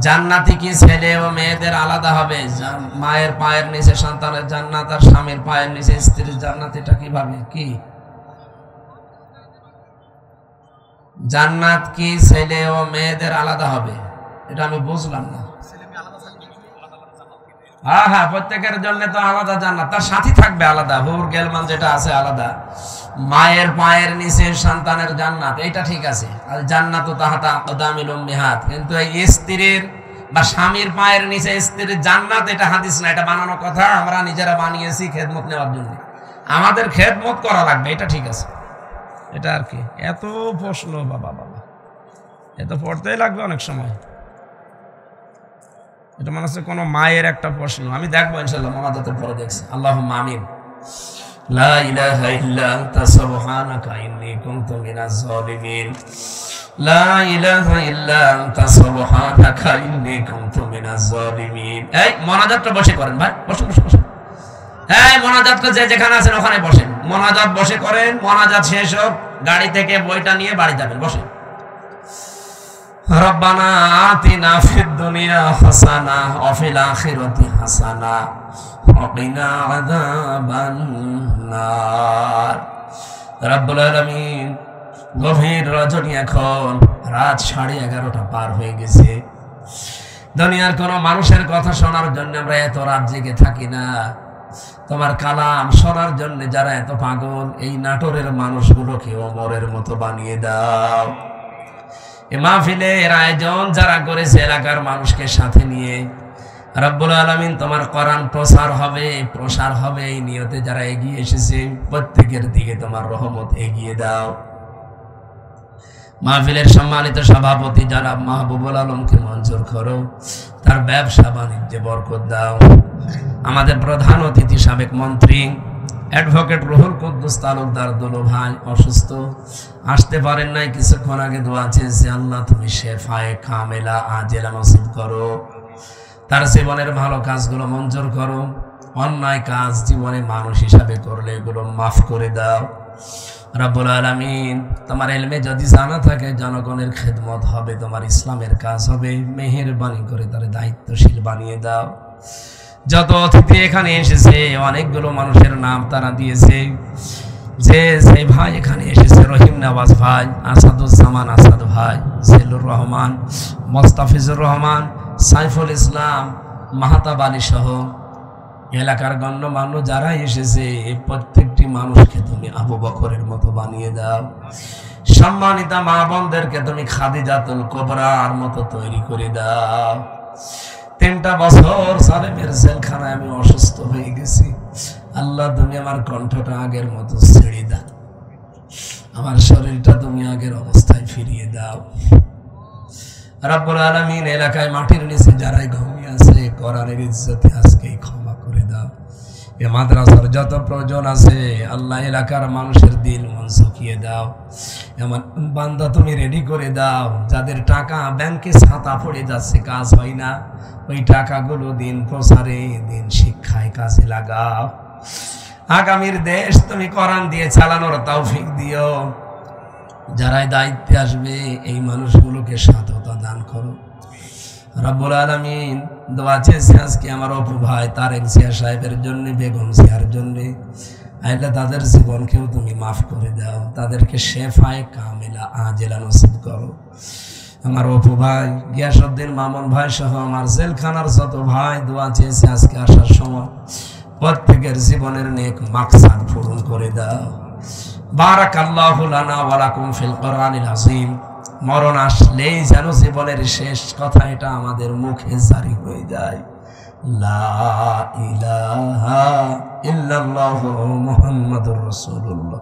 [SPEAKER 1] জান্নাতি কি ছেলে ও মেয়েদের আলাদা হবে? মায়ের পায়ের নিচে সন্তানের জান্নাত, আর স্বামীর পায়ের নিচে স্ত্রীর জান্নাত। এটা কিভাবে কি? জান্নাত কি ছেলে ও মেয়েদের আলাদা হবে? এটা আমি বুঝলাম না। হ্যাঁ হ্যাঁ, প্রত্যেকের জন্য তো আলাদা জান্নাত, তার সাথী থাকবে আলাদা। হুর গেলমান যেটা আছে আলাদা। মায়ের পায়ের নিচে সন্তানের জান্নাত, এটা ঠিক আছে। আর জান্নাত তাহাতা আকদামিল উম্মাহাত, কিন্তু এই স্ত্রীর বা স্বামীর পায়ের নিচে স্ত্রীর জান্নাত, এটা হাদিস না, এটা বানানো কথা। আমরা নিজেরা বানিয়েছি খেদমত নেওয়ার জন্য। আমাদের খেদমত করা লাগবে, এটা ঠিক আছে। এটা আর কি, এত প্রশ্ন বাবা বাবা, এত পড়তেই লাগবে অনেক সময়। এটা মনে হচ্ছে কোনো মায়ের একটা প্রশ্ন। আমি দেখবো ইনশাআল্লাহ, মোনাজাতের পরে দেখছি। আল্লাহুম্মা আমিন। লা ইলাহা ইল্লা আনতা সুবহানাকা ইন্নী কুনতু মিনাজ জালিমিন। লা ইলাহা ইল্লা আনতা সুবহানাকা ইন্নী কুনতু মিনাজ জালিমিন। এই মোনাজাতটা বসে করেন ভাই, বসুন বসুন বসুন। এই মোনাজাতটা যে যেখানে আছেন ওখানে বসেন, মোনাজাত বসে করেন। মোনাজাত শেষ হোক, গাড়ি থেকে বইটা নিয়ে বাড়ি যাবেন, বসেন। রব্বানা আতিনা ফিদ দুনিয়া হাসানা ওয়া ফিল আখিরাতি হাসানা ওয়া কিনা আযাবান নার। রব্বুল আলামিন, গভীর রজনী, এখন রাত 11:30 পার হয়ে গেছে। দুনিয়ার কোন মানুষের কথা শোনার জন্য আমরা এত রাত জেগে থাকি না। তোমার কালাম শোনার জন্য যারা এত পাগল, এই নাটোরের মানুষগুলোকে ওমরের মতো বানিয়ে দাও। এই মাহফিলের আয়োজন যারা করেছে এলাকার মানুষকে সাথে নিয়ে, রব্বুল আলামিন তোমার কোরআন প্রসার হবে এই নিয়তে যারা এগিয়ে এসেছে, প্রত্যেকের দিকে তোমার রহমত এগিয়ে দাও। মাহফিলের সম্মানিত সভাপতি জনাব মাহবুবুল আলমকে মঞ্জুর করো, তার ব্যবসা বাণিজ্যে বরকত দাও। আমাদের প্রধান অতিথি সাবেক মন্ত্রী অ্যাডভোকেট রুহুল কুদ্দুস তালুকদার দুলু ভাই অসুস্থ, আসতে পারেন নাই, কিছুক্ষণ আগে দোয়া চেয়েছে। আল্লাহ তুমি শেফায়ে কামেলা আজেলা নসিব করো, তার জীবনের ভালো কাজগুলো মঞ্জুর করো। অন্যায় কাজ জীবনে মানুষ হিসাবে করলে এগুলো মাফ করে দাও। রব্বুল আলামিন, তোমার ইলমে যদি জানা থাকে জনগণের খেদমত হবে, তোমার ইসলামের কাজ হবে, মেহেরবানি করে তার দায়িত্বশীল বানিয়ে দাও। যত অতিথি এখানে এসেছে অনেকগুলো মানুষের নাম তারা দিয়েছে। যে ভাই এখানে এসেছে, রহিম নওয়াজ ভাই, আসাদুজ্জামান আসাদ ভাই, জিলুর রহমান, মোস্তাফিজুর রহমান, সাইফুল ইসলাম, মাহতাব আলী সহ এলাকার গণ্যমান্য যারা এসেছে, প্রত্যেকটি মানুষকে তুমি আবু বকরের মতো বানিয়ে দাও। সম্মানিতা মা বোনদেরকে তুমি খাদিজাতুল কুবরার মতো তৈরি করে দাও। 3টা বছর সালেমের জেলখানায় আমি অসুস্থ হয়ে গেছি। আল্লাহ তুমি আমার কণ্ঠটা আগের মতো ছেড়ে দাও, আমার শরীরটা তুমি আগের অবস্থায় ফিরিয়ে দাও। রব্বুল আলামিন, এলাকায় মাটির নিচে যারাই ঘুমিয়ে আছে, কোরআনের ইজ্জতে আজকেই ক্ষমা করে দাও। এ মাদ্রাসার যত প্রয়োজন আছে আল্লাহ এলাকার মানুষের দিল মন শুকিয়ে দাও। এমন বান্দা তুমি রেডি করে দাও যাদের টাকা ব্যাংকে ছাতা পড়ে যাচ্ছে, কাজ হয় না, ওই টাকাগুলো দিন প্রচারে, দিন শিক্ষায় কাজে লাগাও। আগামীর দেশ তুমি কোরআন দিয়ে চালানোর তৌফিক দিও। যারাই দায়িত্বে আসবে এই মানুষগুলোকে সততা দান করো। রব্বুল আলামিন, দোয়া চেয়েছি আজকে আমার অপু ভাই তারেক জিয়া সাহেবের জন্য, বেগম জিয়ার জন্য। আল্লাহ তাদের জীবনকেও তুমি মাফ করে দাও, তাদেরকে শেফায়ে কামেলা আজেলা নসিব করো। আমার অপু ভাই, গিয়াসউদ্দিন মামুন ভাই সহ আমার জেলখানার যত ভাই দোয়া চেয়েছে আজকে আসার সময়, প্রত্যেকের জীবনের নেক মাকসাদ পূরণ করে দাও। বারাকাল্লাহু লানা ওয়া লাকুম ফিল কোরআনিল আযীম। মরণ আসলেই যেন জীবনের শেষ কথা এটা আমাদের মুখে জারি হয়ে যায়, লা ইলাহা ইল্লাল্লাহু মুহাম্মাদুর রাসূলুল্লাহ।